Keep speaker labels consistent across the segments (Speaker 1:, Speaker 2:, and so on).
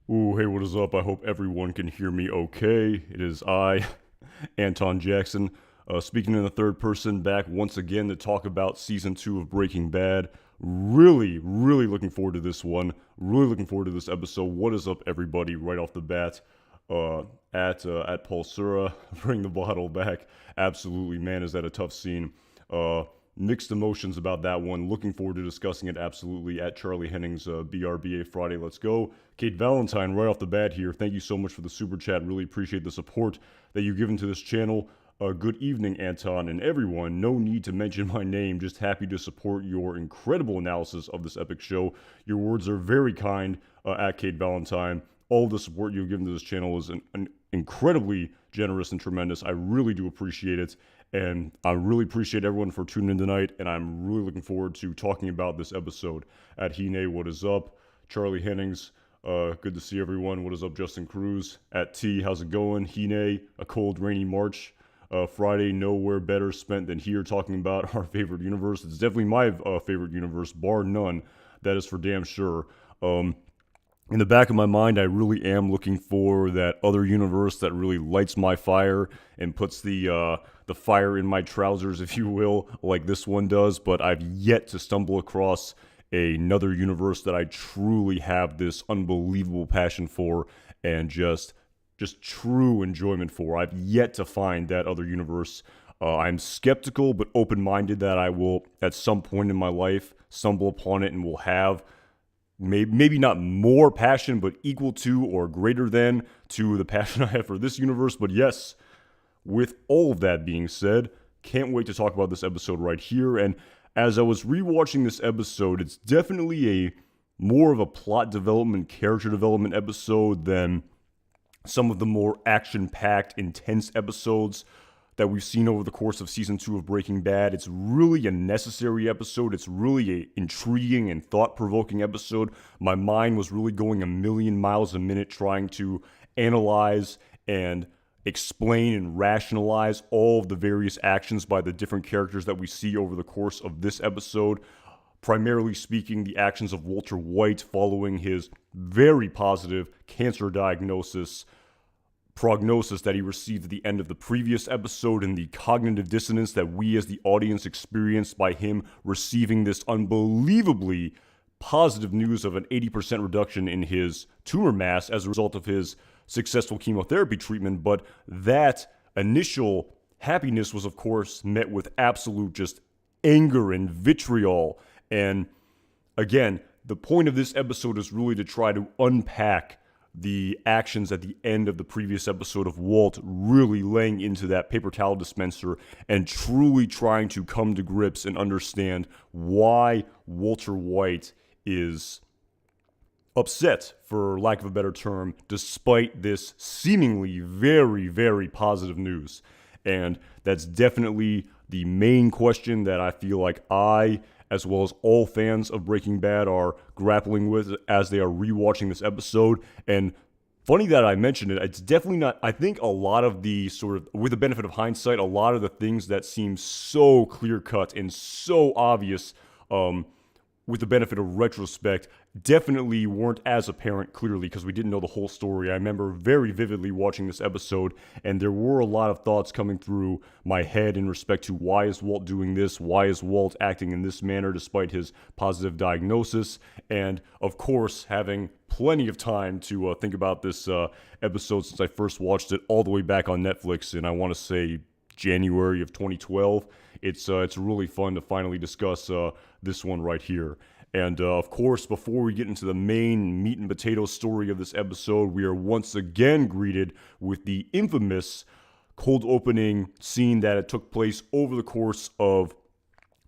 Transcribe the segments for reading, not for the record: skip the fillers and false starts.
Speaker 1: Ooh, hey, what is up? I hope everyone can hear me okay. It is I, Anton Jackson, speaking in the third person, back once again to talk about season 2 of Breaking Bad. Really looking forward to this one. Really looking forward to this episode. What is up, everybody? Right off the bat, uh, at Paul Sura, bring the bottle back. Absolutely, man, is that a tough scene? Uh, Mixed emotions about that one. Looking forward to discussing it absolutely at Charlie Henning's BRBA Friday. Let's go. Kate Valentine, right off the bat here. Thank you so much for the super chat. Really appreciate the support that you've given to this channel. Good evening, Anton, and everyone. No need to mention my name. Just happy to support your incredible analysis of this epic show. Your words are very kind at Kate Valentine. All the support you've given to this channel is an incredibly generous and tremendous. I really do appreciate it. And I really appreciate everyone for tuning in tonight, and I'm really looking forward to talking about this episode. At Hine, what is up? Charlie Hennings, good to see everyone. What is up, Justin Cruz? At T, how's it going? Hine, a cold, rainy March. Friday, nowhere better spent than here talking about our favorite universe. It's definitely my favorite universe, bar none. That is for damn sure. In the back of my mind, I really am looking for that other universe that really lights my fire and puts the fire in my trousers, if you will, like this one does. But I've yet to stumble across another universe that I truly have this unbelievable passion for and just true enjoyment for. I've yet to find that other universe. I'm skeptical but open-minded that I will, at some point in my life, stumble upon it and will have maybe not more passion, but equal to or greater than to the passion I have for this universe. But yes, with all of that being said, can't wait to talk about this episode right here. And as I was rewatching this episode, it's definitely a more of a plot development, character development episode than some of the more action-packed, intense episodes that we've seen over the course of season 2 of Breaking Bad. It's really a necessary episode. It's really an intriguing and thought-provoking episode. My mind was really going a million miles a minute trying to analyze and explain and rationalize all of the various actions by the different characters that we see over the course of this episode. Primarily speaking, the actions of Walter White following his very positive cancer prognosis that he received at the end of the previous episode, and the cognitive dissonance that we as the audience experienced by him receiving this unbelievably positive news of an 80% reduction in his tumor mass as a result of his successful chemotherapy treatment. But that initial happiness was, of course, met with absolute just anger and vitriol. And again, the point of this episode is really to try to unpack the actions at the end of the previous episode of Walt really laying into that paper towel dispenser and truly trying to come to grips and understand why Walter White is upset, for lack of a better term, despite this seemingly very positive news. And that's definitely the main question that I feel like I, as well as all fans of Breaking Bad, are grappling with as they are rewatching this episode. And funny that I mentioned it, it's definitely not, I think a lot of the sort of, with the benefit of hindsight, a lot of the things that seem so clear-cut and so obvious, with the benefit of retrospect, definitely weren't as apparent clearly because we didn't know the whole story. I remember very vividly watching this episode, and there were a lot of thoughts coming through my head in respect to why is Walt doing this? Why is Walt acting in this manner despite his positive diagnosis? And of course, having plenty of time to think about this episode since I first watched it all the way back on Netflix, and I want to say January of 2012. It's really fun to finally discuss this one right here. And of course, before we get into the main meat and potatoes story of this episode, we are once again greeted with the infamous cold opening scene that took place over the course of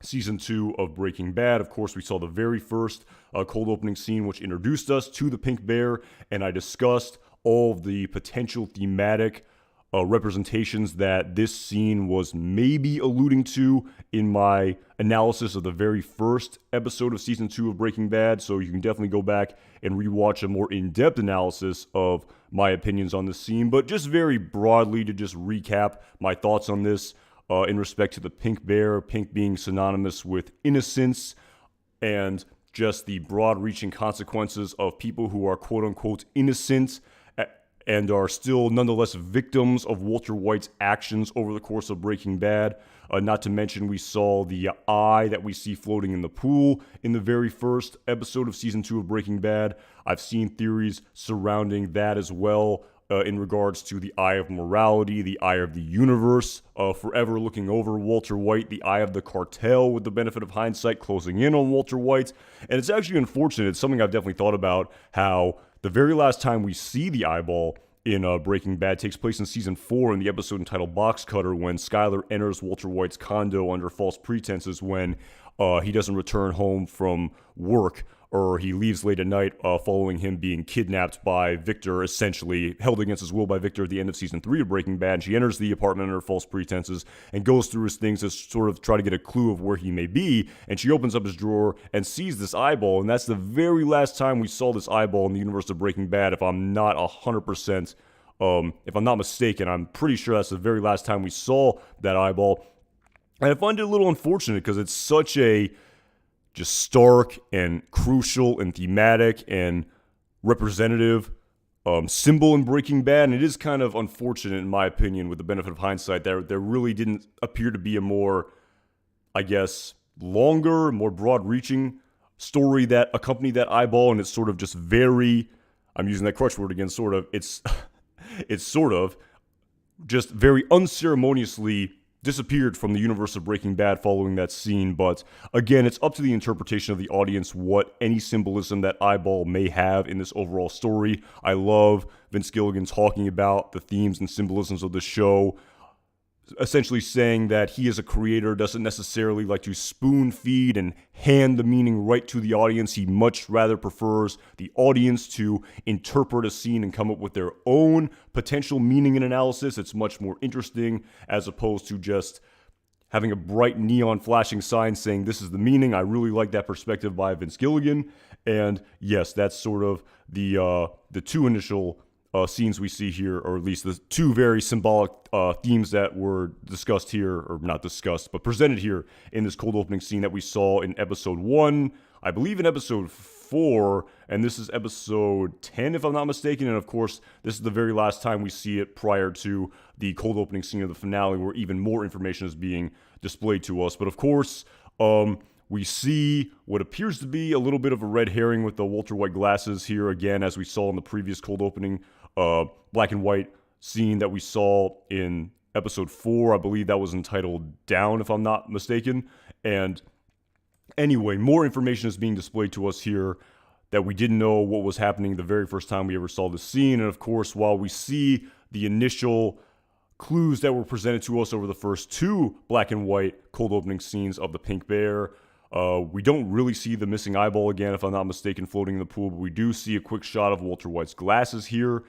Speaker 1: season 2 of Breaking Bad. Of course, we saw the very first cold opening scene, which introduced us to the Pink Bear, and I discussed all of the potential thematic representations that this scene was maybe alluding to in my analysis of the very first episode of season 2 of Breaking Bad. So you can definitely go back and rewatch a more in-depth analysis of my opinions on this scene. But just very broadly, to just recap my thoughts on this in respect to the Pink Bear, pink being synonymous with innocence, and just the broad-reaching consequences of people who are quote-unquote innocent and are still nonetheless victims of Walter White's actions over the course of Breaking Bad. Not to mention, we saw the eye that we see floating in the pool in the very first episode of Season 2 of Breaking Bad. I've seen theories surrounding that as well, in regards to the eye of morality, the eye of the universe, forever looking over Walter White, the eye of the cartel with the benefit of hindsight closing in on Walter White. And it's actually unfortunate. It's something I've definitely thought about, how the very last time we see the eyeball in Breaking Bad takes place in Season 4 in the episode entitled Box Cutter, when Skyler enters Walter White's condo under false pretenses when he doesn't return home from work, or he leaves late at night following him being kidnapped by Victor, essentially held against his will by Victor at the end of Season 3 of Breaking Bad. She enters the apartment under false pretenses and goes through his things to sort of try to get a clue of where he may be, and she opens up his drawer and sees this eyeball, and that's the very last time we saw this eyeball in the universe of Breaking Bad, if I'm not 100%, if I'm not mistaken. I'm pretty sure that's the very last time we saw that eyeball, and I find it a little unfortunate because it's such a just stark and crucial and thematic and representative symbol in Breaking Bad. And it is kind of unfortunate, in my opinion, with the benefit of hindsight, that there really didn't appear to be a more, I guess, longer, more broad-reaching story that accompanied that eyeball. And it's sort of just very, I'm using that crutch word again, sort of, it's sort of just very unceremoniously disappeared from the universe of Breaking Bad following that scene. But again, it's up to the interpretation of the audience what any symbolism that eyeball may have in this overall story. I love Vince Gilligan talking about the themes and symbolisms of the show, essentially saying that he as a creator doesn't necessarily like to spoon feed and hand the meaning right to the audience. He much rather prefers the audience to interpret a scene and come up with their own potential meaning and analysis. It's much more interesting as opposed to just having a bright neon flashing sign saying this is the meaning. I really like that perspective by Vince Gilligan. And yes, that's sort of the two initial scenes we see here, or at least the two very symbolic themes that were discussed here, or not discussed, but presented here in this cold opening scene that we saw in episode 1, I believe in episode 4, and this is episode 10 if I'm not mistaken, and of course this is the very last time we see it prior to the cold opening scene of the finale where even more information is being displayed to us. But of course, we see what appears to be a little bit of a red herring with the Walter White glasses here again, as we saw in the previous cold opening black and white scene that we saw in episode 4. I believe that was entitled Down, if I'm not mistaken. And anyway, more information is being displayed to us here that we didn't know what was happening the very first time we ever saw the scene. And of course, while we see the initial clues that were presented to us over the first 2 black and white cold opening scenes of the Pink Bear, we don't really see the missing eyeball again, if I'm not mistaken, floating in the pool, but we do see a quick shot of Walter White's glasses here.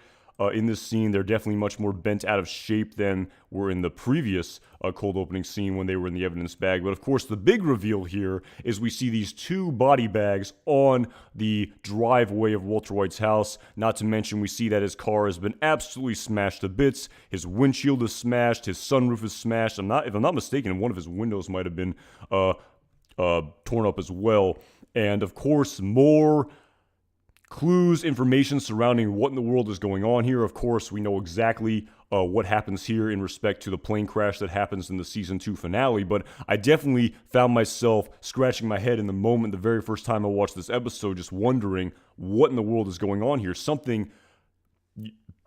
Speaker 1: In this scene, they're definitely much more bent out of shape than were in the previous cold opening scene when they were in the evidence bag. But of course, the big reveal here is we see these 2 body bags on the driveway of Walter White's house. Not to mention, we see that his car has been absolutely smashed to bits. His windshield is smashed. His sunroof is smashed. If I'm not mistaken, one of his windows might have been torn up as well. And of course, more clues, information surrounding what in the world is going on here. Of course, we know exactly what happens here in respect to the plane crash that happens in the season 2 finale, but I definitely found myself scratching my head in the moment the very first time I watched this episode, just wondering what in the world is going on here. Something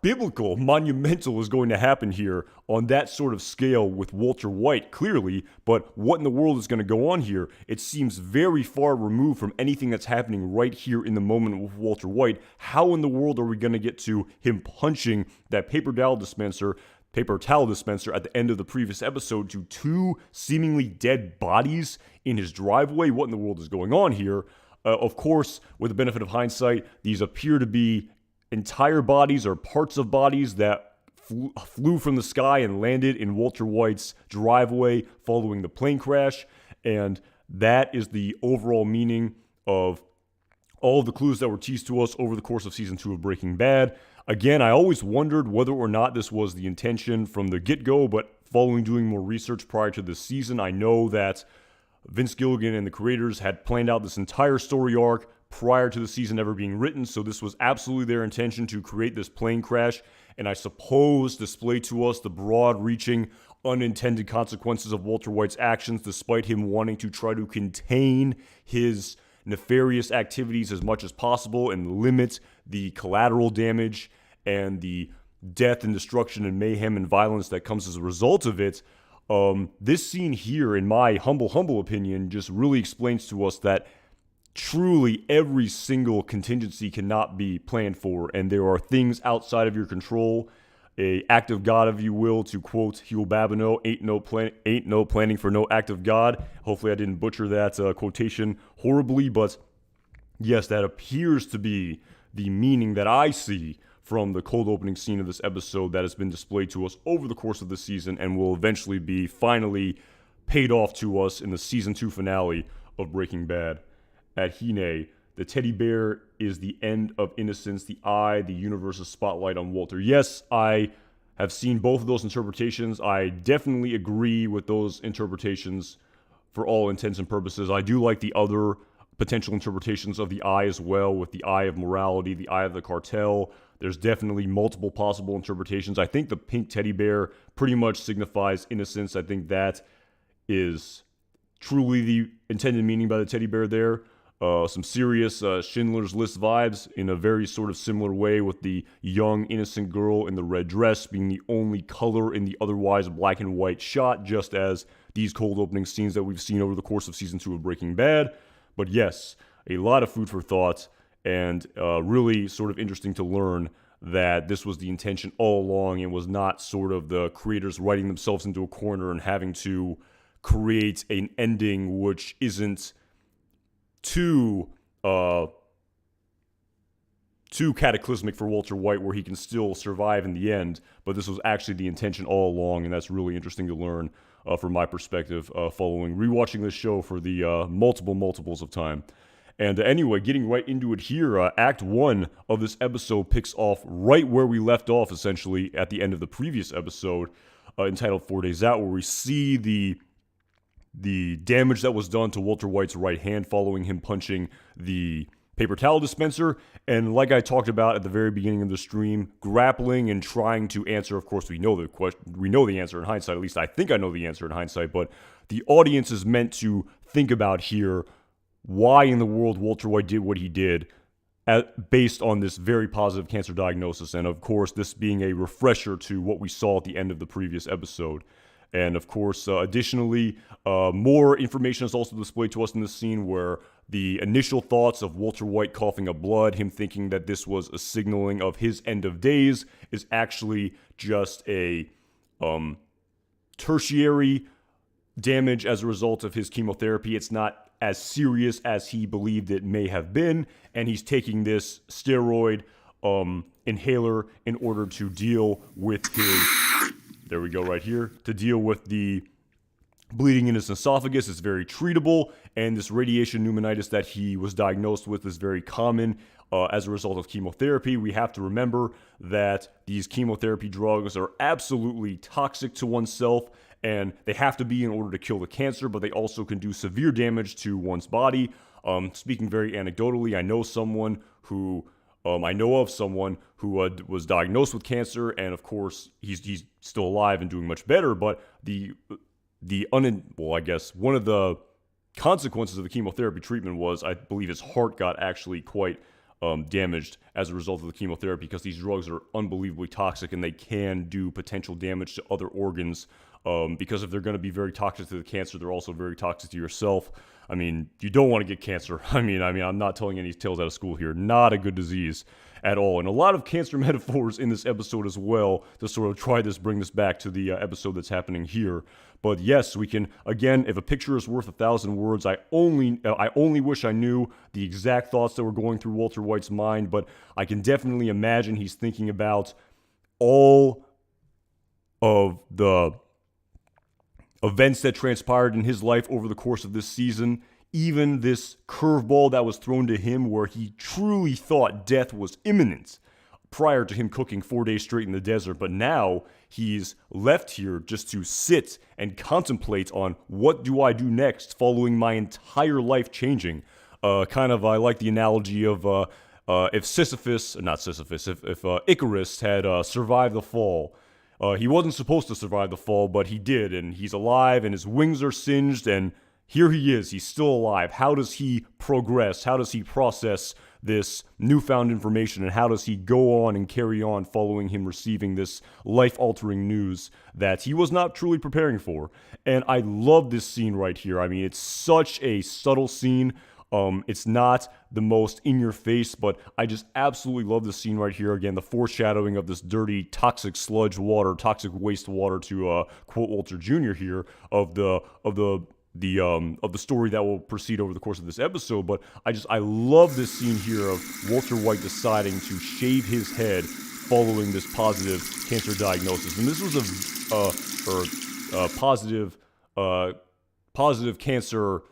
Speaker 1: biblical, monumental is going to happen here on that sort of scale with Walter White, clearly, but what in the world is going to go on here? It seems very far removed from anything that's happening right here in the moment with Walter White. How in the world are we going to get to him punching that paper towel dispenser at the end of the previous episode to 2 seemingly dead bodies in his driveway? What in the world is going on here? Of course, with the benefit of hindsight, these appear to be entire bodies or parts of bodies that flew from the sky and landed in Walter White's driveway following the plane crash. And that is the overall meaning of all of the clues that were teased to us over the course of season 2 of Breaking Bad. Again, I always wondered whether or not this was the intention from the get-go, but following doing more research prior to this season, I know that Vince Gilligan and the creators had planned out this entire story arc prior to the season ever being written, so this was absolutely their intention to create this plane crash, and I suppose display to us the broad-reaching, unintended consequences of Walter White's actions, despite him wanting to try to contain his nefarious activities as much as possible and limit the collateral damage and the death and destruction and mayhem and violence that comes as a result of it. This scene here, in my humble opinion, just really explains to us that truly every single contingency cannot be planned for, and there are things outside of your control. A act of God, if you will, to quote Hugh Babineau, ain't no planning for no act of God. Hopefully I didn't butcher that quotation horribly, but yes, that appears to be the meaning that I see from the cold opening scene of this episode that has been displayed to us over the course of the season and will eventually be finally paid off to us in the season 2 finale of Breaking Bad. At Hine, the teddy bear is the end of innocence, the eye, the universe's spotlight on Walter. Yes, I have seen both of those interpretations. I definitely agree with those interpretations for all intents and purposes. I do like the other potential interpretations of the eye as well, with the eye of morality, the eye of the cartel. There's definitely multiple possible interpretations. I think the pink teddy bear pretty much signifies innocence. I think that is truly the intended meaning by the teddy bear there. Some serious Schindler's List vibes in a very sort of similar way, with the young, innocent girl in the red dress being the only color in the otherwise black and white shot, just as these cold opening scenes that we've seen over the course of season 2 of Breaking Bad. But yes, a lot of food for thought, and really sort of interesting to learn that this was the intention all along and was not sort of the creators writing themselves into a corner and having to create an ending which isn't too cataclysmic for Walter White, where he can still survive in the end. But this was actually the intention all along, and that's really interesting to learn from my perspective following rewatching this show for the multiples of time. And anyway, getting right into it here, Act 1 of this episode picks off right where we left off, essentially, at the end of the previous episode, entitled 4 Days Out, where we see the damage that was done to Walter White's right hand following him punching the paper towel dispenser. And like I talked about at the very beginning of the stream, grappling and trying to answer. Of course, we know the question. We know the answer in hindsight. At least I think I know the answer in hindsight. But the audience is meant to think about here why in the world Walter White did what he did, based on this very positive cancer diagnosis. And of course, this being a refresher to what we saw at the end of the previous episode. And of course, additionally, more information is also displayed to us in this scene, where the initial thoughts of Walter White coughing up blood, him thinking that this was a signaling of his end of days, is actually just a tertiary damage as a result of his chemotherapy. It's not as serious as he believed it may have been, and he's taking this steroid inhaler in order to deal with his... There we go, right here. To deal with the bleeding in his esophagus. It's very treatable, and this radiation pneumonitis that he was diagnosed with is very common as a result of chemotherapy. We have to remember that these chemotherapy drugs are absolutely toxic to oneself, and they have to be in order to kill the cancer, but they also can do severe damage to one's body. Speaking very anecdotally, I know of someone who was diagnosed with cancer, and of course he's still alive and doing much better. But I guess one of the consequences of the chemotherapy treatment was, I believe, his heart got actually quite damaged as a result of the chemotherapy, because these drugs are unbelievably toxic and they can do potential damage to other organs. Because if they're going to be very toxic to the cancer, they're also very toxic to yourself. I mean, you don't want to get cancer. I mean, I'm not telling any tales out of school here. Not a good disease at all. And a lot of cancer metaphors in this episode as well, to sort of bring this back to the episode that's happening here. But yes, we can, again, if a picture is worth 1,000 words, I only wish I knew the exact thoughts that were going through Walter White's mind, but I can definitely imagine he's thinking about all of the events that transpired in his life over the course of this season, even this curveball that was thrown to him where he truly thought death was imminent prior to him cooking 4 days straight in the desert. But now he's left here just to sit and contemplate on what do I do next following my entire life changing. I like the analogy of if Icarus had survived the fall. He wasn't supposed to survive the fall, but he did, and he's alive, and his wings are singed, and here he is. He's still alive. How does he progress? How does he process this newfound information, and how does he go on and carry on following him receiving this life-altering news that he was not truly preparing for? And I love this scene right here. I mean, it's such a subtle scene. It's not the most in your face, but I just absolutely love this scene right here. Again, the foreshadowing of this dirty, toxic sludge water, toxic waste water, to quote Walter Jr. here, of the story that will proceed over the course of this episode. But I love this scene here of Walter White deciding to shave his head following this positive cancer diagnosis, and this was positive cancer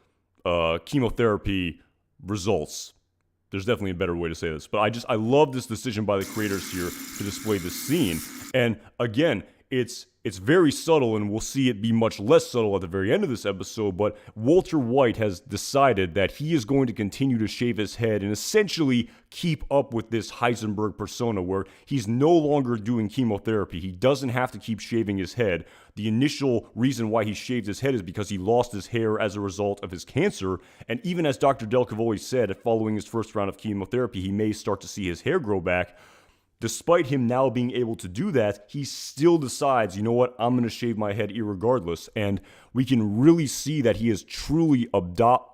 Speaker 1: chemotherapy results. There's definitely a better way to say this, but I love this decision by the creators here to display this scene. And again, it's very subtle, and we'll see it be much less subtle at the very end of this episode, but Walter White has decided that he is going to continue to shave his head and essentially keep up with this Heisenberg persona where he's no longer doing chemotherapy. He doesn't have to keep shaving his head. The initial reason why he shaved his head is because he lost his hair as a result of his cancer, and even as Dr. Del Cavoli said, following his first round of chemotherapy, he may start to see his hair grow back. Despite him now being able to do that, he still decides, you know what, I'm going to shave my head irregardless. And we can really see that he has truly adopted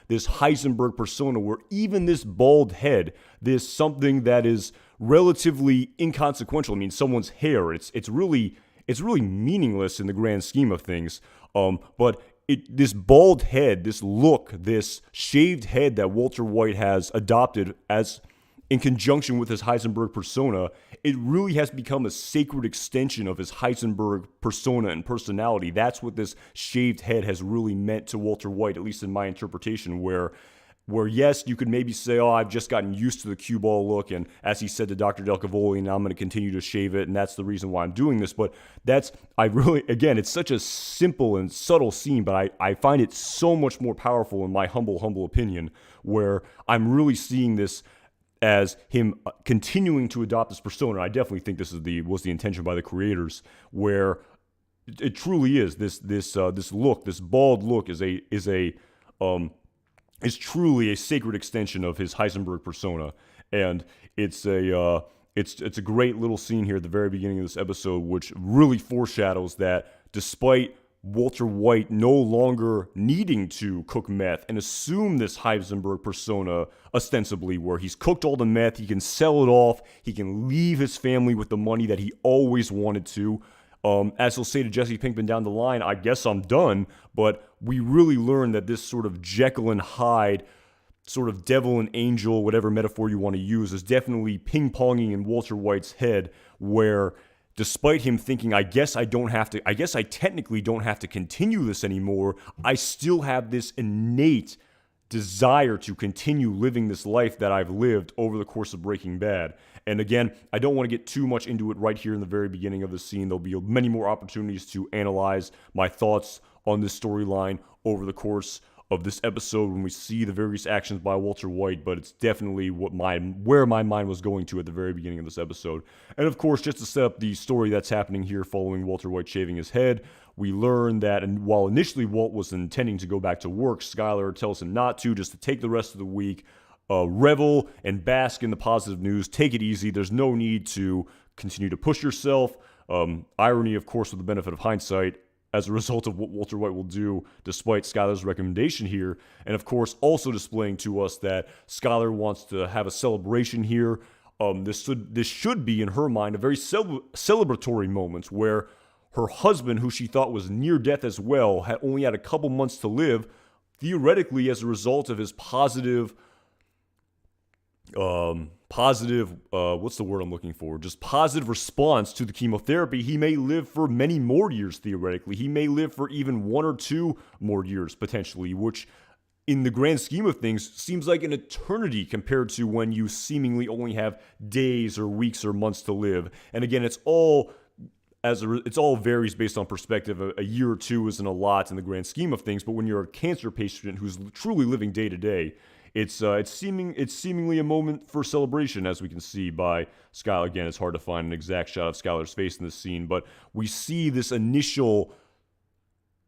Speaker 1: this Heisenberg persona where even this bald head, this something that is relatively inconsequential, I mean, someone's hair, it's really meaningless in the grand scheme of things. But this bald head, this look, this shaved head that Walter White has adopted as in conjunction with his Heisenberg persona, it really has become a sacred extension of his Heisenberg persona and personality. That's what this shaved head has really meant to Walter White, at least in my interpretation, where yes, you could maybe say, oh, I've just gotten used to the cue ball look, and as he said to Dr. Del Cavoli, and I'm going to continue to shave it, and that's the reason why I'm doing this. But again, it's such a simple and subtle scene, but I find it so much more powerful in my humble opinion, where I'm really seeing this as him continuing to adopt this persona. I definitely think this was the intention by the creators, where it truly is this look, this bald look is truly a sacred extension of his Heisenberg persona, and it's a great little scene here at the very beginning of this episode, which really foreshadows that despite Walter White no longer needing to cook meth and assume this Heisenberg persona ostensibly, where he's cooked all the meth, he can sell it off, he can leave his family with the money that he always wanted to. As he'll say to Jesse Pinkman down the line, I guess I'm done, but we really learn that this sort of Jekyll and Hyde, sort of devil and angel, whatever metaphor you want to use, is definitely ping-ponging in Walter White's head, where despite him thinking, I guess I technically don't have to continue this anymore, I still have this innate desire to continue living this life that I've lived over the course of Breaking Bad. And again, I don't want to get too much into it right here in the very beginning of the scene. There'll be many more opportunities to analyze my thoughts on this storyline over the course of this episode when we see the various actions by Walter White, but it's definitely where my mind was going to at the very beginning of this episode. And of course, just to set up the story that's happening here following Walter White shaving his head, we learn that, and while initially Walt was intending to go back to work, Skyler tells him not to, just to take the rest of the week, revel and bask in the positive news, take it easy, there's no need to continue to push yourself. Irony, of course, with the benefit of hindsight, as a result of what Walter White will do despite Skyler's recommendation here. And of course, also displaying to us that Skyler wants to have a celebration here. This should be, in her mind, a very celebratory moment where her husband, who she thought was near death as well, had only had a couple months to live, theoretically as a result of his positive, what's the word I'm looking for? Just positive response to the chemotherapy. He may live for many more years, theoretically. He may live for even 1 or 2 more years, potentially, which in the grand scheme of things, seems like an eternity compared to when you seemingly only have days or weeks or months to live. And again, it's all varies based on perspective. A year or two isn't a lot in the grand scheme of things, but when you're a cancer patient who's truly living day to day, it's seemingly a moment for celebration, as we can see by Skylar. Again, it's hard to find an exact shot of Skylar's face in this scene, but we see this initial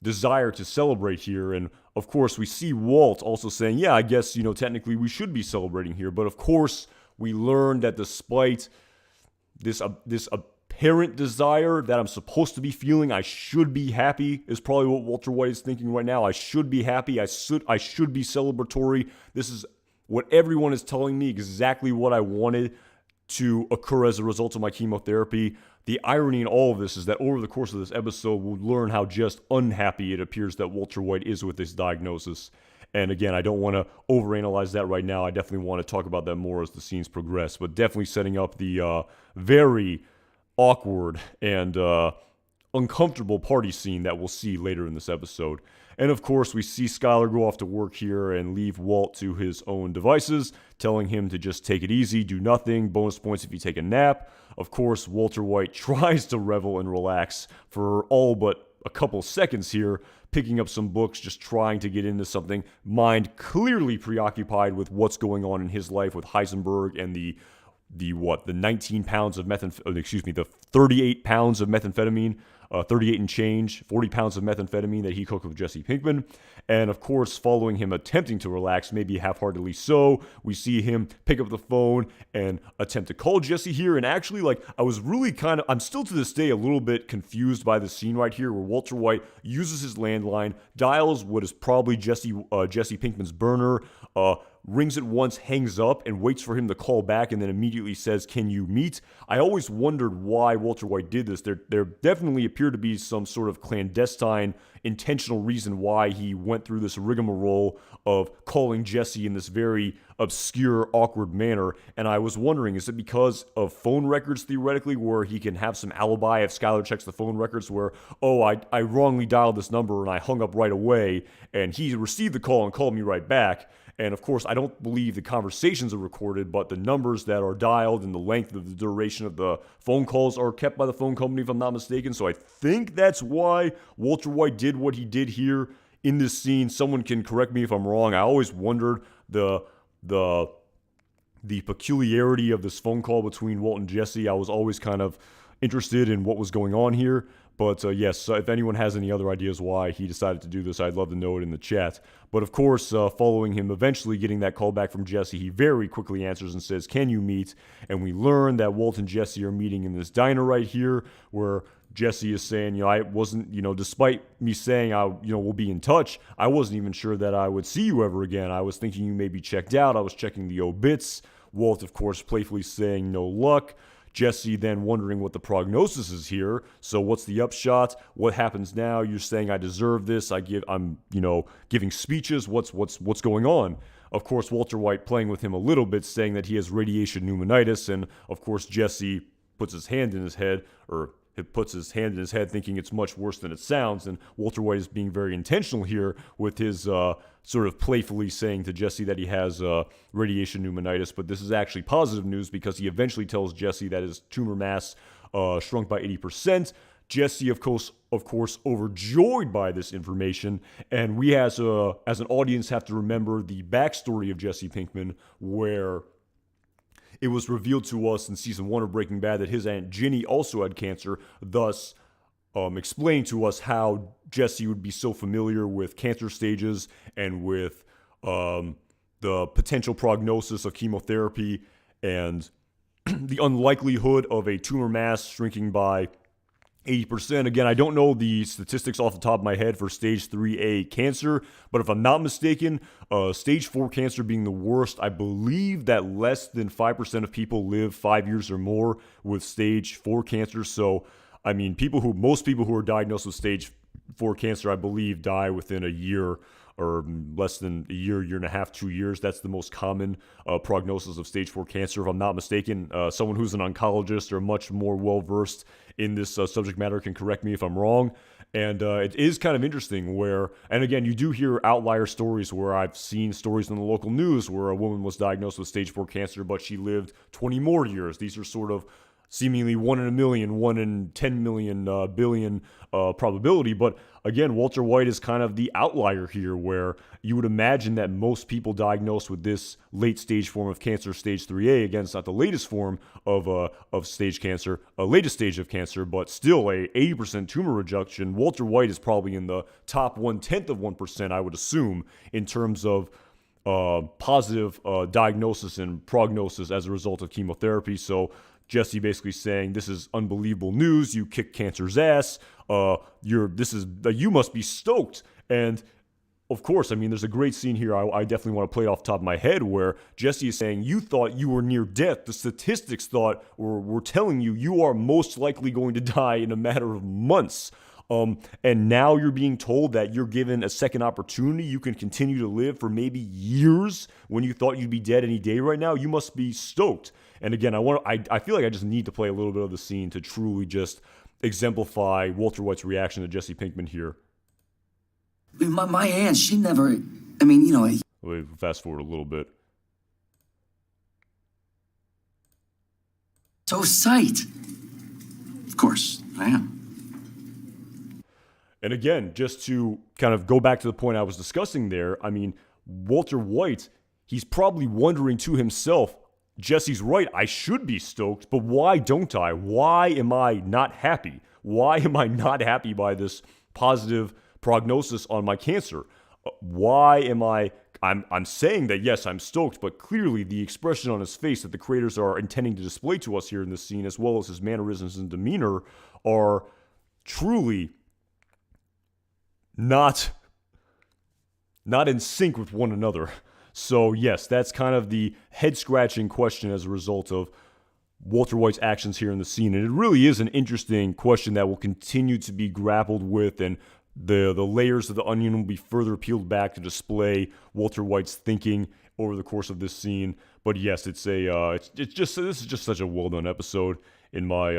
Speaker 1: desire to celebrate here. And of course, we see Walt also saying, yeah, I guess, technically we should be celebrating here. But of course, we learn that despite this apparent desire that I'm supposed to be feeling, I should be happy, is probably what Walter White is thinking right now. I should be happy. I should be celebratory. This is what everyone is telling me, exactly what I wanted to occur as a result of my chemotherapy. The irony in all of this is that over the course of this episode, we'll learn how just unhappy it appears that Walter White is with this diagnosis. And again, I don't want to overanalyze that right now. I definitely want to talk about that more as the scenes progress, but definitely setting up the very awkward and uncomfortable party scene that we'll see later in this episode. And of course, we see Skylar go off to work here and leave Walt to his own devices, telling him to just take it easy, do nothing, bonus points if you take a nap. Of course, Walter White tries to revel and relax for all but a couple seconds here, picking up some books, just trying to get into something, mind clearly preoccupied with what's going on in his life with Heisenberg and the 19 pounds of the 38 pounds of methamphetamine, 38 and change, 40 pounds of methamphetamine that he cooked with Jesse Pinkman. And of course, following him attempting to relax, maybe half-heartedly so, we see him pick up the phone and attempt to call Jesse here. And actually, I'm still to this day a little bit confused by the scene right here where Walter White uses his landline, dials what is probably Jesse Pinkman's burner, rings it once, hangs up, and waits for him to call back, and then immediately says, "Can you meet?" I always wondered why Walter White did this. There definitely appeared to be some sort of clandestine, intentional reason why he went through this rigmarole of calling Jesse in this very obscure, awkward manner. And I was wondering, is it because of phone records, theoretically, where he can have some alibi if Skylar checks the phone records where, I wrongly dialed this number and I hung up right away, and he received the call and called me right back. And of course, I don't believe the conversations are recorded, but the numbers that are dialed and the length of the duration of the phone calls are kept by the phone company, if I'm not mistaken. So I think that's why Walter White did what he did here in this scene. Someone can correct me if I'm wrong. I always wondered the peculiarity of this phone call between Walt and Jesse. I was always kind of interested in what was going on here. But yes, if anyone has any other ideas why he decided to do this, I'd love to know it in the chat. But of course, following him eventually getting that call back from Jesse, he very quickly answers and says, "Can you meet?" And we learn that Walt and Jesse are meeting in this diner right here, where Jesse is saying, I wasn't, despite me saying, we'll be in touch, I wasn't even sure that I would see you ever again. I was thinking you may be checked out. I was checking the obits. Walt, of course, playfully saying, "No luck." Jesse then wondering what the prognosis is here. So what's the upshot? What happens now? You're saying I deserve this. I'm giving speeches. What's going on? Of course, Walter White playing with him a little bit, saying that he has radiation pneumonitis. And of course, Jesse puts his hand in his head, thinking it's much worse than it sounds. And Walter White is being very intentional here with his sort of playfully saying to Jesse that he has radiation pneumonitis. But this is actually positive news because he eventually tells Jesse that his tumor mass shrunk by 80%. Jesse, of course, overjoyed by this information. And we as an audience have to remember the backstory of Jesse Pinkman, where it was revealed to us in season 1 of Breaking Bad that his Aunt Ginny also had cancer, thus explaining to us how Jesse would be so familiar with cancer stages and with the potential prognosis of chemotherapy and the unlikelihood of a tumor mass shrinking by 80%. Again, I don't know the statistics off the top of my head for stage 3A cancer, but if I'm not mistaken, stage 4 cancer being the worst, I believe that less than 5% of people live 5 years or more with stage 4 cancer. So, I mean, most people who are diagnosed with stage 4 cancer, I believe, die within a year or less than a year, year and a half, 2 years. That's the most common prognosis of stage 4 cancer, if I'm not mistaken. Someone who's an oncologist or much more well-versed in this subject matter can correct me if I'm wrong. And it is kind of interesting where, and again, you do hear outlier stories where I've seen stories in the local news where a woman was diagnosed with stage 4 cancer, but she lived 20 more years. These are sort of seemingly 1 in a million, 1 in 10 million, billion probability. But again, Walter White is kind of the outlier here, where you would imagine that most people diagnosed with this late stage form of cancer, stage 3A, again, it's not the latest form of stage cancer, latest stage of cancer, but still a 80% tumor reduction. Walter White is probably in the top 1/10 of 1%, I would assume, in terms of positive diagnosis and prognosis as a result of chemotherapy. So Jesse basically saying, this is unbelievable news. You kicked cancer's ass. You must be stoked. And of course, I mean, there's a great scene here. I definitely want to play it off the top of my head where Jesse is saying, you thought you were near death. The statistics were telling you you are most likely going to die in a matter of months. And now you're being told that you're given a second opportunity. You can continue to live for maybe years when you thought you'd be dead any day right now. You must be stoked. And again, I feel like I just need to play a little bit of the scene to truly just exemplify Walter White's reaction to Jesse Pinkman here.
Speaker 2: My aunt, she never, I mean, you know.
Speaker 1: Wait, fast forward a little bit.
Speaker 2: So sight. Of course, I am.
Speaker 1: And again, just to kind of go back to the point I was discussing there, I mean, Walter White, he's probably wondering to himself, Jesse's right, I should be stoked, but why don't I? Why am I not happy? Why am I not happy by this positive prognosis on my cancer? Why am I'm saying that, yes, I'm stoked, but clearly the expression on his face that the creators are intending to display to us here in this scene, as well as his mannerisms and demeanor, are truly not in sync with one another. So yes, that's kind of the head-scratching question as a result of Walter White's actions here in the scene. And it really is an interesting question that will continue to be grappled with, and the layers of the onion will be further peeled back to display Walter White's thinking over the course of this scene. But yes, this is just such a well-done episode in my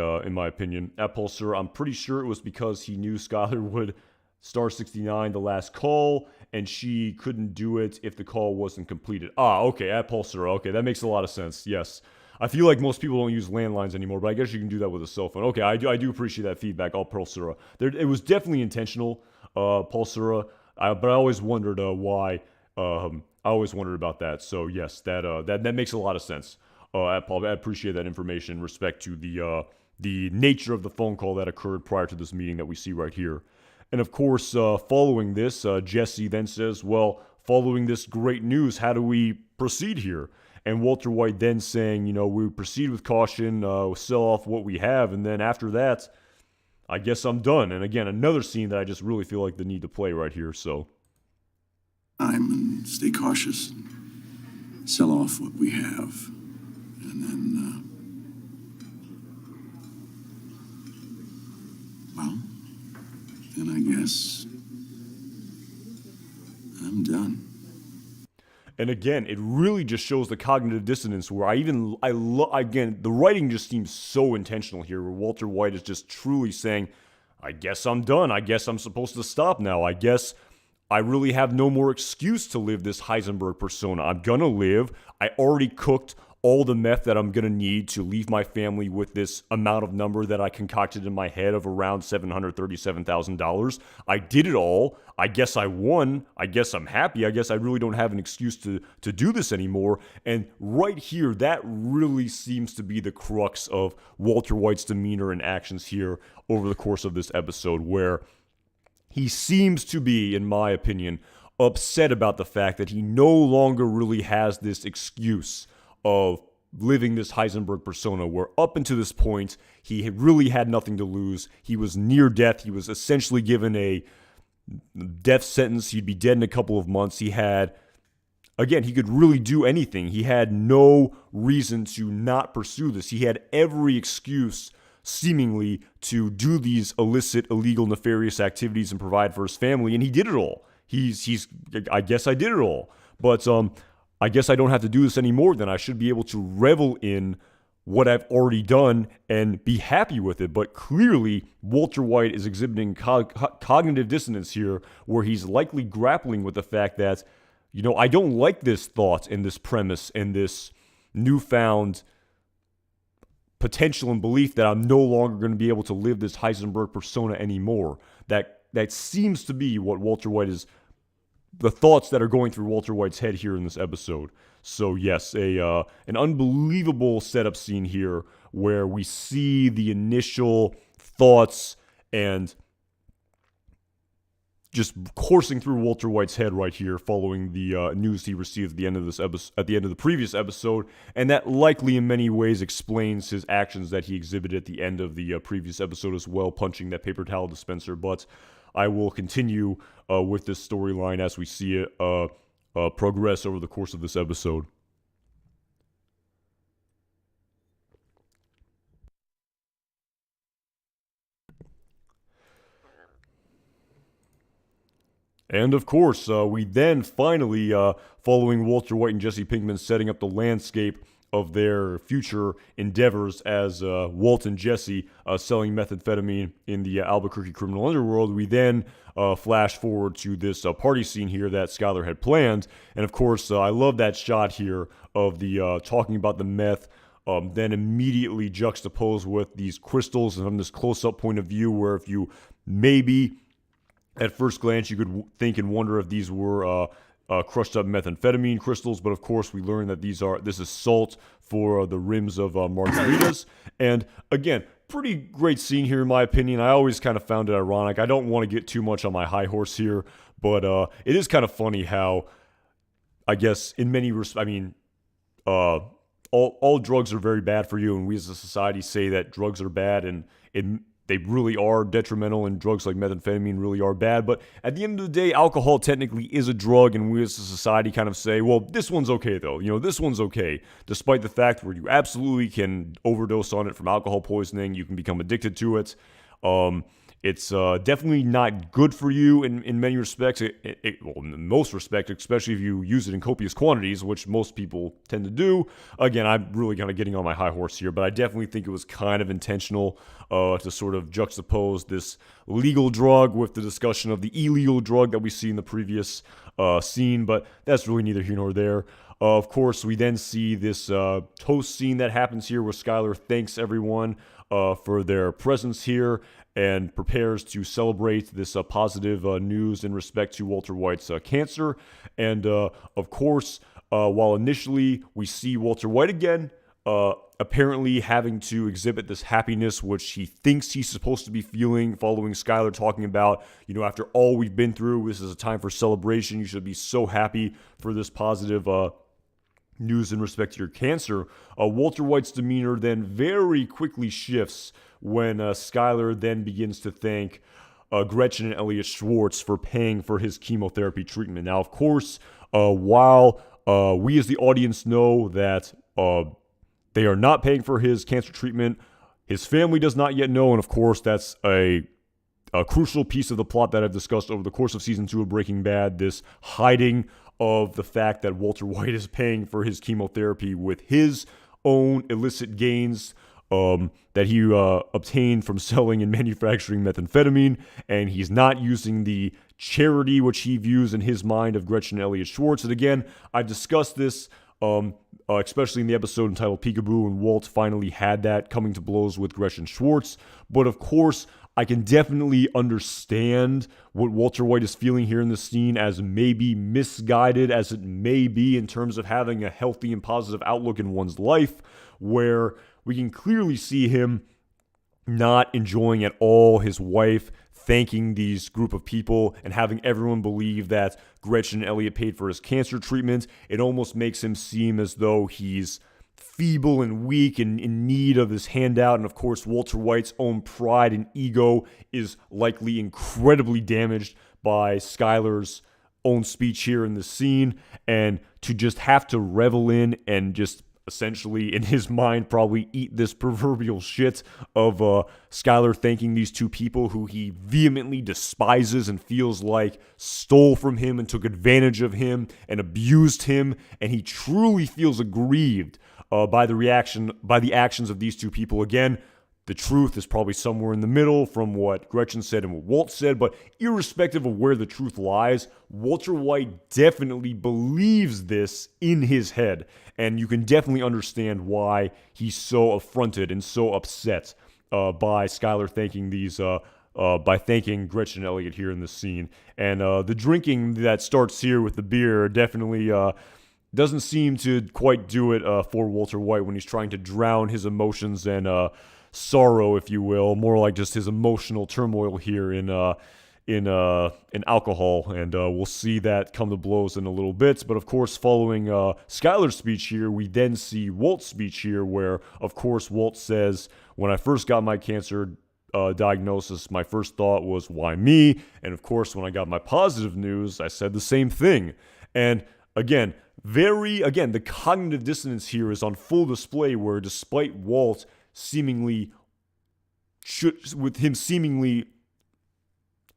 Speaker 1: opinion. At Pulsar, I'm pretty sure it was because he knew Skylar would star 69 the last call, and she couldn't do it if the call wasn't completed. Okay, at Pulsar. Okay, that makes a lot of sense. Yes. I feel like most people don't use landlines anymore, but I guess you can do that with a cell phone. Okay, I do appreciate that feedback. Pulsara. It was definitely intentional, Pulsara, but I always wondered why. I always wondered about that. So yes, that makes a lot of sense. I appreciate that information in respect to the nature of the phone call that occurred prior to this meeting that we see right here. And of course, following this, Jesse then says, well, following this great news, how do we proceed here? And Walter White then saying, we proceed with caution, sell off what we have, and then after that, I guess I'm done. And again, another scene that I just really feel like the need to play right here, so.
Speaker 2: And stay cautious. Sell off what we have. And then, then I guess I'm done.
Speaker 1: And again, it really just shows the cognitive dissonance where again, the writing just seems so intentional here, where Walter White is just truly saying, I guess I'm done. I guess I'm supposed to stop now. I guess I really have no more excuse to live this Heisenberg persona. I'm gonna live. I already cooked all the meth that I'm going to need to leave my family with this amount of number that I concocted in my head of around $737,000. I did it all. I guess I won. I guess I'm happy. I guess I really don't have an excuse to do this anymore. And right here, that really seems to be the crux of Walter White's demeanor and actions here over the course of this episode, where he seems to be, in my opinion, upset about the fact that he no longer really has this excuse of living this Heisenberg persona, where up until this point, he really had nothing to lose. He was near death. He was essentially given a death sentence. He'd be dead in a couple of months. He could really do anything. He had no reason to not pursue this. He had every excuse, seemingly, to do these illicit, illegal, nefarious activities and provide for his family, and he did it all. he's I guess I did it all. But I guess I don't have to do this anymore. Then I should be able to revel in what I've already done and be happy with it. But clearly, Walter White is exhibiting cognitive dissonance here, where he's likely grappling with the fact that, I don't like this thought and this premise and this newfound potential and belief that I'm no longer going to be able to live this Heisenberg persona anymore. That seems to be what Walter White is, the thoughts that are going through Walter White's head here in this episode. So yes, an unbelievable setup scene here where we see the initial thoughts and just coursing through Walter White's head right here, following the news he received at the end of this episode, at the end of the previous episode, and that likely in many ways explains his actions that he exhibited at the end of the previous episode as well, punching that paper towel dispenser. But I will continue with this storyline as we see it progress over the course of this episode. And of course, we then finally, following Walter White and Jesse Pinkman setting up the landscape of their future endeavors as Walt and Jesse selling methamphetamine in the Albuquerque criminal underworld, we then flash forward to this party scene here that Skyler had planned. And of course, I love that shot here of the talking about the meth, then immediately juxtaposed with these crystals and from this close-up point of view where if you maybe at first glance you could think and wonder if these were crushed up methamphetamine crystals, but of course we learn that this is salt for the rims of margaritas. And again, pretty great scene here in my opinion. I always kind of found it ironic. I don't want to get too much on my high horse here, but it is kind of funny how, I guess in many respects, I mean, all drugs are very bad for you, and we as a society say that drugs are bad, and they really are detrimental, and drugs like methamphetamine really are bad. But at the end of the day, alcohol technically is a drug, and we as a society kind of say, well, this one's okay though. This one's okay, despite the fact where you absolutely can overdose on it from alcohol poisoning. You can become addicted to it. It's definitely not good for you in many respects. Well, in most respects, especially if you use it in copious quantities, which most people tend to do. Again, I'm really kind of getting on my high horse here, but I definitely think it was kind of intentional to sort of juxtapose this legal drug with the discussion of the illegal drug that we see in the previous scene, but that's really neither here nor there. Of course, we then see this toast scene that happens here where Skyler thanks everyone for their presence here and prepares to celebrate this positive news in respect to Walter White's cancer. And of course, while initially we see Walter White again, apparently having to exhibit this happiness which he thinks he's supposed to be feeling, following Skyler talking about, after all we've been through, this is a time for celebration. You should be so happy for this positive news in respect to your cancer. Walter White's demeanor then very quickly shifts when Skyler then begins to thank Gretchen and Elliot Schwartz for paying for his chemotherapy treatment. Now, of course, while we as the audience know that they are not paying for his cancer treatment, his family does not yet know, and of course, that's a crucial piece of the plot that I've discussed over the course of Season 2 of Breaking Bad, this hiding of the fact that Walter White is paying for his chemotherapy with his own illicit gains that he obtained from selling and manufacturing methamphetamine, and he's not using the charity which he views in his mind of Gretchen and Elliot Schwartz. And again, I've discussed this, especially in the episode entitled Peekaboo, and Walt finally had that coming to blows with Gretchen Schwartz. But of course, I can definitely understand what Walter White is feeling here in the scene, as maybe misguided as it may be in terms of having a healthy and positive outlook in one's life, where we can clearly see him not enjoying at all his wife thanking these group of people and having everyone believe that Gretchen and Elliot paid for his cancer treatment. It almost makes him seem as though he's feeble and weak and in need of this handout. And of course, Walter White's own pride and ego is likely incredibly damaged by Skyler's own speech here in the scene. And to just have to revel in and just essentially, in his mind, probably eat this proverbial shit of Skyler thanking these two people who he vehemently despises and feels like stole from him and took advantage of him and abused him, and he truly feels aggrieved by the actions of these two people. Again, the truth is probably somewhere in the middle from what Gretchen said and what Walt said, but irrespective of where the truth lies, Walter White definitely believes this in his head, and you can definitely understand why he's so affronted and so upset by Skyler thanking by thanking Gretchen and Elliot here in this scene. And the drinking that starts here with the beer definitely doesn't seem to quite do it for Walter White when he's trying to drown his emotions and sorrow, if you will, more like just his emotional turmoil here in alcohol, and we'll see that come to blows in a little bit. But of course, following Skyler's speech here, we then see Walt's speech here, where of course Walt says, "When I first got my cancer diagnosis, my first thought was, why me? And of course, when I got my positive news, I said the same thing." And again, the cognitive dissonance here is on full display, where despite Walt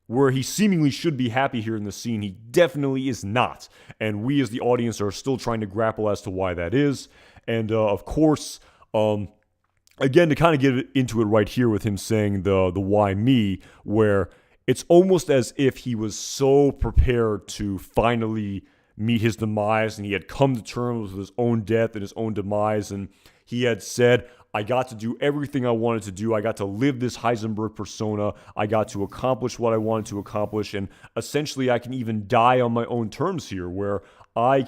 Speaker 1: where he seemingly should be happy here in the scene, he definitely is not. And we as the audience are still trying to grapple as to why that is. And of course, again, to kind of get into it right here with him saying the why me, where it's almost as if he was so prepared to finally meet his demise, and he had come to terms with his own death and his own demise, and he had said, I got to do everything I wanted to do. I got to live this Heisenberg persona. I got to accomplish what I wanted to accomplish. And essentially, I can even die on my own terms here, where I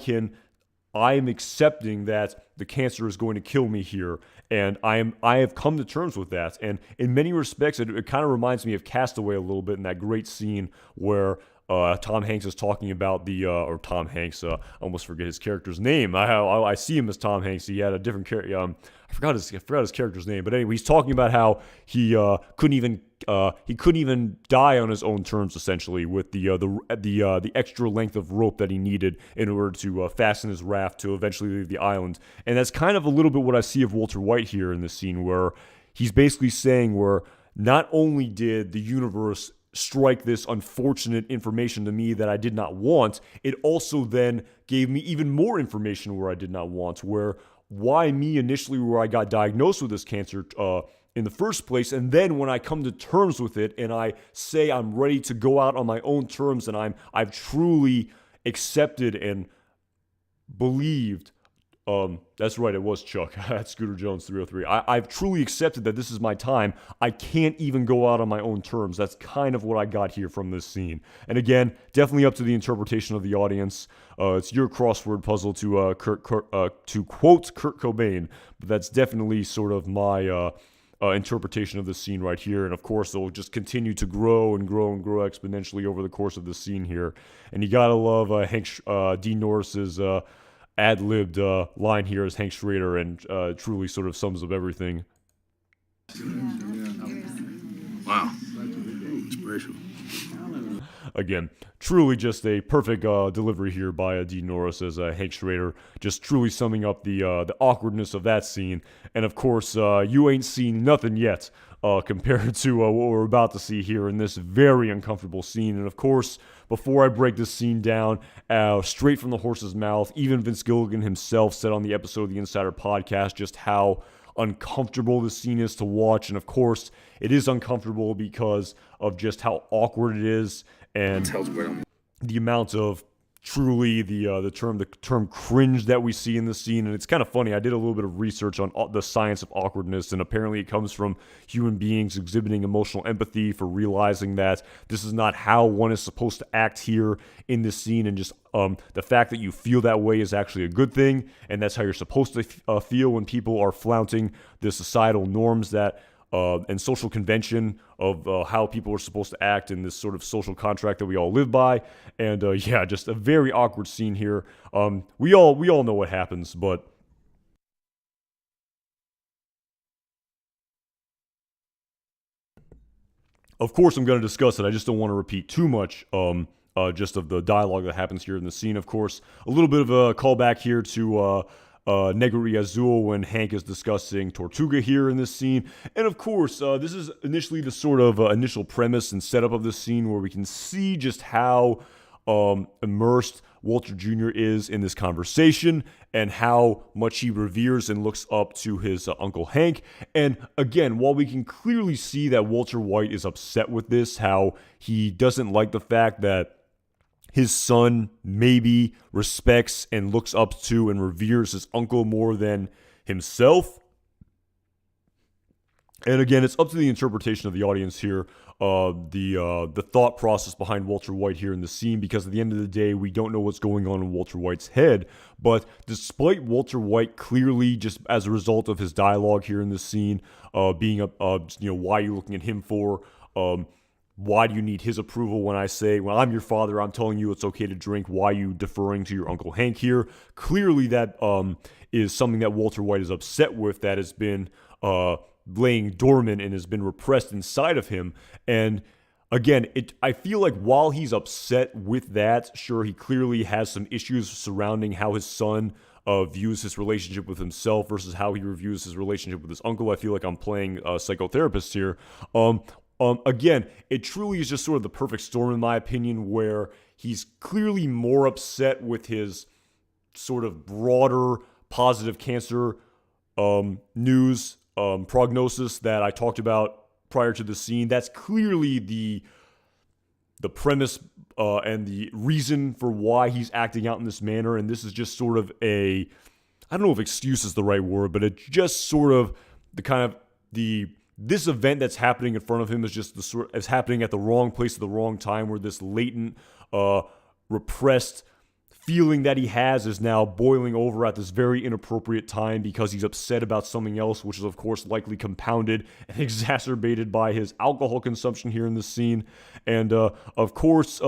Speaker 1: am accepting that the cancer is going to kill me here. And I have come to terms with that. And in many respects, it kind of reminds me of Castaway a little bit, in that great scene where Tom Hanks is talking about or Tom Hanks, I almost forget his character's name. I see him as Tom Hanks. He had a different character. I forgot his character's name. But anyway, he's talking about how he couldn't even die on his own terms, essentially, with the extra length of rope that he needed in order to fasten his raft to eventually leave the island. And that's kind of a little bit what I see of Walter White here in this scene, where he's basically saying where not only did the universe strike this unfortunate information to me that I did not want, it also then gave me even more information where I did not want, where why me initially, where I got diagnosed with this cancer in the first place, and then when I come to terms with it and I say I'm ready to go out on my own terms and I've truly accepted and believed. That's right, it was Chuck at Scooter Jones 303. I've truly accepted that this is my time. I can't even go out on my own terms. That's kind of what I got here from this scene. And again, definitely up to the interpretation of the audience. It's your crossword puzzle to quote Kurt Cobain, but that's definitely sort of my interpretation of this scene right here. And of course, it'll just continue to grow and grow and grow exponentially over the course of this scene here. And you gotta love Dean Norris's ad-libbed line here as Hank Schrader, and truly sort of sums up everything.
Speaker 3: Wow. Inspirational.
Speaker 1: Again, truly just a perfect delivery here by Dean Norris as Hank Schrader, just truly summing up the awkwardness of that scene. And of course, you ain't seen nothing yet compared to what we're about to see here in this very uncomfortable scene. And of course, before I break this scene down, straight from the horse's mouth, even Vince Gilligan himself said on the episode of the Insider Podcast just how uncomfortable this scene is to watch. And of course, it is uncomfortable because of just how awkward it is, and the amount of truly the term cringe that we see in the scene. And it's kind of funny, I did a little bit of research on the science of awkwardness, and apparently it comes from human beings exhibiting emotional empathy for realizing that this is not how one is supposed to act here in this scene, and just the fact that you feel that way is actually a good thing, and that's how you're supposed to feel when people are flaunting the societal norms that and social convention of how people are supposed to act in this sort of social contract that we all live by. And yeah, just a very awkward scene here. We all know what happens, but of course I'm going to discuss it. I just don't want to repeat too much just of the dialogue that happens here in the scene. Of course, a little bit of a callback here to Negri Azul when Hank is discussing Tortuga here in this scene. And of course, this is initially the sort of initial premise and setup of this scene where we can see just how immersed Walter Jr. is in this conversation and how much he reveres and looks up to his Uncle Hank. And again, while we can clearly see that Walter White is upset with this, how he doesn't like the fact that his son maybe respects and looks up to and reveres his uncle more than himself. And again, it's up to the interpretation of the audience here, the thought process behind Walter White here in the scene, because at the end of the day, we don't know what's going on in Walter White's head. But despite Walter White clearly, just as a result of his dialogue here in the scene, being why are you looking at him for? Why do you need his approval when I say, well, I'm your father, I'm telling you it's okay to drink, why are you deferring to your Uncle Hank here? Clearly that is something that Walter White is upset with, that has been laying dormant and has been repressed inside of him. And again, I feel like while he's upset with that, sure, he clearly has some issues surrounding how his son views his relationship with himself versus how he reviews his relationship with his uncle. I feel like I'm playing a psychotherapist here. Again, it truly is just sort of the perfect storm, in my opinion, where he's clearly more upset with his sort of broader positive cancer news prognosis that I talked about prior to the scene. That's clearly the premise and the reason for why he's acting out in this manner. And this is just sort of I don't know if excuse is the right word, but it's just sort of this event that's happening in front of him is happening at the wrong place at the wrong time, where this latent, repressed feeling that he has is now boiling over at this very inappropriate time because he's upset about something else, which is of course likely compounded and exacerbated by his alcohol consumption here in this scene. And of course,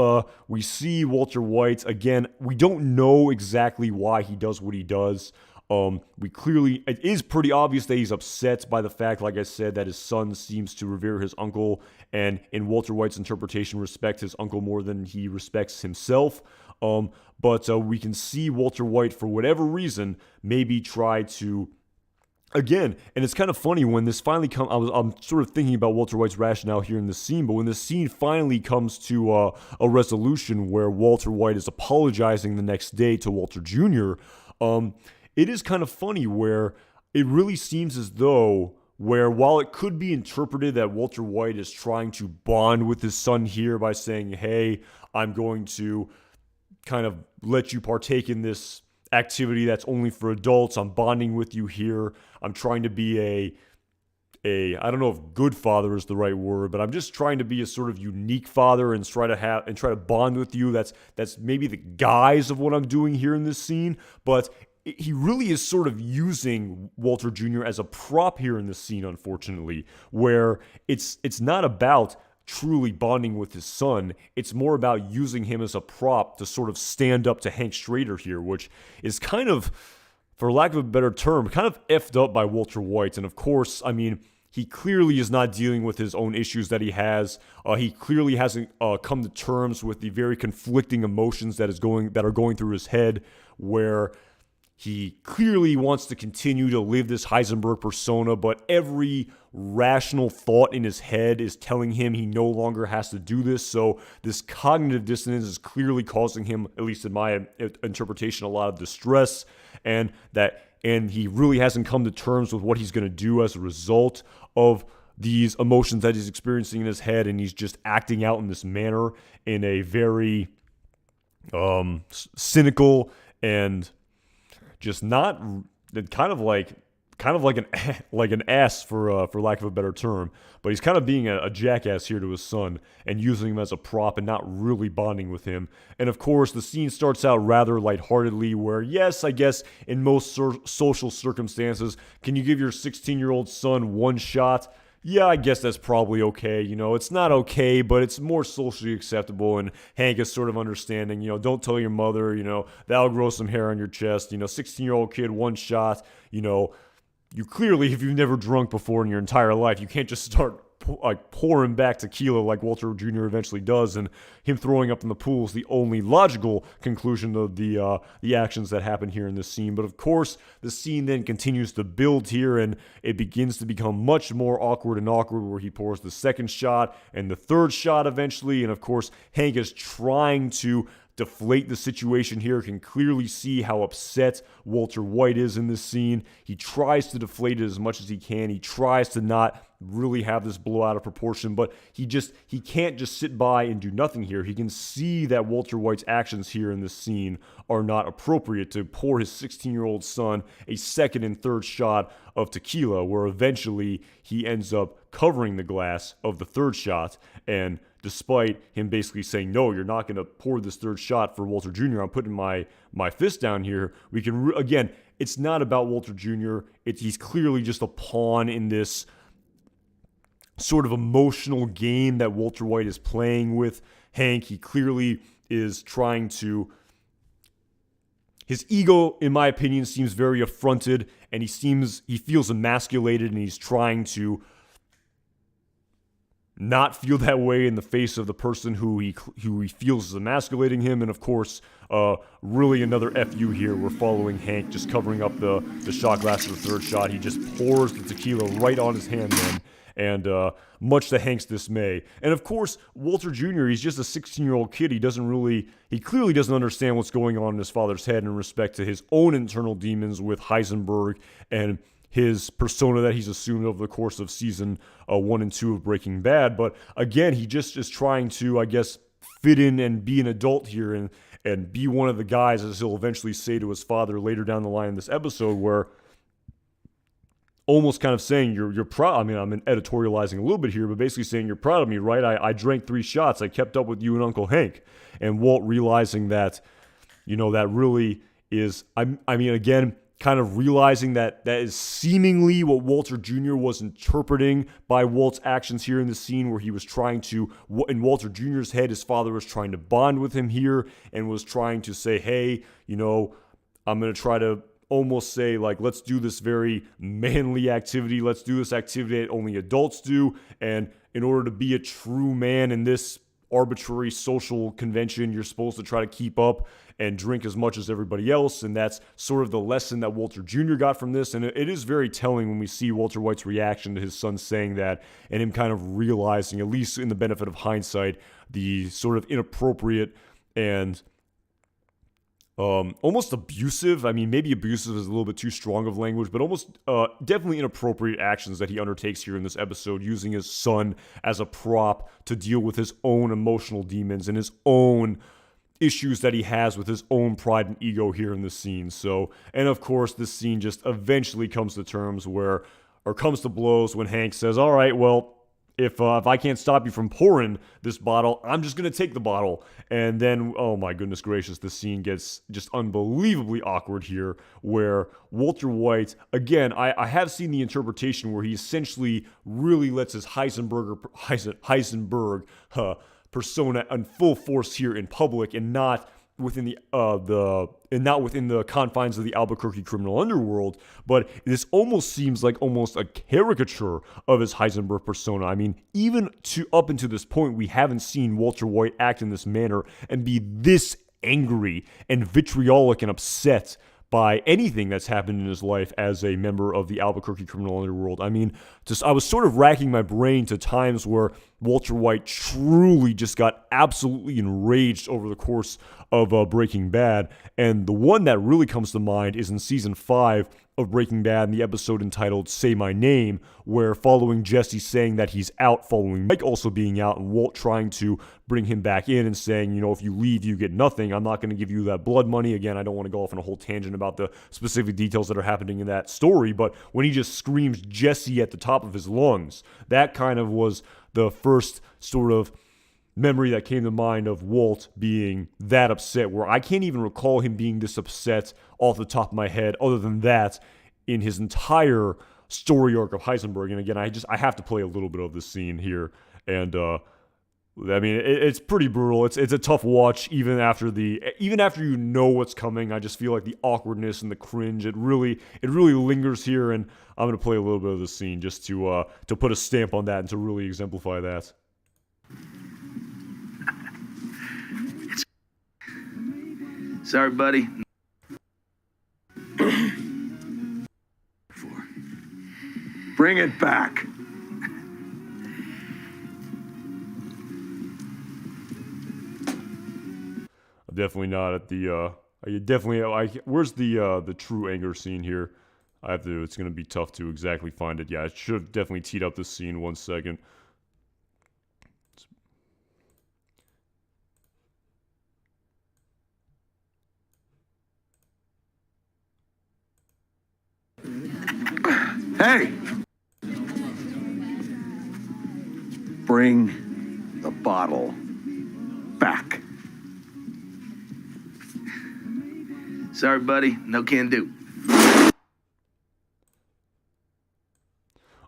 Speaker 1: we see Walter White again. We don't know exactly why he does what he does. It is pretty obvious that he's upset by the fact, like I said, that his son seems to revere his uncle, and in Walter White's interpretation, respect his uncle more than he respects himself. But we can see Walter White, for whatever reason, maybe try to, again, and it's kind of funny when this finally comes. I'm sort of thinking about Walter White's rationale here in this scene, but when this scene finally comes to a resolution where Walter White is apologizing the next day to Walter Jr., it is kind of funny where it really seems as though, while it could be interpreted that Walter White is trying to bond with his son here by saying, hey, I'm going to kind of let you partake in this activity that's only for adults. I'm bonding with you here. I'm trying to be I don't know if good father is the right word, but I'm just trying to be a sort of unique father and try to bond with you. That's maybe the guise of what I'm doing here in this scene, but he really is sort of using Walter Jr. as a prop here in this scene, unfortunately, where it's not about truly bonding with his son. It's more about using him as a prop to sort of stand up to Hank Schrader here, which is kind of, for lack of a better term, kind of effed up by Walter White. And of course, I mean, he clearly is not dealing with his own issues that he has. He clearly hasn't come to terms with the very conflicting emotions that are going through his head, where he clearly wants to continue to live this Heisenberg persona, but every rational thought in his head is telling him he no longer has to do this. So this cognitive dissonance is clearly causing him, at least in my interpretation, a lot of distress, and he really hasn't come to terms with what he's going to do as a result of these emotions that he's experiencing in his head, and he's just acting out in this manner in a very cynical and just not kind of like an ass for lack of a better term, but he's kind of being a jackass here to his son and using him as a prop and not really bonding with him. And of course, the scene starts out rather lightheartedly, where yes, I guess in most social circumstances, can you give your 16-year-old son one shot? Yeah, I guess that's probably okay. It's not okay, but it's more socially acceptable. And Hank is sort of understanding, don't tell your mother, that'll grow some hair on your chest. 16-year-old kid, one shot. You clearly, if you've never drunk before in your entire life, you can't just start pouring back tequila like Walter Jr. eventually does, and him throwing up in the pool is the only logical conclusion of the actions that happen here in this scene. But of course, the scene then continues to build here, and it begins to become much more awkward, where he pours the second shot and the third shot eventually, and of course, Hank is trying to deflate the situation here. Can clearly see how upset Walter White is in this scene. He tries to deflate it as much as he can. He tries to not really have this blow out of proportion, but he can't just sit by and do nothing here. He can see that Walter White's actions here in this scene are not appropriate to pour his 16-year-old son a second and third shot of tequila, where eventually he ends up covering the glass of the third shot. And despite him basically saying, no, you're not going to pour this third shot for Walter Jr., I'm putting my fist down here, we can, again, it's not about Walter Jr., he's clearly just a pawn in this sort of emotional game that Walter White is playing with Hank. He clearly is trying to, his ego, in my opinion, seems very affronted, and he feels emasculated, and he's trying to not feel that way in the face of the person who he feels is emasculating him. And of course, really another FU here. We're following Hank just covering up the shot glass of the third shot. He just pours the tequila right on his hand then, and much to Hank's dismay. And of course, Walter Jr., he's just a 16-year-old kid. He clearly doesn't understand what's going on in his father's head in respect to his own internal demons with Heisenberg and his persona that he's assumed over the course of season 1 and 2 of Breaking Bad. But again, he just is trying to, I guess, fit in and be an adult here and be one of the guys, as he'll eventually say to his father later down the line in this episode, where almost kind of saying, you're proud. I mean, I'm editorializing a little bit here, but basically saying, you're proud of me, right? I drank 3 shots. I kept up with you and Uncle Hank. And Walt realizing that, that really is, I mean, again, kind of realizing that is seemingly what Walter Jr. was interpreting by Walt's actions here in the scene, where he was trying to, in Walter Jr.'s head, his father was trying to bond with him here and was trying to say, hey, I'm going to try to almost say, like, let's do this very manly activity. Let's do this activity that only adults do. And in order to be a true man in this arbitrary social convention, you're supposed to try to keep up and drink as much as everybody else. And that's sort of the lesson that Walter Jr. got from this. And it is very telling when we see Walter White's reaction to his son saying that, and him kind of realizing, at least in the benefit of hindsight, the sort of inappropriate and almost abusive. I mean, maybe abusive is a little bit too strong of language, but almost definitely inappropriate actions that he undertakes here in this episode, using his son as a prop to deal with his own emotional demons and his own issues that he has with his own pride and ego here in this scene. So, and of course, this scene just eventually comes to terms or comes to blows when Hank says, all right, well, if I can't stop you from pouring this bottle, I'm just going to take the bottle. And then, oh my goodness gracious, the scene gets just unbelievably awkward here, where Walter White, again, I have seen the interpretation where he essentially really lets his Heisenberg persona in full force here in public, and not within the confines of the Albuquerque criminal underworld. But this almost seems like almost a caricature of his Heisenberg persona. I mean, even up until this point, we haven't seen Walter White act in this manner and be this angry and vitriolic and upset by anything that's happened in his life as a member of the Albuquerque criminal underworld. I mean, I was sort of racking my brain to times where Walter White truly just got absolutely enraged over the course of Breaking Bad. And the one that really comes to mind is in season 5 of Breaking Bad, in the episode entitled Say My Name, where following Jesse saying that he's out, following Mike also being out, and Walt trying to bring him back in and saying, if you leave, you get nothing. I'm not going to give you that blood money. Again, I don't want to go off on a whole tangent about the specific details that are happening in that story, but when he just screams Jesse at the top of his lungs, that kind of was the first sort of memory that came to mind of Walt being that upset, where I can't even recall him being this upset off the top of my head, other than that, in his entire story arc of Heisenberg. And again, I have to play a little bit of this scene here, and I mean, it's pretty brutal. It's a tough watch even after you know what's coming. I just feel like the awkwardness and the cringe. It really lingers here, and I'm gonna play a little bit of the scene just to put a stamp on that and to really exemplify that.
Speaker 3: Sorry, buddy.
Speaker 4: Bring it back.
Speaker 1: Definitely not at the. Where's the true anger scene here? I have to. It's gonna be tough to exactly find it. Yeah, I should have definitely teed up this scene. 1 second.
Speaker 4: Hey! Bring the bottle back.
Speaker 3: Sorry, buddy. No can do.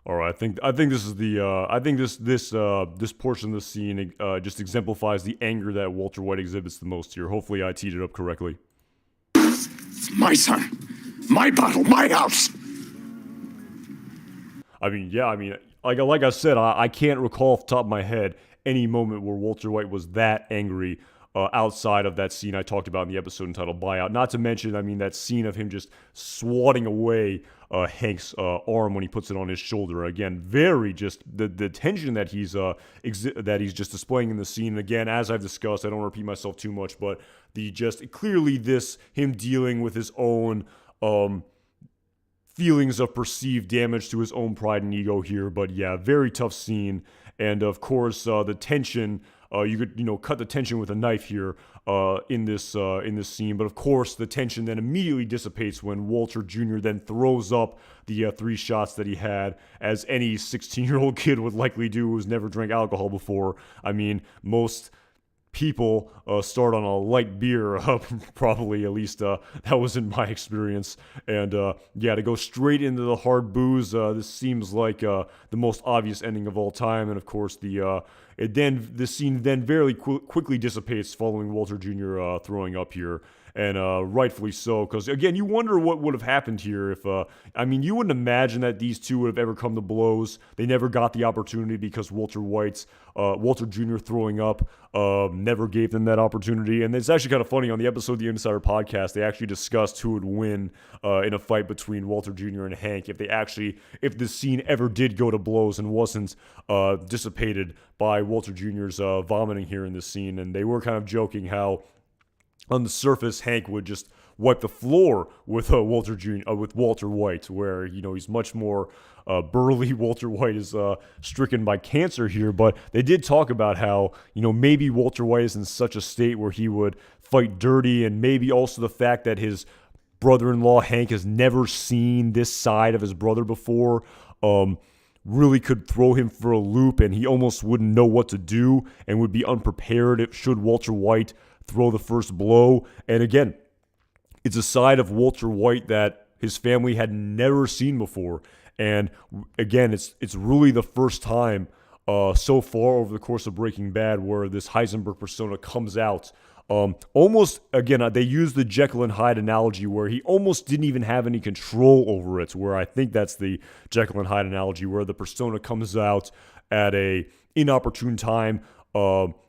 Speaker 1: All right, I think this is the I think this portion of the scene just exemplifies the anger that Walter White exhibits the most here. Hopefully, I teed it up correctly.
Speaker 4: My son. My bottle. My house.
Speaker 1: I mean, yeah, I mean, like I said, I can't recall off the top of my head any moment where Walter White was that angry outside of that scene I talked about in the episode entitled Buyout. Not to mention, I mean, that scene of him just swatting away Hank's arm when he puts it on his shoulder. Again, very just the tension that he's just displaying in the scene. And again, as I've discussed, I don't repeat myself too much, but the just clearly him dealing with his own feelings of perceived damage to his own pride and ego here. But yeah, very tough scene. And of course, the tension, you could, cut the tension with a knife here in this scene. But of course, the tension then immediately dissipates when Walter Jr. then throws up the 3 shots that he had, as any 16-year-old kid would likely do who's never drank alcohol before. I mean, most people start on a light beer, probably, at least that was in my experience. And yeah, to go straight into the hard booze, this seems like the most obvious ending of all time. And of course, the scene then very quickly dissipates following Walter Jr. Throwing up here. And rightfully so, because again, you wonder what would have happened here if, you wouldn't imagine that these two would have ever come to blows. They never got the opportunity because Walter Jr. throwing up never gave them that opportunity. And it's actually kind of funny, on the episode of the Insider Podcast, they actually discussed who would win in a fight between Walter Jr. and Hank if the scene ever did go to blows and wasn't dissipated by Walter Jr.'s vomiting here in this scene. And they were kind of joking how, on the surface, Hank would just wipe the floor with with Walter White, where he's much more burly. Walter White is stricken by cancer here, but they did talk about how maybe Walter White is in such a state where he would fight dirty, and maybe also the fact that his brother-in-law Hank has never seen this side of his brother before. Really could throw him for a loop, and he almost wouldn't know what to do and would be unprepared should Walter White throw the first blow. And again, it's a side of Walter White that his family had never seen before. And again, it's really the first time so far over the course of Breaking Bad where this Heisenberg persona comes out. Almost, again, they use the Jekyll and Hyde analogy where he almost didn't even have any control over it, where I think that's the Jekyll and Hyde analogy, where the persona comes out at a inopportune time,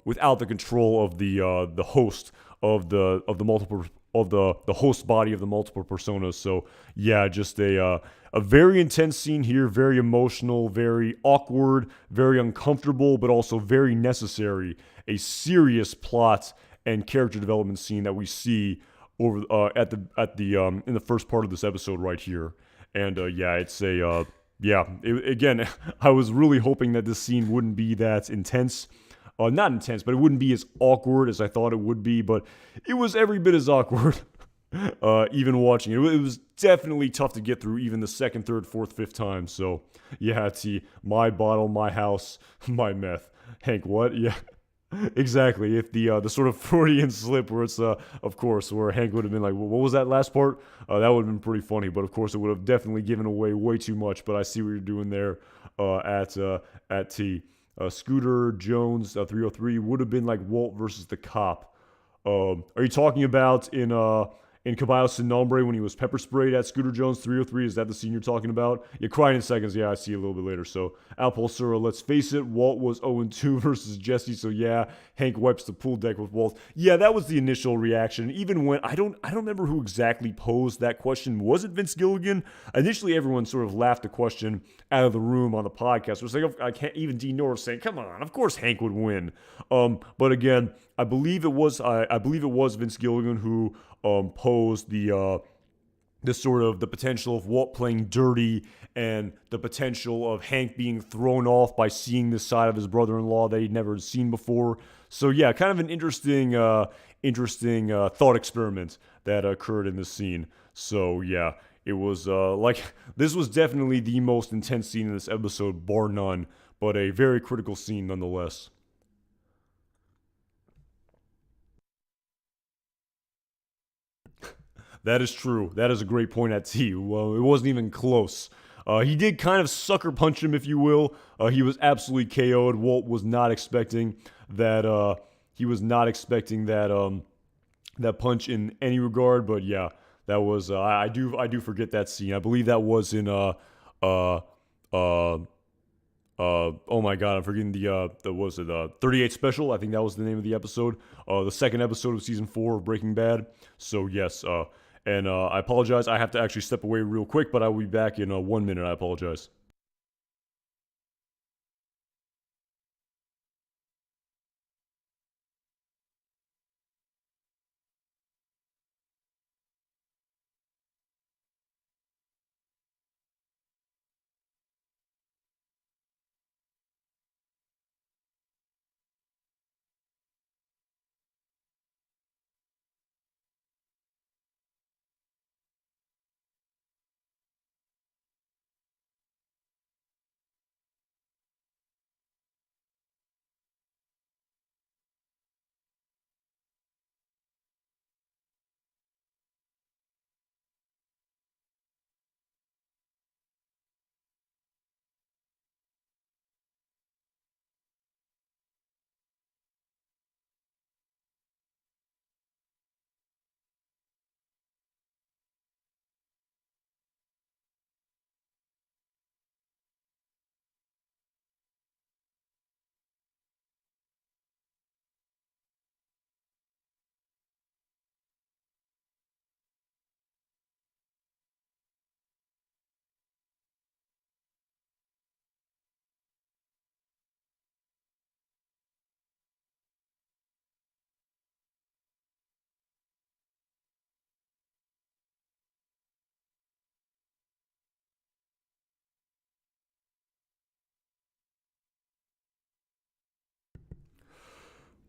Speaker 1: without the control of the host of the host body of the multiple personas. So yeah, just a very intense scene here, very emotional, very awkward, very uncomfortable, but also very necessary. A serious plot and character development scene that we see over in the first part of this episode right here. And yeah, it's again, I was really hoping that this scene wouldn't be that intense. Not intense, but it wouldn't be as awkward as I thought it would be, but it was every bit as awkward, even watching it. It was definitely tough to get through even the second, third, fourth, fifth time. So, yeah, it's my bottle, my house, my meth. Hank, what? Yeah, exactly. If the sort of Freudian slip where it's, of course, where Hank would have been like, well, what was that last part? That would have been pretty funny, but of course it would have definitely given away way too much, but I see what you're doing there at T. Scooter Jones 303 would have been like Walt versus the cop. Are you talking about in Caballo Sin Nombre when he was pepper sprayed at Scooter Jones 303? Is that the scene you're talking about? Yeah, Crying in Seconds. Yeah, I see a little bit later. So Al Pulsura, let's face it, Walt was 0-2 versus Jesse. So yeah, Hank wipes the pool deck with Walt. Yeah, that was the initial reaction. Even when I don't remember who exactly posed that question. Was it Vince Gilligan? Initially, everyone sort of laughed the question out of the room on the podcast. It was like, I can't even Dean Norris saying, "Come on, of course Hank would win." But again, I believe it was Vince Gilligan who posed the sort of the potential of Walt playing dirty and the potential of Hank being thrown off by seeing this side of his brother-in-law that he'd never seen before. So yeah, kind of an interesting thought experiment that occurred in this scene. So yeah, it was this was definitely the most intense scene in this episode, bar none, but a very critical scene nonetheless. That is true. That is a great point at T. Well, it wasn't even close. He did kind of sucker punch him, if you will. He was absolutely KO'd. Walt was not expecting that. He was not expecting that punch in any regard. But yeah, that was. I do forget that scene. I believe that was in oh my god, I'm forgetting the was it 38 special. I think that was the name of the episode. The second episode of season 4 of Breaking Bad. So yes, and I apologize. I have to actually step away real quick, but I will be back in 1 minute. I apologize.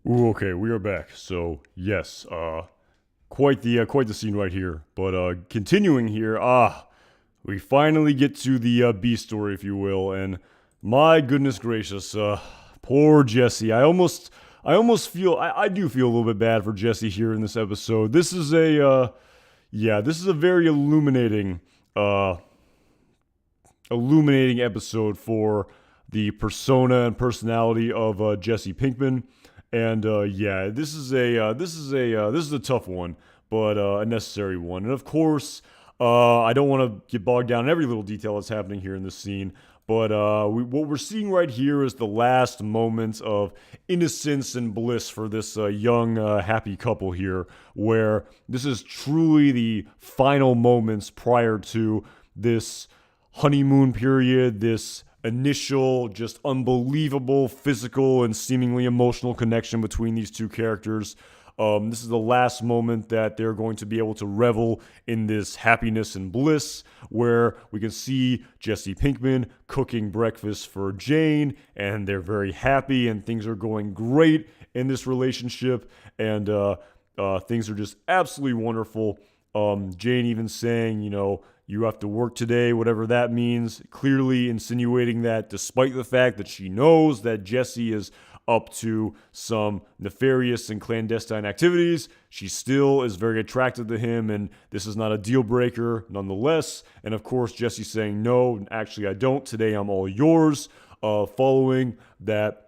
Speaker 1: Ooh, okay, we are back. So yes, quite the scene right here. But continuing here, we finally get to the B story, if you will, and my goodness gracious, poor Jesse. I almost feel, I do feel a little bit bad for Jesse here in this episode. This is a very illuminating episode for the persona and personality of Jesse Pinkman. And yeah, this is a tough one, but a necessary one. And of course, I don't want to get bogged down in every little detail that's happening here in this scene. But what we're seeing right here is the last moments of innocence and bliss for this young, happy couple here, where this is truly the final moments prior to this honeymoon period, this initial, just unbelievable physical and seemingly emotional connection between these two characters. This is the last moment that they're going to be able to revel in this happiness and bliss, where we can see Jesse Pinkman cooking breakfast for Jane, and they're very happy, and things are going great in this relationship, and things are just absolutely wonderful. Jane even saying, you have to work today, whatever that means, clearly insinuating that despite the fact that she knows that Jesse is up to some nefarious and clandestine activities, she still is very attracted to him, and this is not a deal breaker nonetheless. And of course, Jesse saying, no, actually I don't. Today I'm all yours. following that.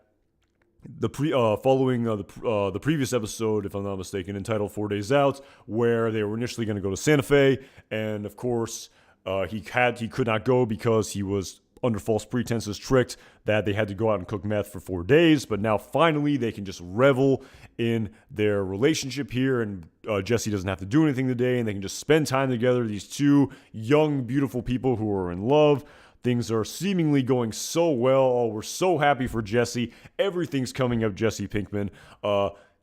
Speaker 1: Following the previous episode, if I'm not mistaken, entitled 4 Days Out, where they were initially going to go to Santa Fe, and of course, he could not go because he was under false pretenses tricked that they had to go out and cook meth for 4 days. But now finally they can just revel in their relationship here, and Jesse doesn't have to do anything today, and they can just spend time together. These two young, beautiful people who are in love. Things are seemingly going so well. Oh, we're so happy for Jesse. Everything's coming up Jesse Pinkman.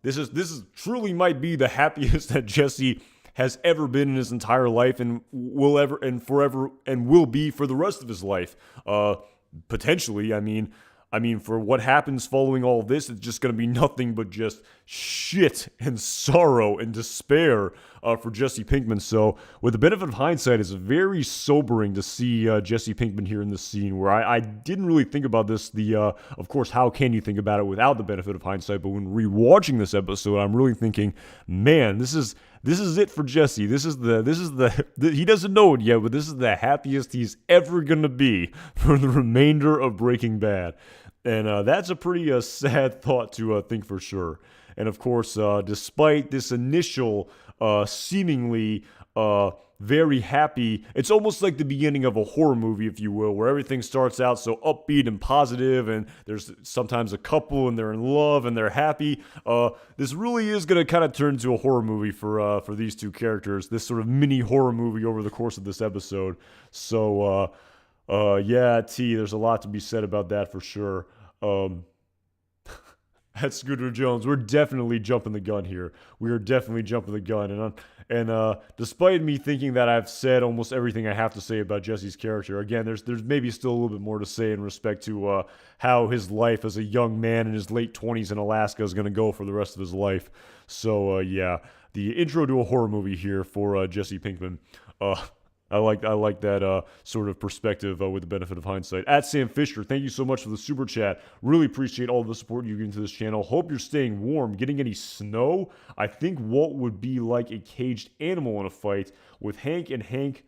Speaker 1: This is truly might be the happiest that Jesse has ever been in his entire life, and will ever and forever and will be for the rest of his life. Potentially, I mean, for what happens following all of this, it's just going to be nothing but just shit and sorrow and despair for Jesse Pinkman. So, with the benefit of hindsight, it's very sobering to see Jesse Pinkman here in this scene, where I didn't really think about this. Of course, how can you think about it without the benefit of hindsight? But when rewatching this episode, I'm really thinking, man, this is it for Jesse. This is the he doesn't know it yet, but this is the happiest he's ever gonna be for the remainder of Breaking Bad. And that's a pretty sad thought to think for sure. And of course, despite this initial seemingly very happy, it's almost like the beginning of a horror movie, if you will, where everything starts out so upbeat and positive, and there's sometimes a couple and they're in love and they're happy. This really is going to kind of turn into a horror movie for these two characters, this sort of mini horror movie over the course of this episode. So, yeah, there's a lot to be said about that for sure. At Scooter Jones, we're definitely jumping the gun here. We are definitely jumping the gun, and despite me thinking that I've said almost everything I have to say about Jesse's character, again, there's maybe still a little bit more to say in respect to how his life as a young man in his late 20s in Alaska is going to go for the rest of his life. So yeah, the intro to a horror movie here for Jesse Pinkman. I like that sort of perspective with the benefit of hindsight. At Sam Fisher, thank you so much for the super chat. Really appreciate all the support you give to this channel. Hope you're staying warm. Getting any snow? I think Walt would be like a caged animal in a fight with Hank, and Hank.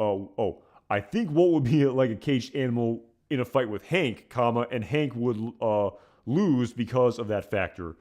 Speaker 1: I think Walt would be like a caged animal in a fight with Hank, and Hank would lose because of that factor.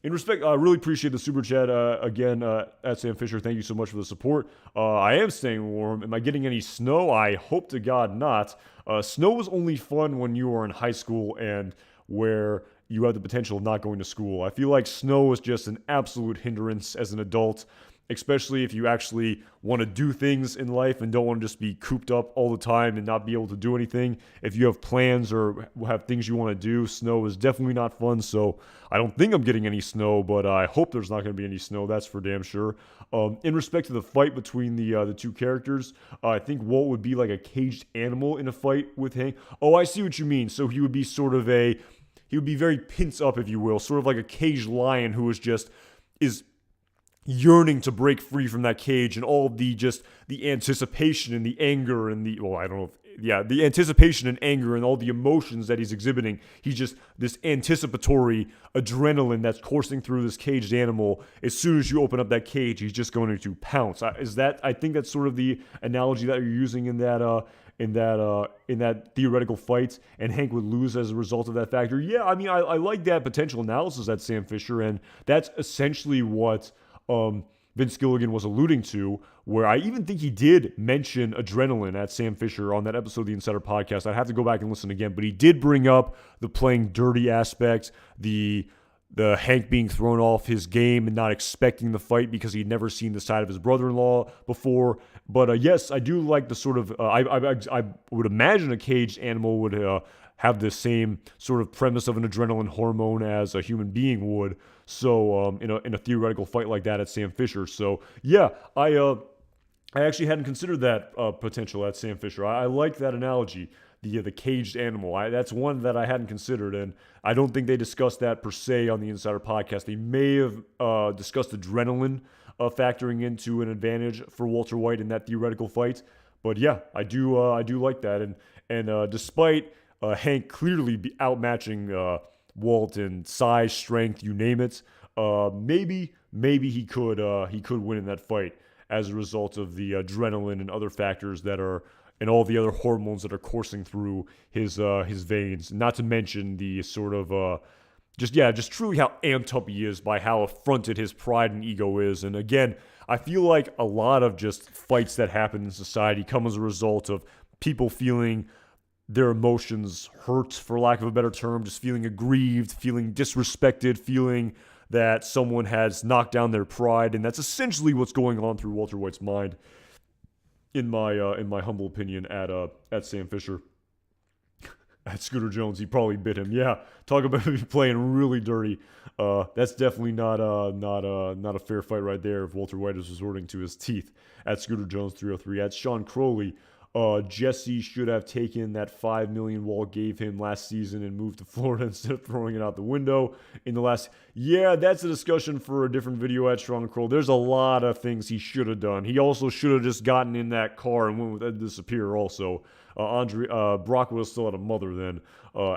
Speaker 1: In respect, I really appreciate the super chat again at Sam Fisher. Thank you so much for the support. I am staying warm. Am I getting any snow? I hope to God not. Snow is only fun when you are in high school and where you have the potential of not going to school. I feel like snow is just an absolute hindrance as an adult, especially if you actually want to do things in life and don't want to just be cooped up all the time and not be able to do anything. If you have plans or have things you want to do, snow is definitely not fun. So I don't think I'm getting any snow, but I hope there's not going to be any snow. That's for damn sure. In respect to the fight between the two characters, I think Walt would be like a caged animal in a fight with Hank. Oh, I see what you mean. So he would be he would be very pins up, if you will, sort of like a caged lion who is yearning to break free from that cage, and all of the anticipation and the anger and the anticipation and anger and all the emotions that he's exhibiting. He's just this anticipatory adrenaline that's coursing through this caged animal. As soon as you open up that cage, he's just going to pounce. I think that's sort of the analogy that you're using in that theoretical fight, and Hank would lose as a result of that factor. Yeah, I mean, I like that potential analysis at Sam Fisher, and that's essentially what Vince Gilligan was alluding to, where I even think he did mention adrenaline at Sam Fisher on that episode of the Insider Podcast. I'd have to go back and listen again, but he did bring up the playing dirty aspect, the Hank being thrown off his game and not expecting the fight because he'd never seen the side of his brother-in-law before. But yes, I do like the sort of I would imagine a caged animal would have the same sort of premise of an adrenaline hormone as a human being would. So in a theoretical fight like that at Sam Fisher. So yeah, I actually hadn't considered that potential at Sam Fisher. I like that analogy, the caged animal. That's one that I hadn't considered, and I don't think they discussed that per se on the Insider Podcast. They may have discussed adrenaline factoring into an advantage for Walter White in that theoretical fight. But yeah, I do like that, and despite Hank clearly be outmatching Walt in size, strength, you name it, maybe he could win in that fight as a result of the adrenaline and other factors that are and all the other hormones that are coursing through his veins. Not to mention the sort of just truly how amped up he is by how affronted his pride and ego is. And again, I feel like a lot of just fights that happen in society come as a result of people feeling their emotions hurt, for lack of a better term, just feeling aggrieved, feeling disrespected, feeling that someone has knocked down their pride. And that's essentially what's going on through Walter White's mind, in my humble opinion, at Sam Fisher. At Scooter Jones, he probably bit him. Yeah, talk about him playing really dirty. That's definitely not a fair fight right there if Walter White is resorting to his teeth. At Scooter Jones 303. At Sean Crowley, Jesse should have taken that $5 million Walt gave him last season and moved to Florida instead of throwing it out the window in the last. Yeah, that's a discussion for a different video. At Sean Crowley, there's a lot of things he should have done. He also should have just gotten in that car and went with Ed Disappear also. Brock would have still had a mother then,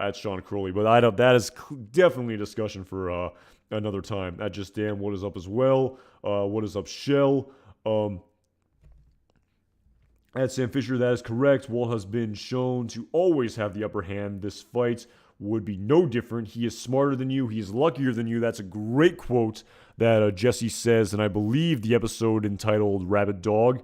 Speaker 1: at Sean Crowley. But that is definitely a discussion for another time. At Just Damn, what is up as well? What is up, Shell? At Sam Fisher, that is correct. Walt has been shown to always have the upper hand. This fight would be no different. He is smarter than you. He is luckier than you. That's a great quote that Jesse says, and I believe the episode entitled Rabbit Dog.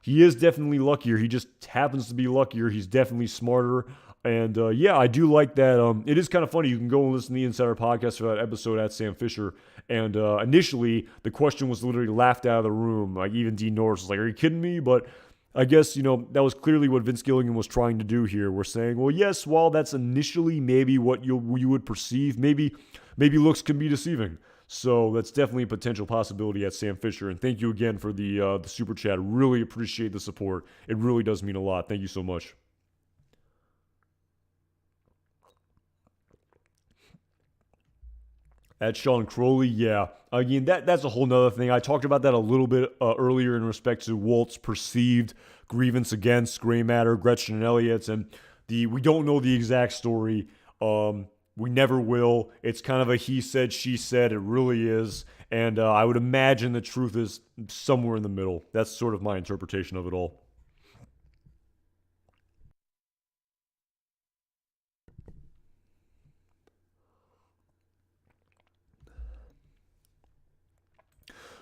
Speaker 1: He is definitely luckier. He just happens to be luckier. He's definitely smarter. And I do like that. It is kind of funny. You can go and listen to the Insider podcast for that episode at Sam Fisher. And initially, the question was literally laughed out of the room. Like, even Dean Norris was like, "Are you kidding me?" But I guess, that was clearly what Vince Gilligan was trying to do here. We're saying, well, yes, while that's initially maybe what you would perceive, maybe looks can be deceiving. So that's definitely a potential possibility at Sam Fisher. And thank you again for the super chat. Really appreciate the support. It really does mean a lot. Thank you so much. At Sean Crowley, yeah. Again, that's a whole nother thing. I talked about that a little bit earlier in respect to Walt's perceived grievance against Gray Matter, Gretchen, and Elliott. And we don't know the exact story. We never will. It's kind of a he said, she said. It really is. And I would imagine the truth is somewhere in the middle. That's sort of my interpretation of it all.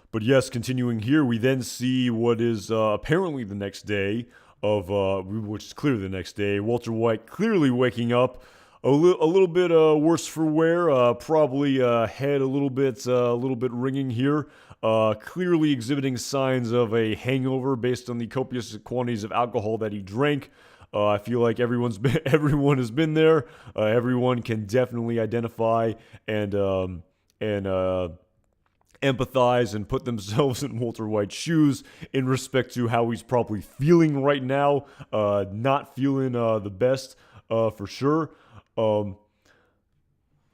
Speaker 1: But yes, continuing here, we then see what is apparently the next day of, which is clearly the next day. Walter White clearly waking up a little bit worse for wear, probably head a little bit ringing here. Clearly exhibiting signs of a hangover based on the copious quantities of alcohol that he drank. I feel like everyone has been there. Everyone can definitely identify and empathize and put themselves in Walter White's shoes in respect to how he's probably feeling right now. Not feeling the best for sure. Got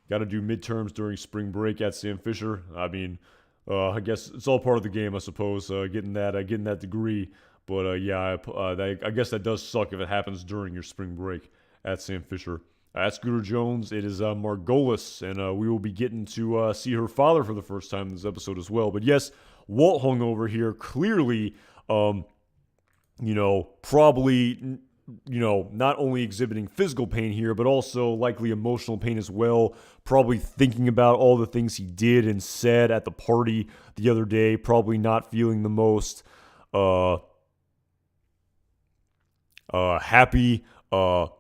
Speaker 1: to do midterms during spring break at Sam Fisher. I mean, I guess it's all part of the game, I suppose. Getting that degree. But I guess that does suck if it happens during your spring break at Sam Fisher. At Scooter Jones, it is Margolis, and we will be getting to see her father for the first time in this episode as well. But yes, Walt hungover here, clearly, probably, not only exhibiting physical pain here, but also likely emotional pain as well. Probably thinking about all the things he did and said at the party the other day. Probably not feeling the most happy.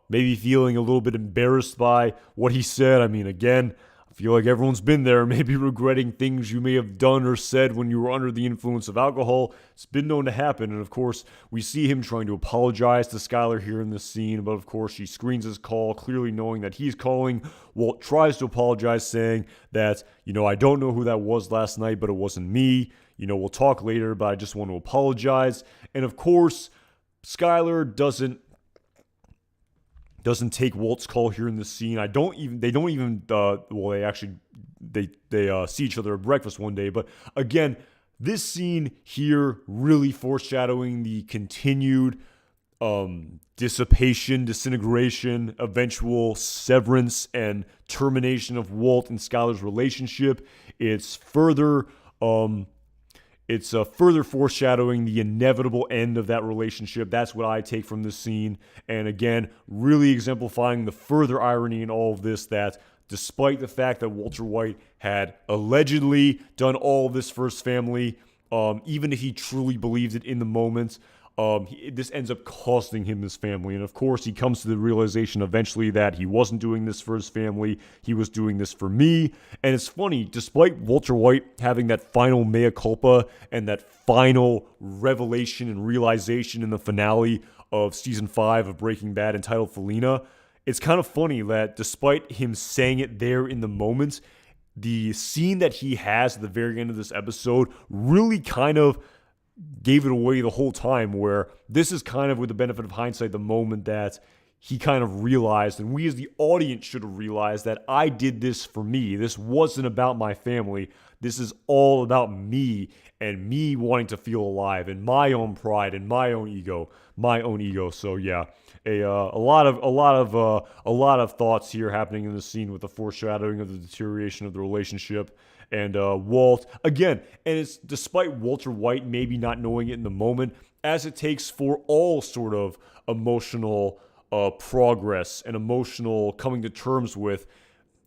Speaker 1: Maybe feeling a little bit embarrassed by what he said. I mean, again, I feel like everyone's been there, maybe regretting things you may have done or said when you were under the influence of alcohol. It's been known to happen. And of course, we see him trying to apologize to Skylar here in this scene. But of course, she screens his call, clearly knowing that he's calling. Walt tries to apologize, saying that, I don't know who that was last night, but it wasn't me. We'll talk later, but I just want to apologize. And of course, Skylar doesn't take Walt's call here in this scene. They see each other at breakfast one day. But again, this scene here really foreshadowing the continued dissipation, disintegration, eventual severance, and termination of Walt and Skylar's relationship. It's further It's further foreshadowing the inevitable end of that relationship. That's what I take from this scene. And again, really exemplifying the further irony in all of this, that despite the fact that Walter White had allegedly done all of this for his family, even if he truly believed it in the moment, this ends up costing him his family. And of course, he comes to the realization eventually that he wasn't doing this for his family. He was doing this for me. And it's funny, despite Walter White having that final mea culpa and that final revelation and realization in the finale of season 5 of Breaking Bad entitled Felina, it's kind of funny that despite him saying it there in the moment, the scene that he has at the very end of this episode really kind of gave it away the whole time, where this is kind of, with the benefit of hindsight, the moment that he kind of realized, and we as the audience should have realized, that I did this for me. This wasn't about my family. This is all about me and me wanting to feel alive and my own pride and my own ego. So yeah, a lot of thoughts here happening in the scene, with the foreshadowing of the deterioration of the relationship. And Walt, again, and it's despite Walter White maybe not knowing it in the moment, as it takes for all sort of emotional progress and emotional coming to terms with,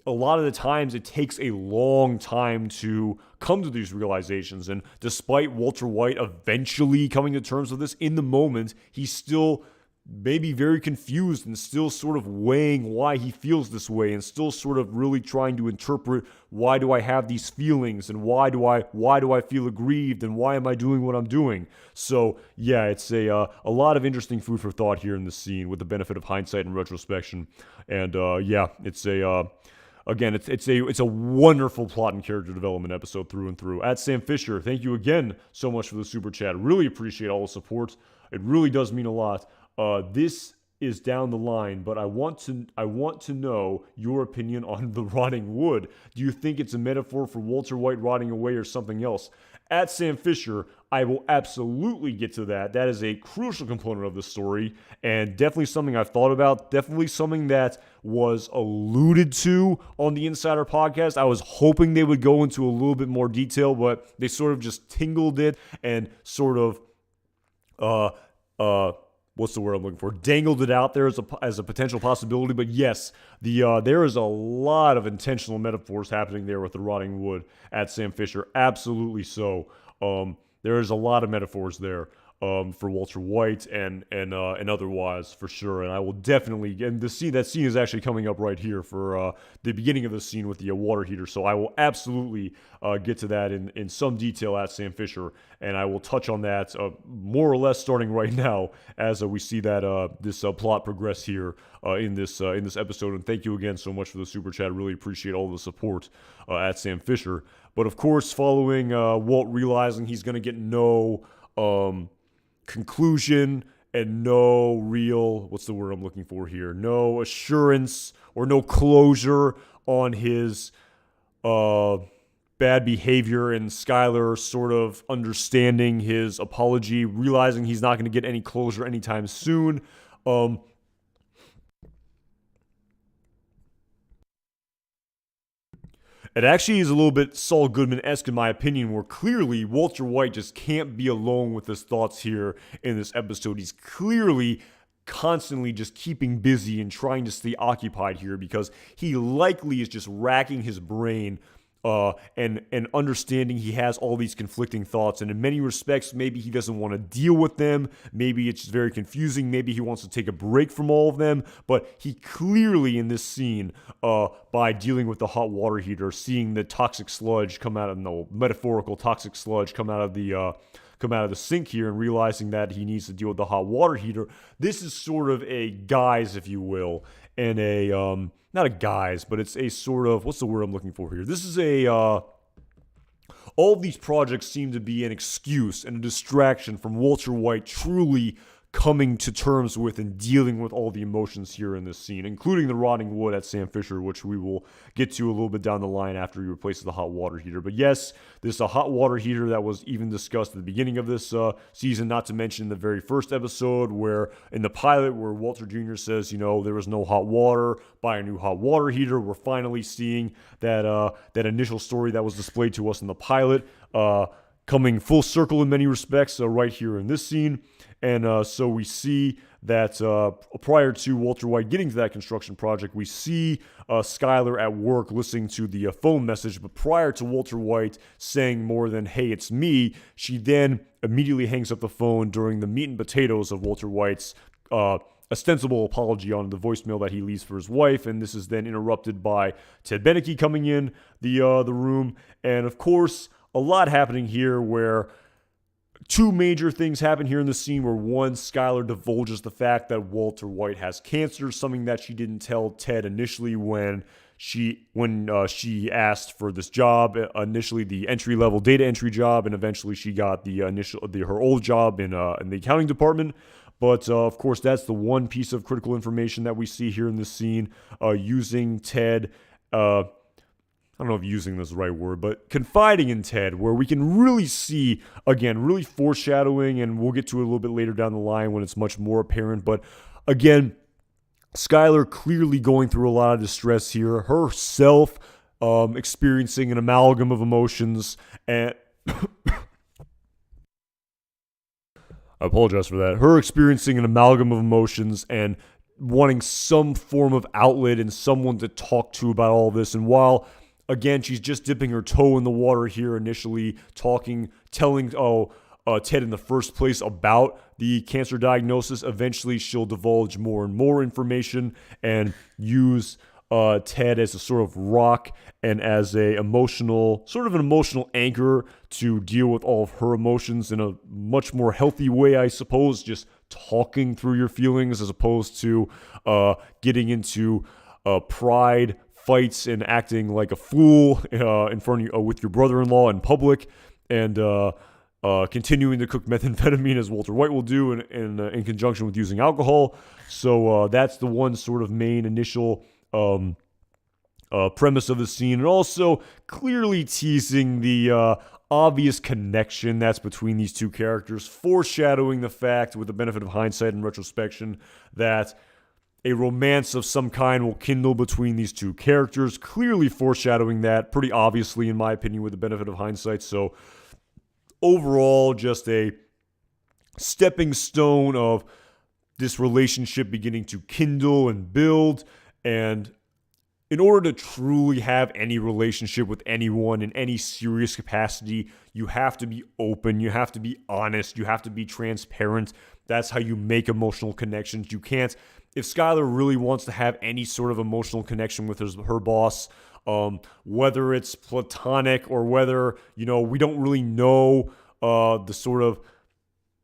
Speaker 1: a lot of the times it takes a long time to come to these realizations. And despite Walter White eventually coming to terms with this in the moment, he's still maybe very confused and still sort of weighing why he feels this way, and still sort of really trying to interpret, why do I have these feelings, and why do I feel aggrieved, and why am I doing what I'm doing? So yeah, it's a lot of interesting food for thought here in the scene, with the benefit of hindsight and retrospection. And yeah, it's a again, it's a wonderful plot and character development episode through and through. At Sam Fisher, thank you again so much for the super chat. Really appreciate all the support. It really does mean a lot. This is down the line, but I want to know your opinion on the rotting wood. Do you think it's a metaphor for Walter White rotting away or something else? At Sam Fisher, I will absolutely get to that. That is a crucial component of the story, and definitely something I've thought about. Definitely something that was alluded to on the Insider podcast. I was hoping they would go into a little bit more detail, but they sort of just tingled it and sort of what's the word I'm looking for? Dangled it out there as a potential possibility. But yes, there is a lot of intentional metaphors happening there with the rotting wood at Sam Fisher. Absolutely so. There is a lot of metaphors there for Walter White and otherwise, for sure. And I will definitely, and that scene is actually coming up right here for the beginning of the scene with the water heater. So I will absolutely get to that in some detail at Sam Fisher, and I will touch on that more or less starting right now as we see that this plot progress here in this episode. And thank you again so much for the super chat. Really appreciate all the support at Sam Fisher. But of course, following Walt realizing he's going to get no conclusion and no real, what's the word I'm looking for here? No assurance or no closure on his bad behavior, and Skyler sort of understanding his apology, realizing he's not going to get any closure anytime soon. It actually is a little bit Saul Goodman-esque in my opinion, where clearly Walter White just can't be alone with his thoughts here in this episode. He's clearly constantly just keeping busy and trying to stay occupied here, because he likely is just racking his brain and understanding he has all these conflicting thoughts, and in many respects, maybe he doesn't want to deal with them. Maybe it's just very confusing. Maybe he wants to take a break from all of them. But he clearly, in this scene, by dealing with the hot water heater, seeing the toxic sludge come out of the metaphorical toxic sludge come out of the sink here, and realizing that he needs to deal with the hot water heater. This is sort of a guise, if you will, and a not a guise, but it's a sort of, what's the word I'm looking for here? This is all of these projects seem to be an excuse and a distraction from Walter White truly coming to terms with and dealing with all the emotions here in this scene, including the rotting wood at Sam Fisher, which we will get to a little bit down the line after he replaces the hot water heater. But yes, this is a hot water heater that was even discussed at the beginning of this season, not to mention the very first episode where in the pilot where Walter Jr. says, there was no hot water, buy a new hot water heater. We're finally seeing that initial story that was displayed to us in the pilot coming full circle in many respects right here in this scene. And so we see that prior to Walter White getting to that construction project, we see Skylar at work listening to the phone message. But prior to Walter White saying more than, "Hey, it's me," she then immediately hangs up the phone during the meat and potatoes of Walter White's ostensible apology on the voicemail that he leaves for his wife. And this is then interrupted by Ted Beneke coming in the room. And of course, a lot happening here where two major things happen here in the scene where one, Skylar divulges the fact that Walter White has cancer, something that she didn't tell Ted initially when she asked for this job, initially the entry-level data entry job, and eventually she got her old job in the accounting department. But of course, that's the one piece of critical information that we see here in this scene, using Ted. I don't know if using this is the right word, but confiding in Ted, where we can really see, again, really foreshadowing, and we'll get to it a little bit later down the line when it's much more apparent. But again, Skylar clearly going through a lot of distress here, herself experiencing an amalgam of emotions, and I apologize for that. Her experiencing an amalgam of emotions and wanting some form of outlet and someone to talk to about all this. And while, again, she's just dipping her toe in the water here initially, telling Ted in the first place about the cancer diagnosis, eventually she'll divulge more and more information and use Ted as a sort of rock and as an emotional anchor to deal with all of her emotions in a much more healthy way, I suppose. Just talking through your feelings as opposed to getting into pride fights and acting like a fool in front of with your brother-in-law in public, and continuing to cook methamphetamine as Walter White will do in conjunction with using alcohol. So that's the one sort of main initial premise of the scene, and also clearly teasing the obvious connection that's between these two characters, foreshadowing the fact, with the benefit of hindsight and retrospection, that a romance of some kind will kindle between these two characters, clearly foreshadowing that pretty obviously, in my opinion, with the benefit of hindsight. So overall, just a stepping stone of this relationship beginning to kindle and build. And in order to truly have any relationship with anyone in any serious capacity, you have to be open, you have to be honest, you have to be transparent. That's how you make emotional connections. You can't, if Skylar really wants to have any sort of emotional connection with her boss, whether it's platonic or whether, we don't really know the sort of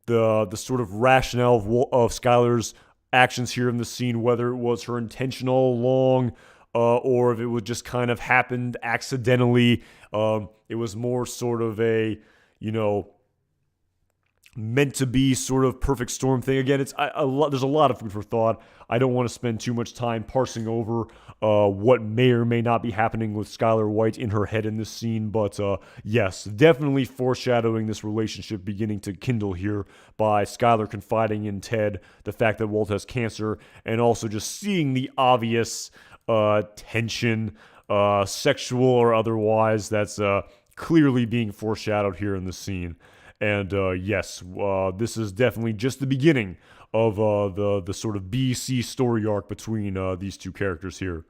Speaker 1: rationale of Skylar's actions here in the scene, whether it was her intention all along, or if it would just kind of happened accidentally. It was more sort of a, meant to be sort of perfect storm thing. Again, there's a lot of food for thought. I don't want to spend too much time parsing over what may or may not be happening with Skylar White in her head in this scene, but yes, definitely foreshadowing this relationship beginning to kindle here by Skylar confiding in Ted the fact that Walt has cancer, and also just seeing the obvious tension, sexual or otherwise, that's clearly being foreshadowed here in the scene. And yes, this is definitely just the beginning of the sort of BC story arc between these two characters here.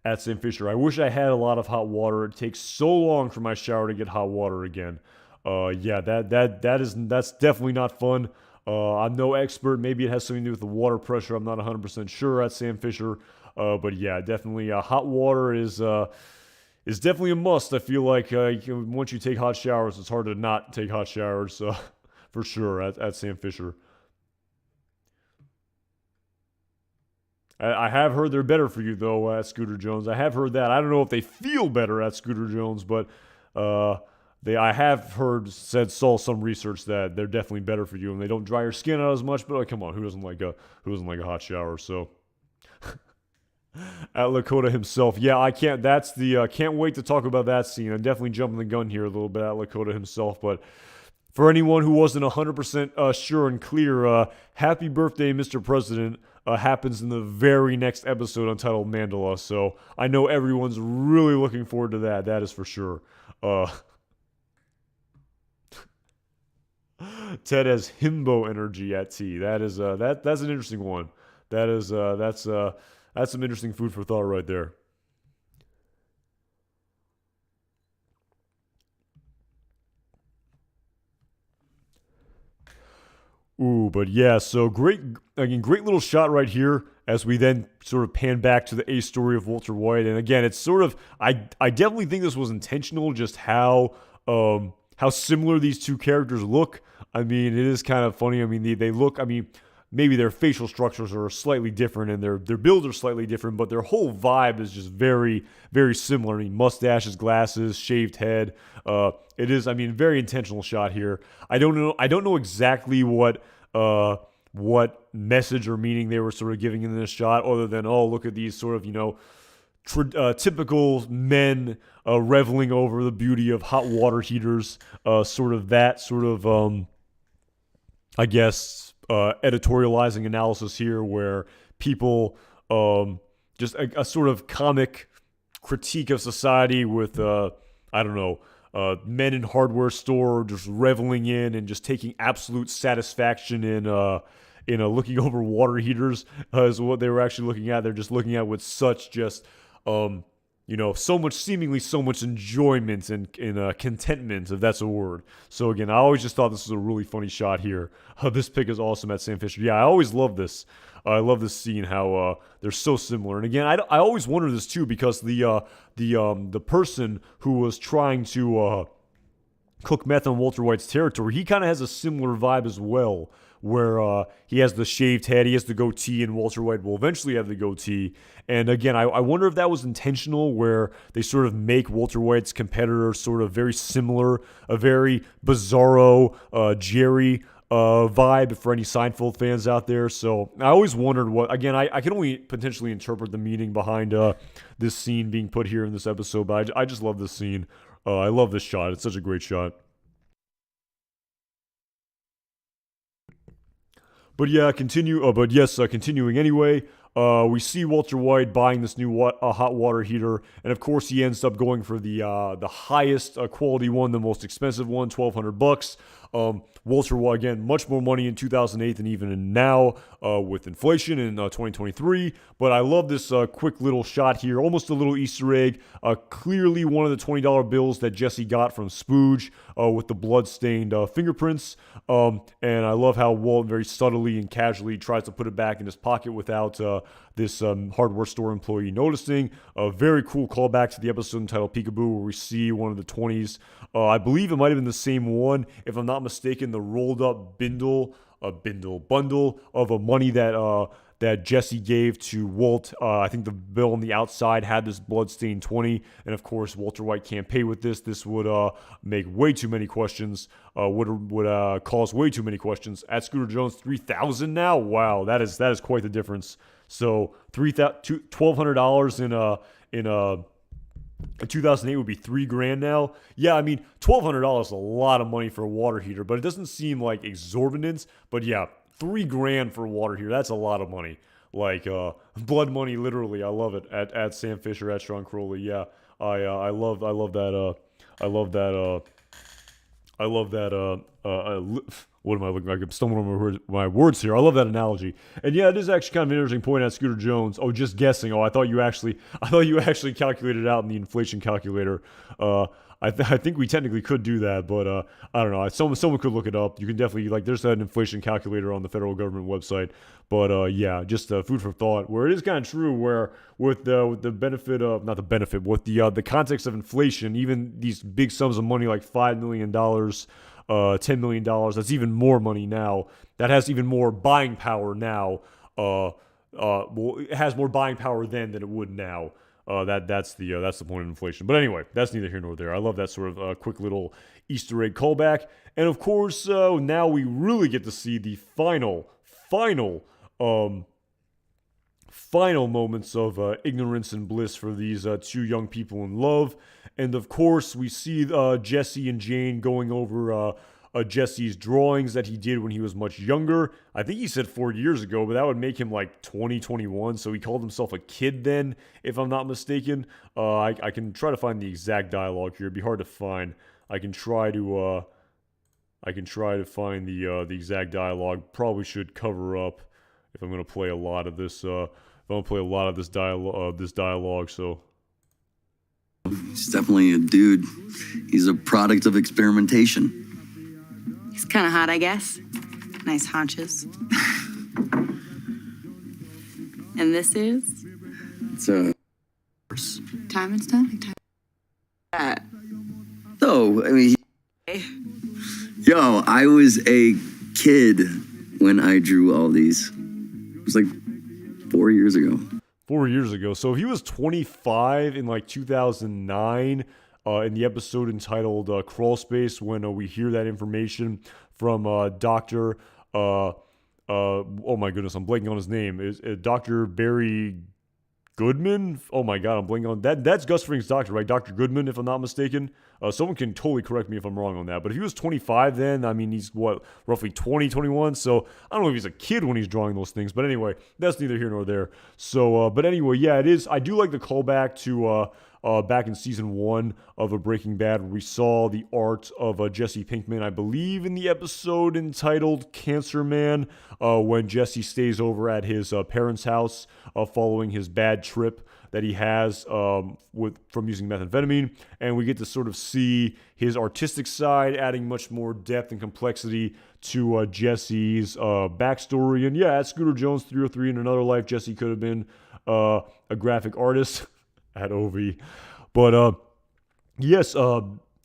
Speaker 1: At Sam Fisher, I wish I had a lot of hot water. It takes so long for my shower to get hot water again. Yeah, that's definitely not fun. I'm no expert. Maybe it has something to do with the water pressure. I'm not 100% sure at Sam Fisher. But yeah, definitely hot water is definitely a must. I feel like once you take hot showers, it's hard to not take hot showers, for sure, at Sam Fisher. I have heard they're better for you, though, at Scooter Jones. I have heard that. I don't know if they feel better at Scooter Jones, but I have saw some research that they're definitely better for you, and they don't dry your skin out as much. But come on, who doesn't like a hot shower? So. At Lakota himself. Yeah, I can't. That's the can't wait to talk about that scene. I'm definitely jumping the gun here a little bit at Lakota himself. But for anyone who wasn't 100% sure and clear, Happy Birthday, Mr. President happens in the very next episode entitled Mandela. So I know everyone's really looking forward to that. That is for sure. Ted has himbo energy at tea. That is that's an interesting one. That's some interesting food for thought right there. Ooh, but yeah, so great again, great little shot right here as we then sort of pan back to the A story of Walter White. And again, it's sort of I definitely think this was intentional, just how similar these two characters look. I mean, it is kind of funny. I mean, they look, I mean, maybe their facial structures are slightly different and their builds are slightly different, but their whole vibe is just very, very similar. I mean, mustaches, glasses, shaved head. It is, I mean, very intentional shot here. I don't know exactly what message or meaning they were sort of giving in this shot, other than, oh, look at these sort of, typical men reveling over the beauty of hot water heaters. Sort of that sort of, I guess, editorializing analysis here, where people, just a sort of comic critique of society with, I don't know, men in hardware store just reveling in and just taking absolute satisfaction in looking over water heaters, is what they were actually looking at. They're just looking at with such just so much, seemingly so much enjoyment and contentment, if that's a word. So again, I always just thought this was a really funny shot here. This pick is awesome at Sam Fisher. Yeah, I always love this. I love this scene, how they're so similar. And again, I always wonder this too, because the person who was trying to cook meth on Walter White's territory, he kind of has a similar vibe as well, where he has the shaved head, he has the goatee, and Walter White will eventually have the goatee. And again, I wonder if that was intentional, where they sort of make Walter White's competitor sort of very similar, a very bizarro Jerry vibe for any Seinfeld fans out there. So I always wondered what, again, I can only potentially interpret the meaning behind this scene being put here in this episode, but I just love this scene. I love this shot. It's such a great shot. But yeah, continuing anyway. We see Walter White buying this new hot water heater, and of course he ends up going for the highest quality one, the most expensive one, $1,200. Walter White, again, much more money in 2008 than even in now with inflation in 2023. But I love this quick little shot here, almost a little Easter egg. Clearly one of the $20 bills that Jesse got from Spooge with the blood-stained fingerprints. And I love how Walt very subtly and casually tries to put it back in his pocket without this hardware store employee noticing. A very cool callback to the episode entitled Peekaboo, where we see one of the 20s. I believe it might have been the same one, if I'm not mistaken, the rolled up bundle of money that Jesse gave to Walt. I think the bill on the outside had this bloodstained 20, and of course Walter White can't pay with this. This would make way too many questions. Would cause way too many questions. At Scooter Jones, 3,000 now. Wow, that is quite the difference. So $1,200 in 2008 would be $3,000 now. Yeah, I mean, $1,200 is a lot of money for a water heater, but it doesn't seem like exorbitant. But yeah, $3,000 for a water heater, that's a lot of money. Like blood money, literally. I love it. At Sam Fisher, at Sean Crowley. Yeah, I love that. What am I looking like? I'm stumbling over my words here. I love that analogy. And yeah, it is actually kind of an interesting point at Scooter Jones. Oh, just guessing. Oh, I thought you actually calculated it out in the inflation calculator. I think we technically could do that, but I don't know. Someone could look it up. You can definitely, there's an inflation calculator on the federal government website. But yeah, just food for thought. Where it is kind of true, where with the benefit of, not the benefit, with the context of inflation, even these big sums of money like $5 million, $10 million, that's even more money now. That has even more buying power now. Well, it has more buying power then than it would now. That's the point of inflation. But anyway, that's neither here nor there. I love that sort of quick little Easter egg callback. And of course, now we really get to see the final moments of ignorance and bliss for these two young people in love. And of course, we see Jesse and Jane going over Jesse's drawings that he did when he was much younger. I think he said 4 years ago, but that would make him like 21. So he called himself a kid then, if I'm not mistaken. I can try to find the exact dialogue here. It'd be hard to find. I can try to I can try to find the exact dialogue. Probably should cover up if I'm going to play a lot of this. If I'm going to play a lot of this dialogue. So
Speaker 2: He's definitely a dude. He's a product of experimentation.
Speaker 5: He's kind of hot, I guess. Nice haunches. And this is?
Speaker 2: It's a...
Speaker 5: Time and stuff?
Speaker 2: So, I mean... Yo, I was a kid when I drew all these. It was like 4 years ago.
Speaker 1: 4 years ago. So he was 25 in like 2009 in the episode entitled Crawl Space when we hear that information from Dr. Oh my goodness, I'm blanking on his name. Is Dr. Barry Goodman? Oh my god, I'm blanking on that. That's Gus Fring's doctor, right? Dr. Goodman, if I'm not mistaken. Someone can totally correct me if I'm wrong on that. But if he was 25 then, I mean, he's what, roughly 20, 21? So I don't know if he's a kid when he's drawing those things. But anyway, that's neither here nor there. So, but anyway, yeah, it is. I do like the callback to back in season 1 of Breaking Bad, where we saw the art of Jesse Pinkman, I believe, in the episode entitled Cancer Man, when Jesse stays over at his parents' house following his bad trip that he has from using methamphetamine, and we get to sort of see his artistic side, adding much more depth and complexity to Jesse's backstory. And yeah, at Scooter Jones 303 in another life, Jesse could have been a graphic artist at OV. But yes,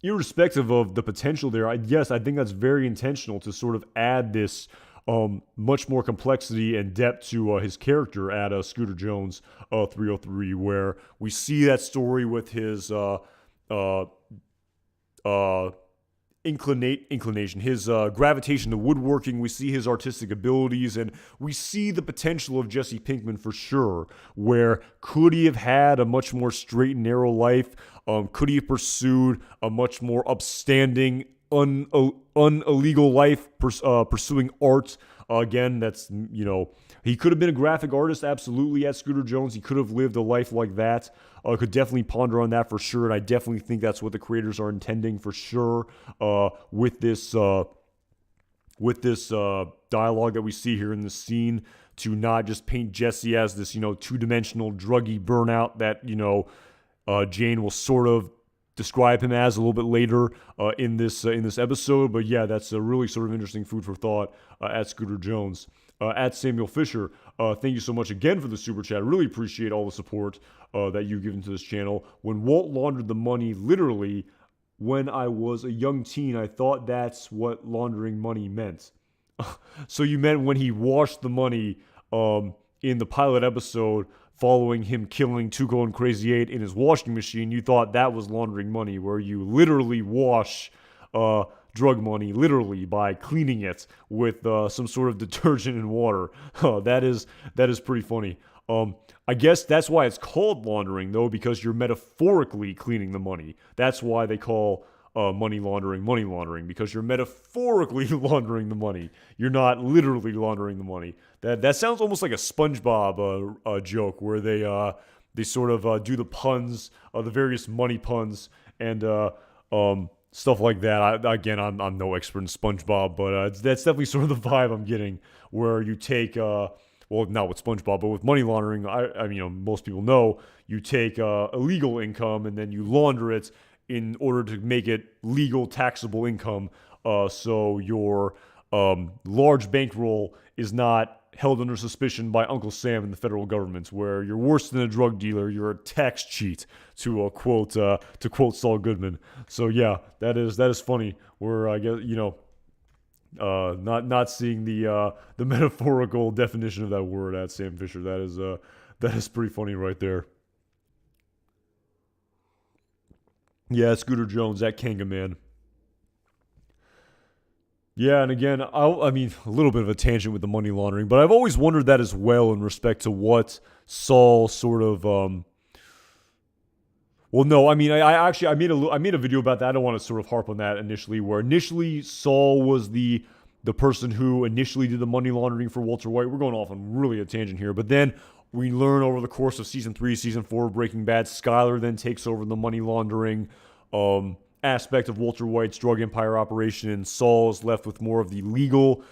Speaker 1: irrespective of the potential there, I think that's very intentional to sort of add this much more complexity and depth to his character at Scooter Jones 303, where we see that story with his inclination, his gravitation to woodworking. We see his artistic abilities, and we see the potential of Jesse Pinkman for sure, where could he have had a much more straight and narrow life? Could he have pursued a much more upstanding, unillegal life, pursuing art? Again, that's, he could have been a graphic artist, absolutely, at Scooter Jones. He could have lived a life like that. Could definitely ponder on that for sure, and I definitely think that's what the creators are intending for sure with this dialogue that we see here in this scene, to not just paint Jesse as this, two-dimensional druggy burnout that, Jane will sort of describe him as a little bit later in this episode. But yeah, that's a really sort of interesting food for thought at Scooter Jones. At Samuel Fisher, thank you so much again for the super chat. I really appreciate all the support that you've given to this channel. When Walt laundered the money, literally, when I was a young teen, I thought that's what laundering money meant. So you meant when he washed the money in the pilot episode following him killing Tuco and Crazy 8 in his washing machine, you thought that was laundering money, where you literally wash drug money, literally, by cleaning it with some sort of detergent and water. That is pretty funny. I guess that's why it's called laundering, though, because you're metaphorically cleaning the money. That's why they call money laundering, because you're metaphorically laundering the money. You're not literally laundering the money. That sounds almost like a SpongeBob joke, where they sort of do the puns, the various money puns, and stuff like that. I'm no expert in SpongeBob, but that's definitely sort of the vibe I'm getting, where you take well, not with SpongeBob, but with money laundering, I mean, most people know you take illegal income and then you launder it in order to make it legal, taxable income. So your large bankroll is not held under suspicion by Uncle Sam and the federal government, where you're worse than a drug dealer, you're a tax cheat, to quote Saul Goodman. So yeah, that is funny. Where I guess not seeing the metaphorical definition of that word at Sam Fisher. That is pretty funny right there. Yeah, Scooter Jones, that Kanga Man. Yeah, and again, I mean, a little bit of a tangent with the money laundering, but I've always wondered that as well in respect to what Saul sort of. Well, no, I mean, I made a video about that. I don't want to sort of harp on that initially, where initially Saul was the person who initially did the money laundering for Walter White. We're going off on really a tangent here, but then we learn over the course of season 3, season 4 of Breaking Bad, Skyler then takes over the money laundering aspect of Walter White's drug empire operation, and Saul is left with more of the legal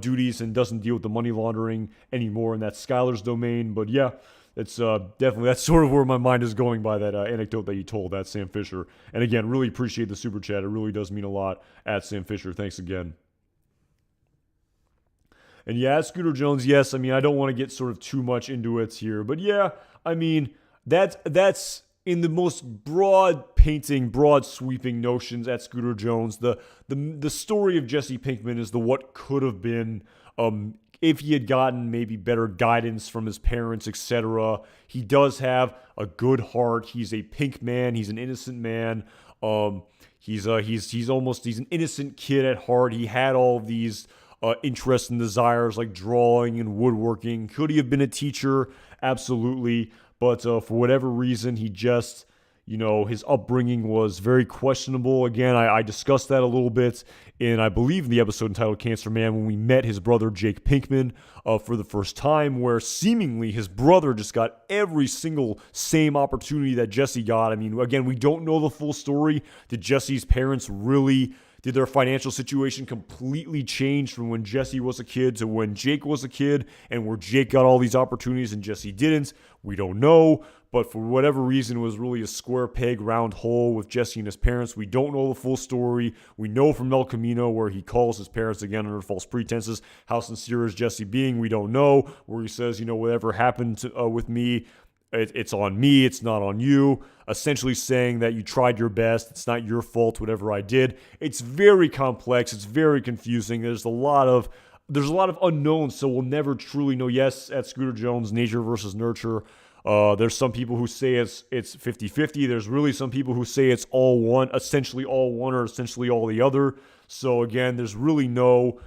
Speaker 1: duties and doesn't deal with the money laundering anymore, and that's Skylar's domain. But yeah, it's definitely, that's sort of where my mind is going by that anecdote that you told, that Sam Fisher. And again, really appreciate the super chat. It really does mean a lot at Sam Fisher. Thanks again. And yeah, Scooter Jones, yes, I mean, I don't want to get sort of too much into it here, but yeah, I mean, that's in the most broad painting, broad sweeping notions at Scooter Jones. The story of Jesse Pinkman is the what could have been, if he had gotten maybe better guidance from his parents, etc. He does have a good heart. He's a pink man. He's an innocent man. He's an innocent kid at heart. He had all of these interests and desires like drawing and woodworking. Could he have been a teacher? Absolutely. But for whatever reason, he just, his upbringing was very questionable. Again, I discussed that a little bit in, I believe, the episode entitled Cancer Man, when we met his brother Jake Pinkman for the first time, where seemingly his brother just got every single same opportunity that Jesse got. I mean, again, we don't know the full story. Did their financial situation completely change from when Jesse was a kid to when Jake was a kid, and where Jake got all these opportunities and Jesse didn't? We don't know, but for whatever reason, it was really a square peg, round hole with Jesse and his parents. We don't know the full story. We know from El Camino, where he calls his parents again under false pretenses. How sincere is Jesse being? We don't know. Where he says, whatever happened with me, it's on me, it's not on you. Essentially saying that you tried your best, it's not your fault, whatever I did. It's very complex, it's very confusing. There's a lot of unknowns, so we'll never truly know. Yes, at Scooter Jones, nature versus nurture. There's some people who say it's 50-50. There's really some people who say it's all one, essentially all one, or essentially all the other. So again, there's really no,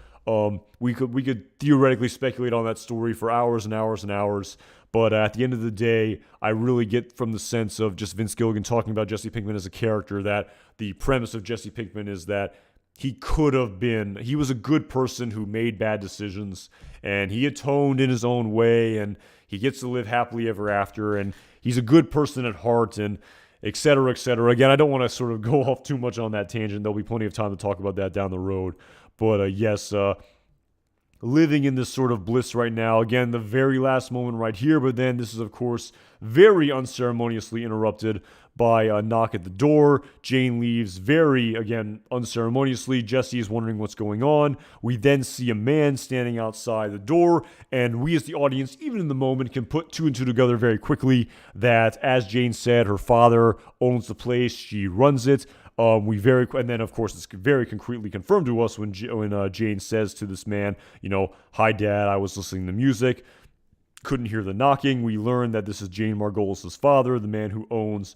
Speaker 1: we could theoretically speculate on that story for hours and hours and hours. But at the end of the day, I really get from the sense of just Vince Gilligan talking about Jesse Pinkman as a character that the premise of Jesse Pinkman is that he was a good person who made bad decisions, and he atoned in his own way, and he gets to live happily ever after, and he's a good person at heart, and et cetera, et cetera. Again, I don't want to sort of go off too much on that tangent. There'll be plenty of time to talk about that down the road. But yes, living in this sort of bliss right now. Again, the very last moment right here, but then this is, of course, very unceremoniously interrupted by a knock at the door. Jane leaves very, again, unceremoniously. Jesse is wondering what's going on. We then see a man standing outside the door, and we as the audience, even in the moment, can put two and two together very quickly that, as Jane said, her father owns the place, she runs it. And then of course it's very concretely confirmed to us when Jane says to this man, "Hi Dad, I was listening to music, couldn't hear the knocking." We learn that this is Jane Margolis' father, the man who owns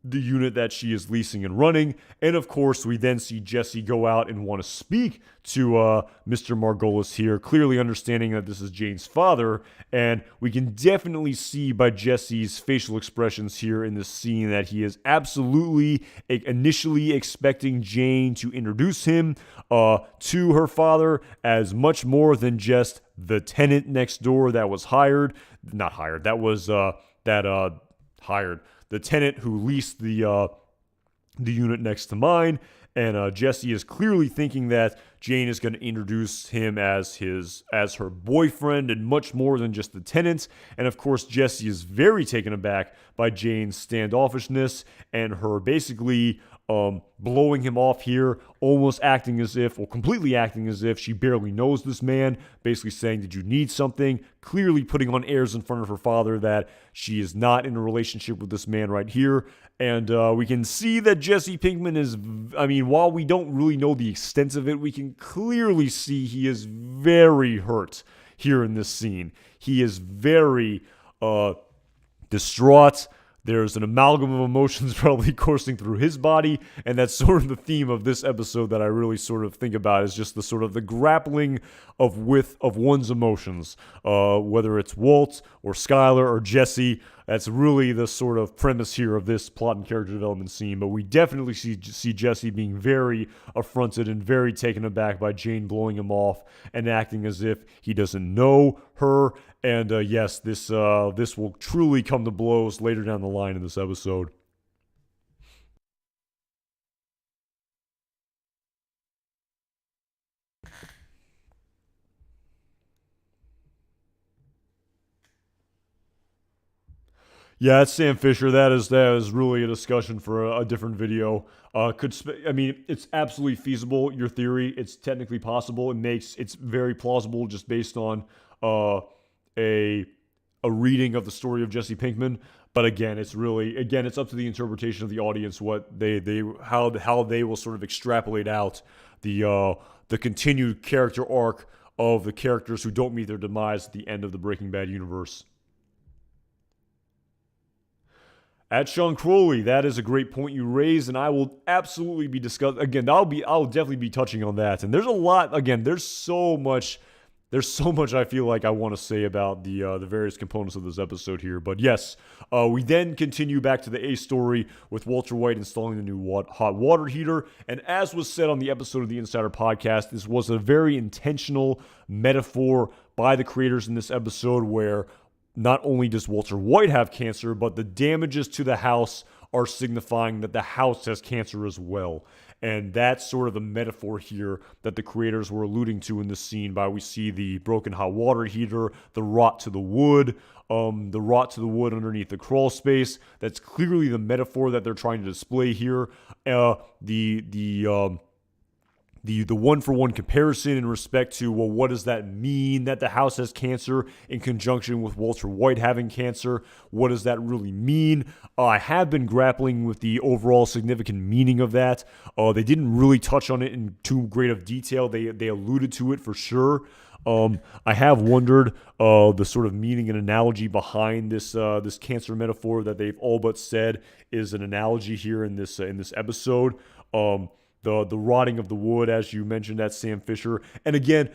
Speaker 1: the unit that she is leasing and running. And of course, we then see Jesse go out and want to speak to Mr. Margolis here, clearly understanding that this is Jane's father. And we can definitely see by Jesse's facial expressions here in this scene that he is absolutely initially expecting Jane to introduce him to her father as much more than just the tenant next door that was hired. The tenant who leased the unit next to mine, and Jesse is clearly thinking that Jane is going to introduce him as her boyfriend and much more than just the tenant. And of course, Jesse is very taken aback by Jane's standoffishness and her basically blowing him off here, almost acting as if, or completely acting as if she barely knows this man, basically saying, "Did you need something?" Clearly putting on airs in front of her father that she is not in a relationship with this man right here. And we can see that Jesse Pinkman is, while we don't really know the extent of it, we can clearly see he is very hurt here in this scene. He is very distraught. There's an amalgam of emotions probably coursing through his body, and that's sort of the theme of this episode that I really sort of think about, is just the sort of the grappling of one's emotions, whether it's Walt or Skylar or Jesse. That's really the sort of premise here of this plot and character development scene. But we definitely see Jesse being very affronted and very taken aback by Jane blowing him off and acting as if he doesn't know her. And yes, this will truly come to blows later down the line in this episode. Yeah, that's Sam Fisher. That is really a discussion for a different video. I mean, it's absolutely feasible. Your theory, it's technically possible. It's very plausible just based on a reading of the story of Jesse Pinkman. But again, it's up to the interpretation of the audience what how they will sort of extrapolate out the continued character arc of the characters who don't meet their demise at the end of the Breaking Bad universe. At Sean Crowley, that is a great point you raised, and I will absolutely be discussing again. I'll definitely be touching on that. And there's a lot. Again, there's so much I feel like I want to say about the various components of this episode here. But yes, we then continue back to the A story with Walter White installing the new hot water heater. And as was said on the episode of the Insider Podcast, this was a very intentional metaphor by the creators in this episode where not only does Walter White have cancer, but the damages to the house are signifying that the house has cancer as well. And that's sort of the metaphor here that the creators were alluding to in this scene by we see the broken hot water heater, the rot to the wood underneath the crawl space. That's clearly the metaphor that they're trying to display here. The one-for-one comparison in respect to, well, what does that mean that the house has cancer in conjunction with Walter White having cancer? What does that really mean? I have been grappling with the overall significant meaning of that. They didn't really touch on it in too great of detail. They alluded to it for sure. I have wondered the sort of meaning and analogy behind this cancer metaphor that they've all but said is an analogy here in this episode. The rotting of the wood, as you mentioned, that's Sam Fisher. And again,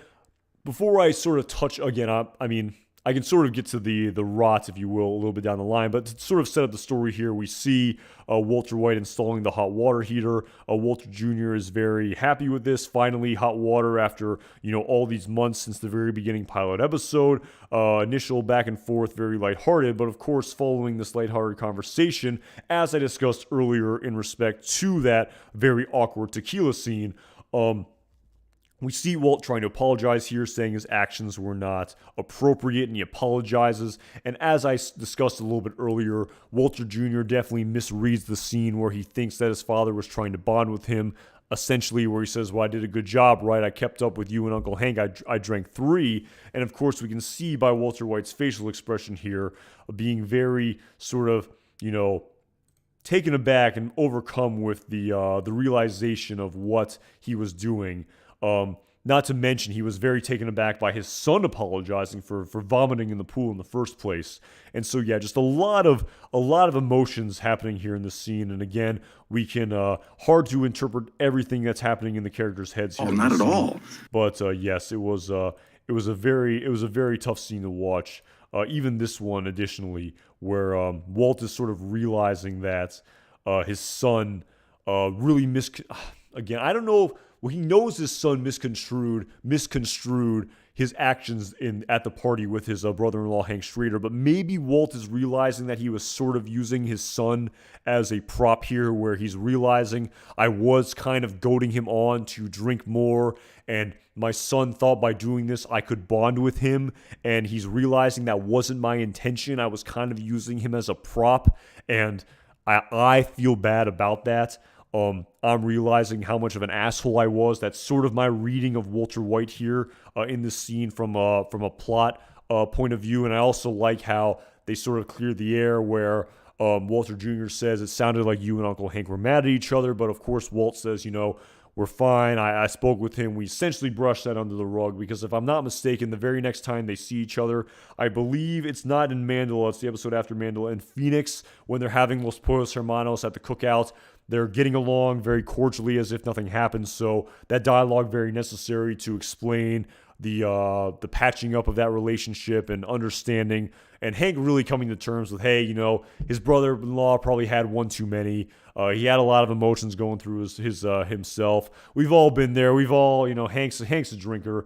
Speaker 1: before I sort of touch again, I mean, I can sort of get to the rot, if you will, a little bit down the line. But to sort of set up the story here, we see Walter White installing the hot water heater. Walter Jr. is very happy with this. Finally, hot water after, all these months since the very beginning pilot episode. Initial back and forth, very lighthearted. But of course, following this lighthearted conversation, as I discussed earlier in respect to that very awkward tequila scene, we see Walt trying to apologize here, saying his actions were not appropriate, and he apologizes. And as I discussed a little bit earlier, Walter Jr. definitely misreads the scene where he thinks that his father was trying to bond with him, essentially where he says, well, I did a good job, right? I kept up with you and Uncle Hank. I drank 3. And of course, we can see by Walter White's facial expression here being very sort of, taken aback and overcome with the realization of what he was doing. Not to mention, he was very taken aback by his son apologizing for vomiting in the pool in the first place. And so, yeah, just a lot of emotions happening here in this scene. And again, we can hard to interpret everything that's happening in the characters' heads here.
Speaker 4: Oh, not at all.
Speaker 1: But yes, it was a very tough scene to watch. Even this one, additionally, where Walt is sort of realizing that his son really again, I don't know if. Well, he knows his son misconstrued his actions at the party with his brother-in-law Hank Schrader, but maybe Walt is realizing that he was sort of using his son as a prop here, where he's realizing I was kind of goading him on to drink more, and my son thought by doing this I could bond with him, and he's realizing that wasn't my intention. I was kind of using him as a prop, and I feel bad about that. I'm realizing how much of an asshole I was. That's sort of my reading of Walter White here in this scene from a plot point of view. And I also like how they sort of clear the air where Walter Jr. says it sounded like you and Uncle Hank were mad at each other. But of course, Walt says, we're fine. I spoke with him. We essentially brushed that under the rug because if I'm not mistaken, the very next time they see each other, I believe it's not in Mandela. It's the episode after Mandela in Phoenix when they're having Los Pollos Hermanos at the cookout. They're getting along very cordially as if nothing happened. So that dialogue very necessary to explain the patching up of that relationship and understanding, and Hank really coming to terms with, hey, his brother-in-law probably had one too many. He had a lot of emotions going through his himself. We've all been there. We've all, Hank's a drinker.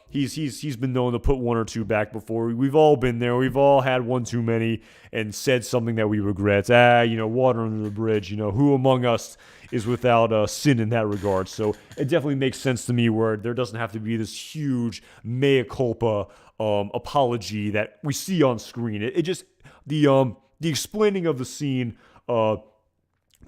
Speaker 1: He's been known to put one or two back before. We've all been there. We've all had one too many and said something that we regret. Water under the bridge. Who among us is without sin in that regard? So it definitely makes sense to me where there doesn't have to be this huge mea culpa apology that we see on screen. It just the the explaining of the scene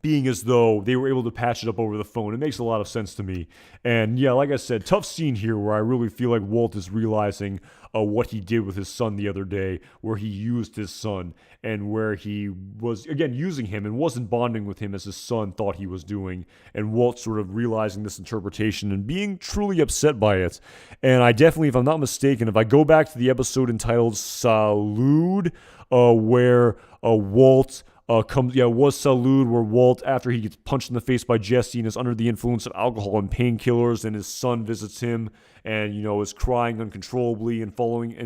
Speaker 1: being as though they were able to patch it up over the phone. It makes a lot of sense to me. And yeah, like I said, tough scene here where I really feel like Walt is realizing what he did with his son the other day, where he used his son and where he was, again, using him and wasn't bonding with him as his son thought he was doing. And Walt sort of realizing this interpretation and being truly upset by it. And I definitely, if I'm not mistaken, if I go back to the episode entitled Salud, where Walt... was Salud, where Walt, after he gets punched in the face by Jesse and is under the influence of alcohol and painkillers, and his son visits him and, is crying uncontrollably and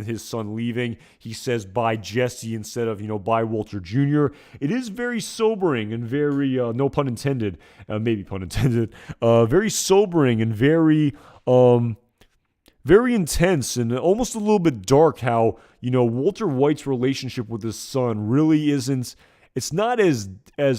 Speaker 1: his son leaving, he says, "Bye, Jesse," instead of, "Bye, Walter Jr. It is very sobering and very, no pun intended, maybe pun intended, very sobering and very intense and almost a little bit dark how, Walter White's relationship with his son really isn't, it's not as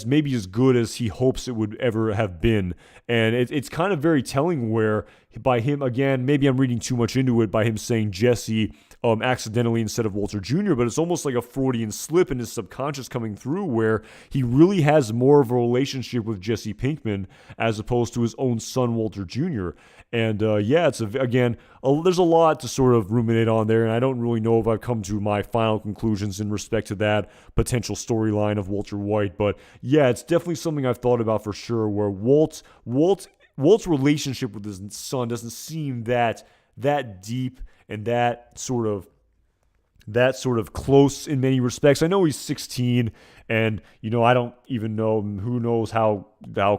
Speaker 1: maybe as good as he hopes it would ever have been. And it's kind of very telling where by him, again, maybe I'm reading too much into it, by him saying Jesse accidentally instead of Walter Jr., but it's almost like a Freudian slip in his subconscious coming through where he really has more of a relationship with Jesse Pinkman as opposed to his own son, Walter Jr. And it's there's a lot to sort of ruminate on there, and I don't really know if I've come to my final conclusions in respect to that potential storyline of Walter White, but yeah, it's definitely something I've thought about for sure, where Walt's relationship with his son doesn't seem that deep and that sort of close in many respects. I know he's 16, and I don't even know who knows how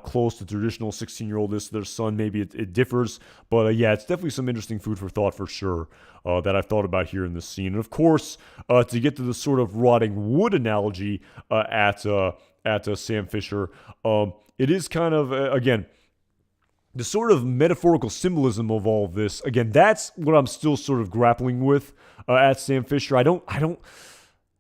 Speaker 1: close the traditional 16-year-old is to their son. Maybe it differs, but it's definitely some interesting food for thought for sure that I've thought about here in this scene. And of course, to get to the sort of rotting wood analogy at Sam Fisher, it is kind of again. The sort of metaphorical symbolism of all of this, again, that's what I'm still sort of grappling with at Sam Fisher. I don't.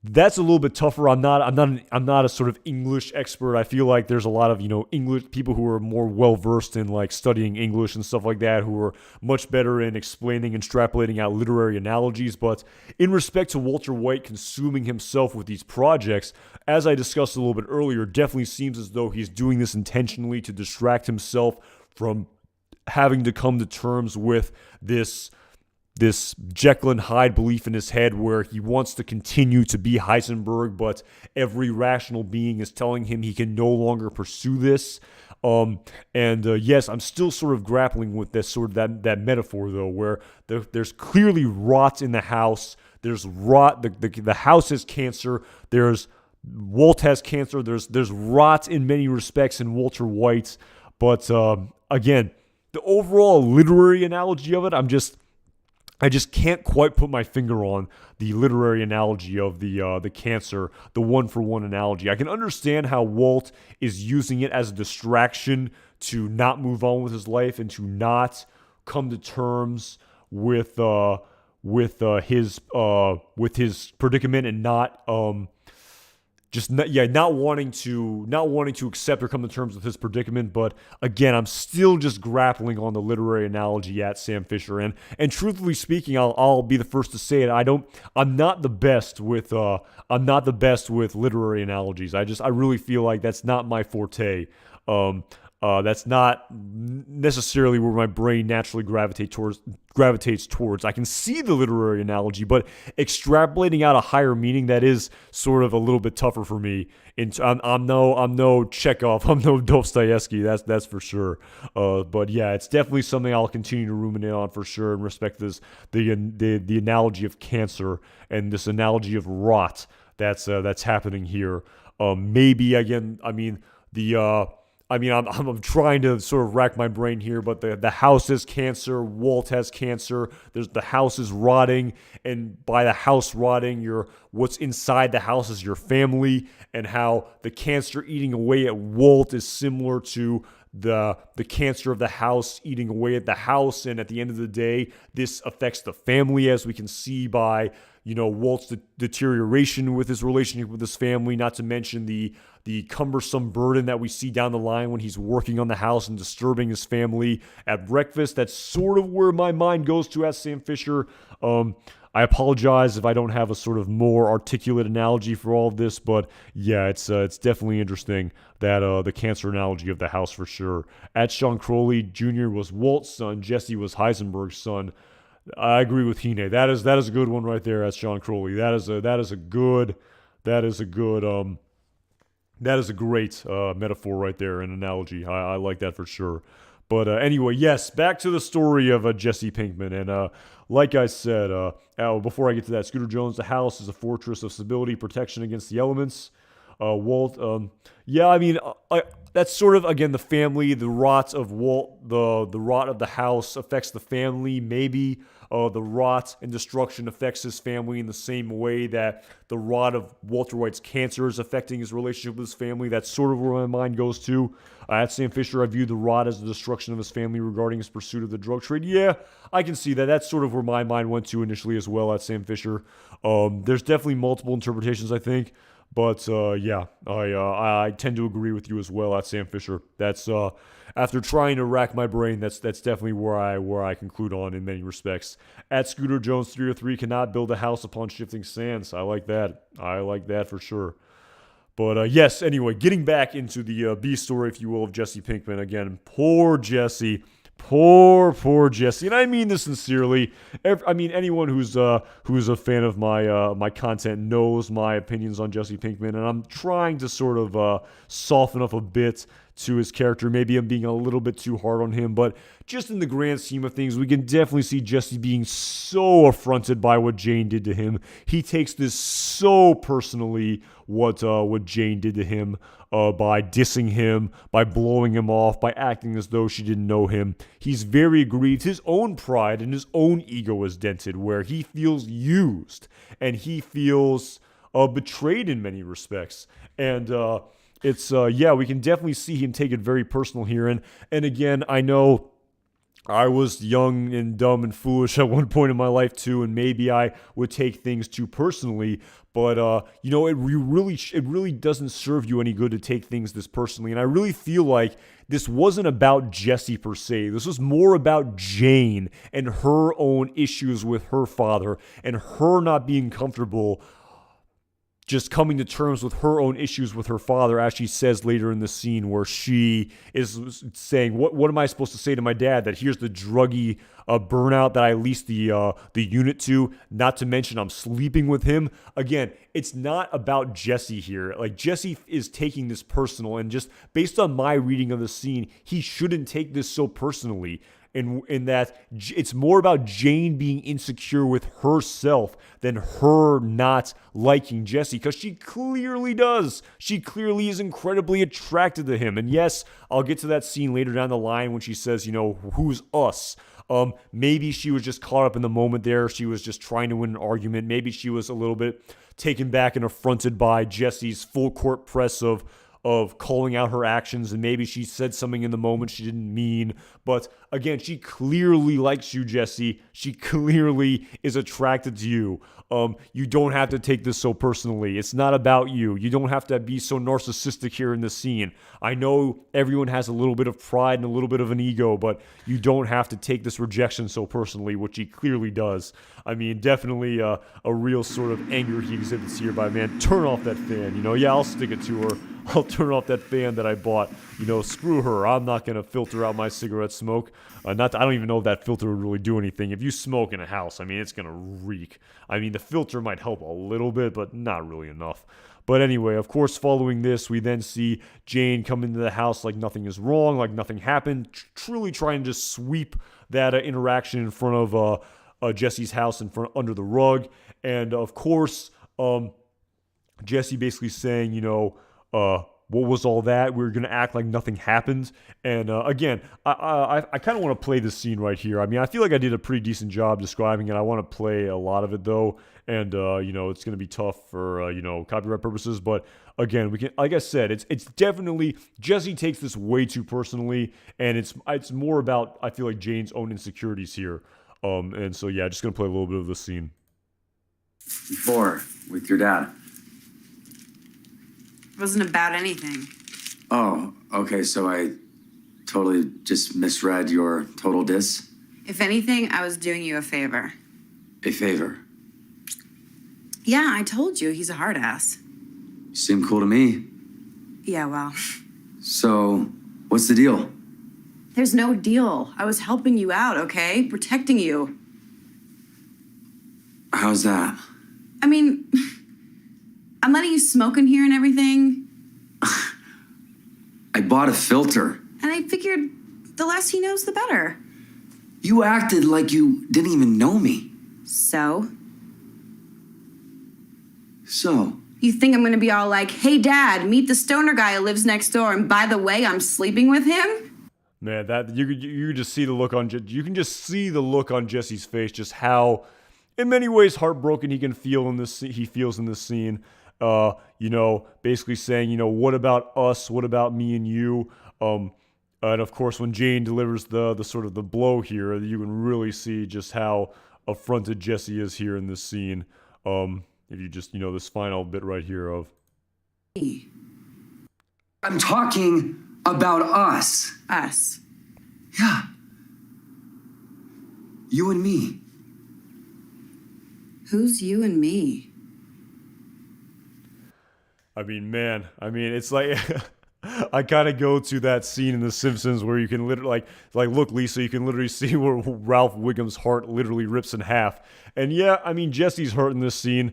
Speaker 1: That's a little bit tougher. I'm not a sort of English expert. I feel like there's a lot of English people who are more well versed in like studying English and stuff like that, who are much better in explaining and extrapolating out literary analogies. But in respect to Walter White consuming himself with these projects, as I discussed a little bit earlier, definitely seems as though he's doing this intentionally to distract himself from having to come to terms with this Jekyll and Hyde belief in his head where he wants to continue to be Heisenberg, but every rational being is telling him he can no longer pursue this. Yes, I'm still sort of grappling with this sort of that metaphor though, where there's clearly rot in the house. There's rot. The house has cancer. Walt has cancer. There's rot in many respects in Walter White. But again, the overall literary analogy of it, I just can't quite put my finger on the literary analogy of the cancer, the one-for-one analogy. I can understand how Walt is using it as a distraction to not move on with his life and to not come to terms with his predicament and not wanting to accept or come to terms with his predicament. But again, I'm still just grappling on the literary analogy at Sam Fisher, and truthfully speaking, I'll be the first to say it. I'm not the best with literary analogies. I really feel like that's not my forte. That's not necessarily where my brain naturally gravitates towards. I can see the literary analogy, but extrapolating out a higher meaning, that is sort of a little bit tougher for me. I'm no Chekhov, I'm no Dostoevsky, that's for sure. But yeah, it's definitely something I'll continue to ruminate on for sure in respect to this, the analogy of cancer and this analogy of rot that's happening here. Maybe again, I'm trying to sort of rack my brain here, but the house has cancer, Walt has cancer, the house is rotting, and by the house rotting, what's inside the house is your family, and how the cancer eating away at Walt is similar to the cancer of the house eating away at the house, and at the end of the day, this affects the family, as we can see by Walt's deterioration with his relationship with his family, not to mention the cumbersome burden that we see down the line when he's working on the house and disturbing his family at breakfast. That's sort of where my mind goes to as Sam Fisher. I apologize if I don't have a sort of more articulate analogy for all of this, but yeah, it's definitely interesting that the cancer analogy of the house for sure. At Sean Crowley, Jr. was Walt's son, Jesse was Heisenberg's son. I agree with Hine. That is a good one right there. At Sean Crowley. That is a great metaphor right there, an analogy. I like that for sure. But anyway, yes, back to the story of Jesse Pinkman. And like I said, before I get to that, Scooter Jones, the house is a fortress of stability, protection against the elements. Walt, yeah, I mean, that's sort of, again, the family, the rot of Walt, the rot of the house affects the family, maybe. The rot and destruction affects his family in the same way that the rot of Walter White's cancer is affecting his relationship with his family. That's sort of where my mind goes to. At Sam Fisher, I view the rot as the destruction of his family regarding his pursuit of the drug trade. Yeah, I can see that. That's sort of where my mind went to initially as well at Sam Fisher. There's definitely multiple interpretations, I think. But yeah, I tend to agree with you as well at Sam Fisher. That's after trying to rack my brain, that's definitely where I conclude on in many respects. At Scooter Jones 303 cannot build a house upon shifting sands. I like that. I like that for sure. But yes, anyway, getting back into the B story, if you will, of Jesse Pinkman. Again, poor Jesse. Poor Jesse, and I mean this sincerely. Anyone who's a fan of my content knows my opinions on Jesse Pinkman, and I'm trying to sort of soften up a bit to his character. Maybe I'm being a little bit too hard on him, but just in the grand scheme of things, we can definitely see Jesse being so affronted by what Jane did to him. He takes this so personally, what Jane did to him. By dissing him, by blowing him off, by acting as though she didn't know him. He's very aggrieved. His own pride and his own ego is dented, where he feels used and he feels betrayed in many respects. And we can definitely see him take it very personal here. And again, I know I was young and dumb and foolish at one point in my life too, and maybe I would take things too personally. But it really doesn't serve you any good to take things this personally. And I really feel like this wasn't about Jesse per se. This was more about Jane and her own issues with her father and her not being comfortable just coming to terms with her own issues with her father, as she says later in the scene where she is saying, what am I supposed to say to my dad? That here's the druggy burnout that I leased the unit to, not to mention I'm sleeping with him. Again, it's not about Jesse here. Like, Jesse is taking this personal, and just based on my reading of the scene, he shouldn't take this so personally. In that it's more about Jane being insecure with herself than her not liking Jesse, because she clearly does. She clearly is incredibly attracted to him. And yes, I'll get to that scene later down the line when she says, who's us? Maybe she was just caught up in the moment there. She was just trying to win an argument. Maybe she was a little bit taken back and affronted by Jesse's full court press of calling out her actions, and maybe she said something in the moment she didn't mean. But again, she clearly likes you, Jesse. She clearly is attracted to you. You don't have to take this so personally. It's not about you. You don't have to be so narcissistic here in the scene. I know everyone has a little bit of pride and a little bit of an ego, but you don't have to take this rejection so personally, which he clearly does. I mean, definitely a real sort of anger he exhibits here by, man, turn off that fan. I'll stick it to her. I'll turn off that fan that I bought. Screw her. I'm not going to filter out my cigarette smoke. I don't even know if that filter would really do anything. If you smoke in a house, it's going to reek. The filter might help a little bit, but not really enough. But anyway, of course, following this, we then see Jane come into the house like nothing is wrong, like nothing happened, truly trying to just sweep that interaction in front of Jesse's house under the rug. And of course, Jesse basically saying, what was all that? We were going to act like nothing happened. And again, I kind of want to play this scene right here. I feel like I did a pretty decent job describing it. I want to play a lot of it, though. And, it's going to be tough for, copyright purposes. But again, we can, like I said, it's definitely, Jesse takes this way too personally. And it's more about, I feel like, Jane's own insecurities here. And so, yeah, just going to play a little bit of the scene.
Speaker 2: Before, with your dad.
Speaker 5: It wasn't about anything.
Speaker 2: Oh, okay, so I totally just misread your total diss?
Speaker 5: If anything, I was doing you a favor.
Speaker 2: A favor?
Speaker 5: Yeah, I told you, he's a hard ass.
Speaker 2: You seem cool to me.
Speaker 5: Yeah, well,
Speaker 2: So, what's the deal?
Speaker 5: there's no deal. I was helping you out, okay? Protecting you.
Speaker 2: How's that?
Speaker 5: I mean, I'm letting you smoke in here and everything.
Speaker 2: I bought a filter.
Speaker 5: And I figured the less he knows, the better.
Speaker 2: You acted like you didn't even know me.
Speaker 5: So?
Speaker 2: So,
Speaker 5: You think I'm gonna be all like, hey, Dad, meet the stoner guy who lives next door, and by the way, I'm sleeping with him?
Speaker 1: Man, that you could just see the look on you can just see the look on Jesse's face, just how, in many ways, heartbroken he feels in this scene. Basically saying, what about us? What about me and you? And of course, when Jane delivers the sort of the blow here, you can really see just how affronted Jesse is here in this scene. If you just, this final bit right here of,
Speaker 2: I'm talking about us.
Speaker 5: Us.
Speaker 2: Yeah. You and me.
Speaker 5: Who's you and me?
Speaker 1: It's like, I kind of go to that scene in The Simpsons where you can literally, look, Lisa, you can literally see where Ralph Wiggum's heart literally rips in half. And yeah, Jesse's hurt in this scene.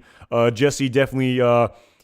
Speaker 1: Jesse definitely,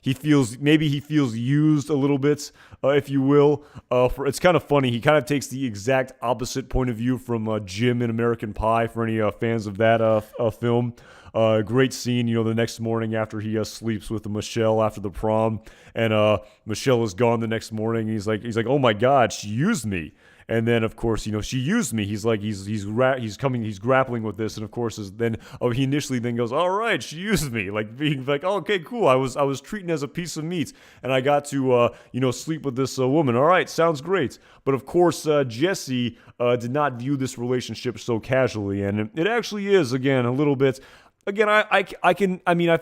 Speaker 1: he feels used a little bit, if you will. It's kind of funny. He kind of takes the exact opposite point of view from Jim in American Pie, for any fans of that film. Great scene, the next morning after he sleeps with Michelle after the prom, and Michelle is gone the next morning. He's like, oh my God, she used me. And then, of course, she used me. He's like, he's grappling with this, and of course, he initially then goes, all right, she used me, like being like, oh, okay, cool. I was treating as a piece of meat, and I got to sleep with this woman. All right, sounds great. But of course, Jesse did not view this relationship so casually, and it actually is again a little bit. Again, I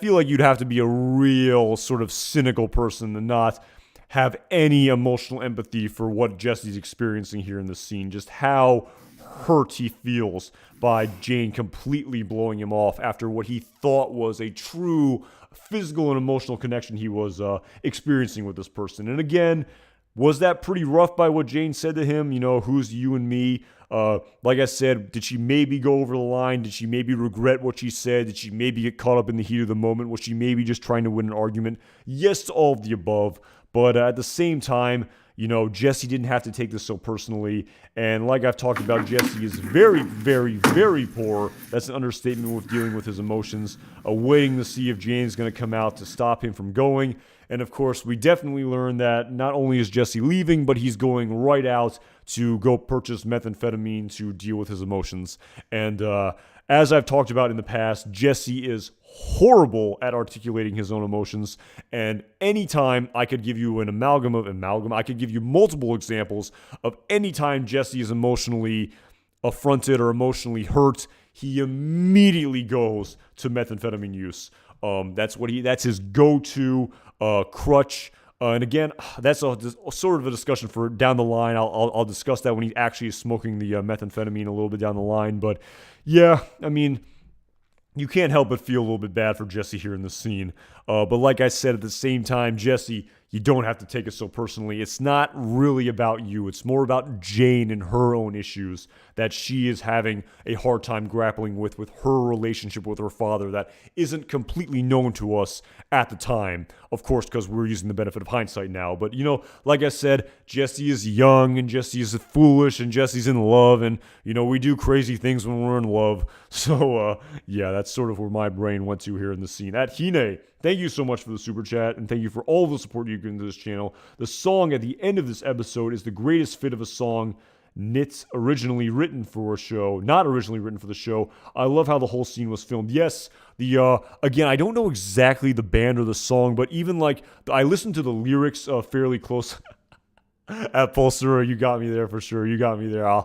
Speaker 1: feel like you'd have to be a real sort of cynical person to not have any emotional empathy for what Jesse's experiencing here in this scene. Just how hurt he feels by Jane completely blowing him off after what he thought was a true physical and emotional connection he was experiencing with this person. And again, was that pretty rough by what Jane said to him? Who's you and me? Like I said, did she maybe go over the line? Did she maybe regret what she said? Did she maybe get caught up in the heat of the moment? Was she maybe just trying to win an argument? Yes to all of the above. But at the same time, Jesse didn't have to take this so personally. And like I've talked about, Jesse is very, very, very poor. That's an understatement with dealing with his emotions, waiting to see if Jane's going to come out to stop him from going. And of course, we definitely learned that not only is Jesse leaving, but he's going right out to go purchase methamphetamine to deal with his emotions. And as I've talked about in the past, Jesse is horrible at articulating his own emotions. And anytime I could give you an amalgam, I could give you multiple examples of any time Jesse is emotionally affronted or emotionally hurt, he immediately goes to methamphetamine use. That's his go-to crutch. And again, that's sort of a discussion for down the line. I'll discuss that when he actually is smoking the methamphetamine a little bit down the line. But yeah, you can't help but feel a little bit bad for Jesse here in this scene. But like I said, at the same time, Jesse, you don't have to take it so personally. It's not really about you. It's more about Jane and her own issues that she is having a hard time grappling with her relationship with her father that isn't completely known to us at the time. Of course, because we're using the benefit of hindsight now. But, like I said, Jesse is young and Jesse is foolish and Jesse's in love. And, we do crazy things when we're in love. So, yeah, that's sort of where my brain went to here in the scene. At Hine, thank you so much for the super chat, and thank you for all the support you give to this channel. The song at the end of this episode is the greatest fit of a song not originally written for the show. I love how the whole scene was filmed. Yes, again, I don't know exactly the band or the song, but even I listened to the lyrics fairly close. At Pulsar, you got me there for sure. You got me there.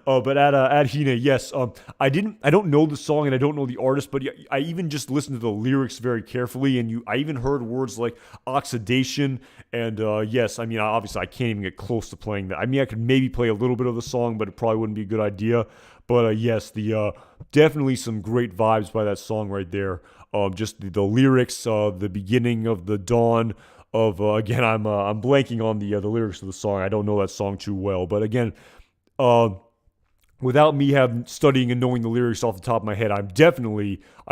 Speaker 1: But at Hina, yes, I don't know the song and I don't know the artist, but I even just listened to the lyrics very carefully, and I even heard words like oxidation, and yes, obviously I can't even get close to playing that. I could maybe play a little bit of the song, but it probably wouldn't be a good idea. But yes, definitely some great vibes by that song right there. just the lyrics, the beginning of the dawn of again, I'm blanking on the lyrics of the song. I don't know that song too well, but again, without me studying and knowing the lyrics off the top of my head, I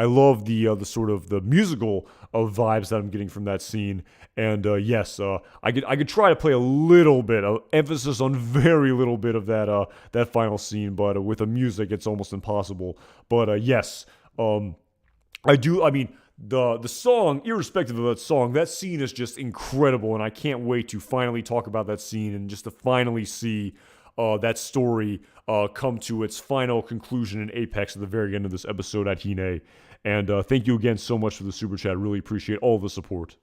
Speaker 1: love the sort of the musical vibes that I'm getting from that scene. And yes, I could try to play a little bit of emphasis on very little bit of that final scene, but with the music, it's almost impossible. But yes, I do. I mean, the song, irrespective of that song, that scene is just incredible, and I can't wait to finally talk about that scene and just to finally see that story come to its final conclusion and apex at the very end of this episode at Hine. And thank you again so much for the super chat. Really appreciate all the support.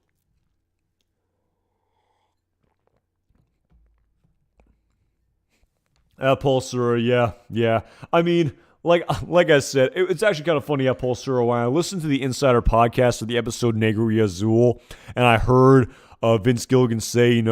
Speaker 1: Paul Sura, yeah. I mean, like I said, it's actually kind of funny at Paul Sura. When I listened to the Insider podcast of the episode Negro y Azul, and I heard Vince Gilligan say,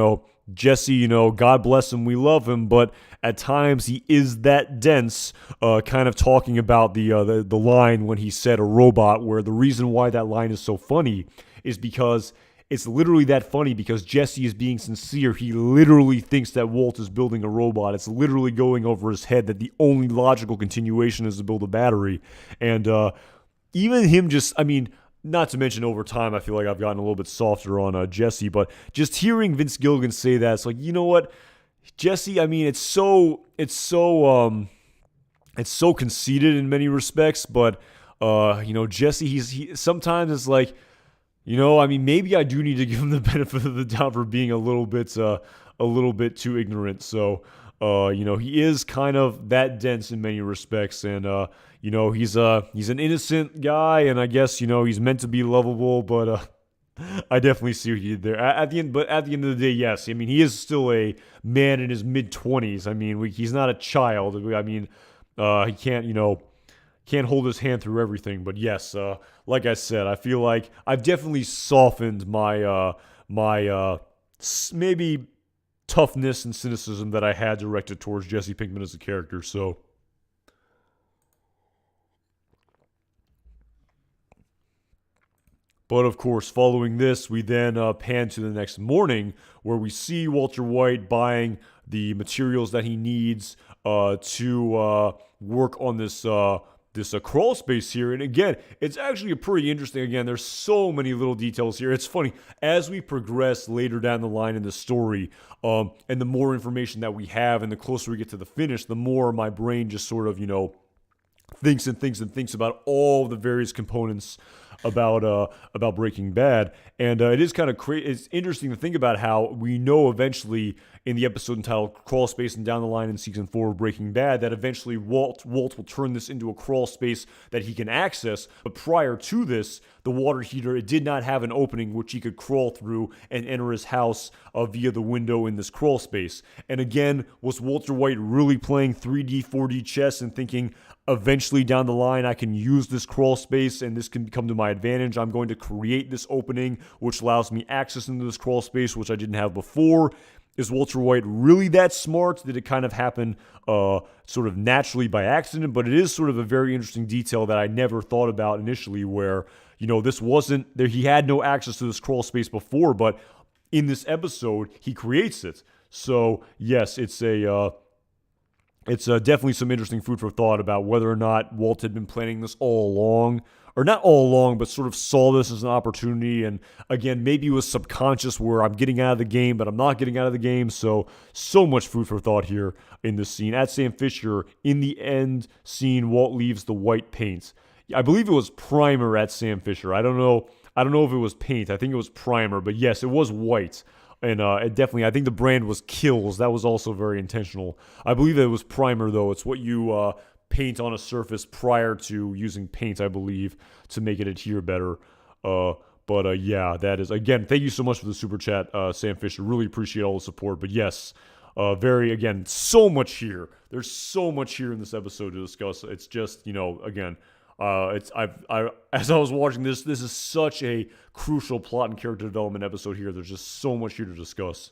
Speaker 1: Jesse, God bless him, we love him, but at times he is that dense, kind of talking about the line when he said a robot, where the reason why that line is so funny is because it's literally that funny because Jesse is being sincere. He literally thinks that Walt is building a robot. It's literally going over his head that the only logical continuation is to build a battery. And even him not to mention over time, I feel like I've gotten a little bit softer on Jesse, but just hearing Vince Gilligan say that, it's like, you know what, Jesse, I mean, it's so conceited in many respects, but Jesse, he sometimes it's like, maybe I do need to give him the benefit of the doubt for being a little bit too ignorant. So, he is kind of that dense in many respects, and he's an innocent guy, and I guess he's meant to be lovable, but I definitely see what he did there. At the end of the day, yes, I mean, he is still a man in his mid-20s. I mean, he's not a child. I mean, he can't hold his hand through everything. But yes, like I said, I feel like I've definitely softened my maybe toughness and cynicism that I had directed towards Jesse Pinkman as a character. So, but of course, following this, we then pan to the next morning where we see Walter White buying the materials that he needs to work on this crawl space here. And again, it's actually a pretty interesting, again, there's so many little details here. It's funny, as we progress later down the line in the story, and the more information that we have and the closer we get to the finish, the more my brain just sort of, thinks about all the various components about Breaking Bad. And it is kind of it's interesting to think about how we know eventually in the episode entitled Crawl Space and down the line in season 4 of Breaking Bad that eventually Walt will turn this into a crawl space that he can access. But prior to this, the water heater, it did not have an opening which he could crawl through and enter his house via the window in this crawl space. And again, was Walter White really playing 3D, 4D chess and thinking, eventually down the line, I can use this crawl space and this can come to my advantage. I'm going to create this opening, which allows me access into this crawl space, which I didn't have before. Is Walter White really that smart? Did it kind of happen sort of naturally by accident? But it is sort of a very interesting detail that I never thought about initially where, this wasn't there. He had no access to this crawl space before, but in this episode, he creates it. So yes, it's definitely some interesting food for thought about whether or not Walt had been planning this all along, or not all along, but sort of saw this as an opportunity. And again, maybe it was subconscious where I'm getting out of the game, but I'm not getting out of the game. So much food for thought here in this scene. At Sam Fisher, in the end scene, Walt leaves the white paint. I believe it was primer at Sam Fisher. I don't know if it was paint. I think it was primer, but yes, it was white. And it definitely, I think the brand was Kills. That was also very intentional. I believe that it was primer, though. It's what you paint on a surface prior to using paint, I believe, to make it adhere better. But yeah, that is, again, thank you so much for the super chat, Sam Fisher. Really appreciate all the support. But yes, again, so much here. There's so much here in this episode to discuss. It's just, again, as I was watching this is such a crucial plot and character development episode here. There's just so much here to discuss.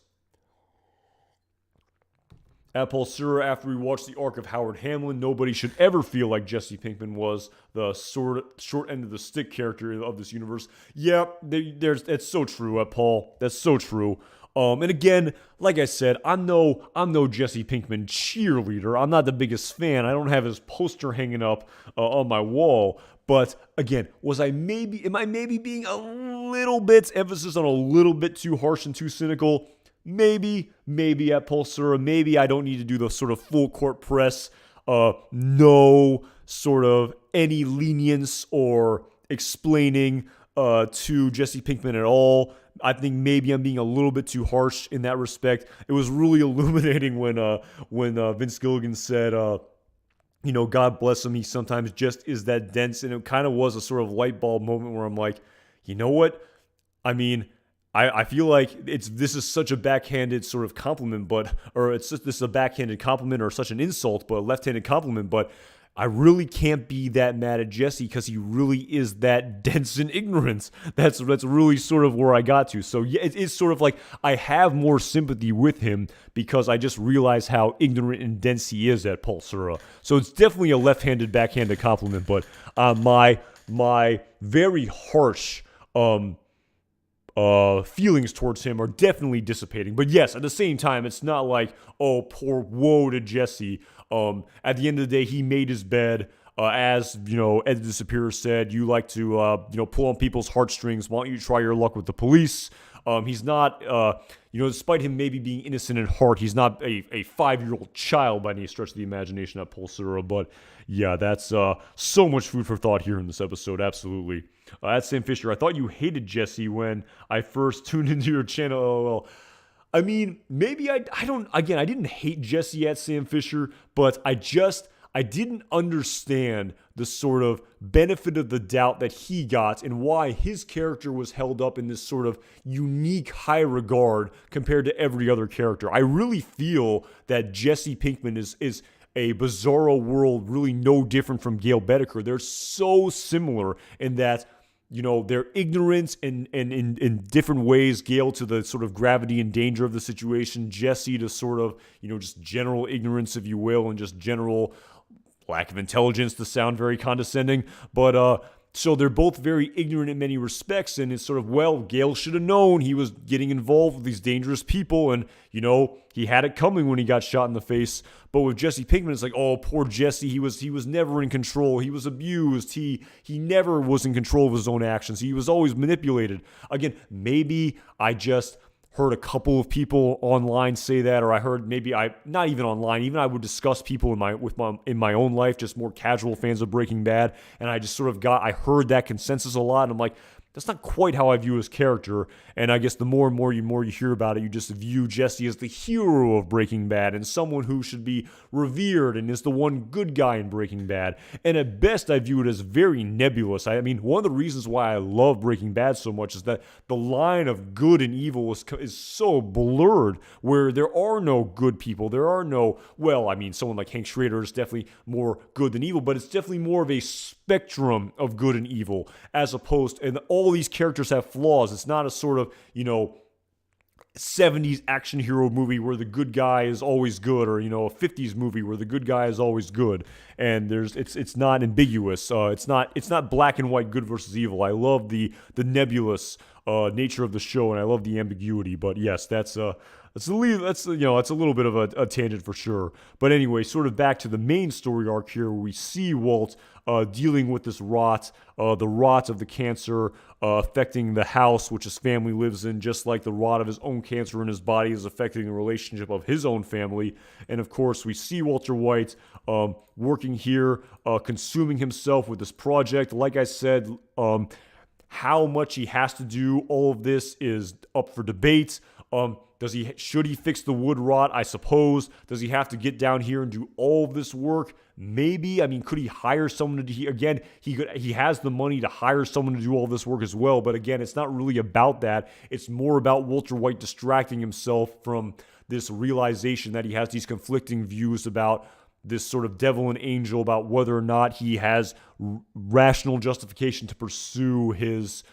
Speaker 1: At Pulsura, after we watched the arc of Howard Hamlin, nobody should ever feel like Jesse Pinkman was the short end of the stick character of this universe. Yeah, that's so true, Paul. That's so true. And again, like I said, I'm no Jesse Pinkman cheerleader. I'm not the biggest fan. I don't have his poster hanging up on my wall. But again, am I maybe being a little bit, emphasis on a little bit too harsh and too cynical? Maybe at Pulsura, maybe I don't need to do the sort of full court press, no sort of any lenience or explaining to Jesse Pinkman at all. I think maybe I'm being a little bit too harsh in that respect. It was really illuminating when Vince Gilligan said, God bless him, he sometimes just is that dense, and it kind of was a sort of light bulb moment where I'm like, you know what? I mean, I feel like this is such a backhanded sort of compliment, this is a backhanded compliment or such an insult, but a left-handed compliment, but I really can't be that mad at Jesse because he really is that dense in ignorance. That's really sort of where I got to. So yeah, it is sort of like I have more sympathy with him because I just realize how ignorant and dense he is at Pulsura. So it's definitely a left-handed, backhanded compliment, but my very harsh feelings towards him are definitely dissipating. But yes, at the same time, it's not like, oh, poor woe to Jesse. At the end of the day, he made his bed. As Ed the Superior said, you like to pull on people's heartstrings. Why don't you try your luck with the police? He's not, despite him maybe being innocent at heart, he's not a 5-year-old child by any stretch of the imagination at Pulsura. But yeah, that's so much food for thought here in this episode. Absolutely. That's Sam Fisher. I thought you hated Jesse when I first tuned into your channel. LOL. I mean, maybe I didn't hate Jesse at Sam Fisher, but I didn't understand the sort of benefit of the doubt that he got and why his character was held up in this sort of unique high regard compared to every other character. I really feel that Jesse Pinkman is a bizarro world, really no different from Gail Bedecker. They're so similar in that, their ignorance and in different ways, Gail to the sort of gravity and danger of the situation, Jesse to sort of, just general ignorance, if you will, and just general lack of intelligence, to sound very condescending. But so they're both very ignorant in many respects, and it's sort of, well, Gail should have known he was getting involved with these dangerous people, and, he had it coming when he got shot in the face. But with Jesse Pinkman, it's like, oh, poor Jesse, he was never in control. He was abused. He never was in control of his own actions. He was always manipulated. Again, maybe I just heard a couple of people online say that, or I heard not even online, even I would discuss people in my own life, just more casual fans of Breaking Bad, and I just sort of I heard that consensus a lot, and I'm like, that's not quite how I view his character. And I guess the more and more you hear about it, you just view Jesse as the hero of Breaking Bad and someone who should be revered and is the one good guy in Breaking Bad. And at best, I view it as very nebulous. I mean, one of the reasons why I love Breaking Bad so much is that the line of good and evil is so blurred, where there are no good people. There are no, someone like Hank Schrader is definitely more good than evil, but it's definitely more of a spectrum of good and evil, as opposed, and all these characters have flaws. It's not a sort of, 70s action hero movie where the good guy is always good, or, a 50s movie where the good guy is always good. And it's not ambiguous. It's not black and white, good versus evil. I love the nebulous nature of the show, and I love the ambiguity. But yes, that's a little bit of a tangent for sure. But anyway, sort of back to the main story arc here, where we see Walt dealing with this rot, the rot of the cancer affecting the house which his family lives in, just like the rot of his own cancer in his body is affecting the relationship of his own family. And of course, we see Walter White working here, consuming himself with this project. Like I said, how much he has to do all of this is up for debate. Should he fix the wood rot? I suppose. Does he have to get down here and do all of this work? Maybe. I mean, could he hire someone to do? Again, he has the money to hire someone to do all this work as well. But again, it's not really about that. It's more about Walter White distracting himself from this realization that he has these conflicting views about this sort of devil and angel, about whether or not he has rational justification to pursue his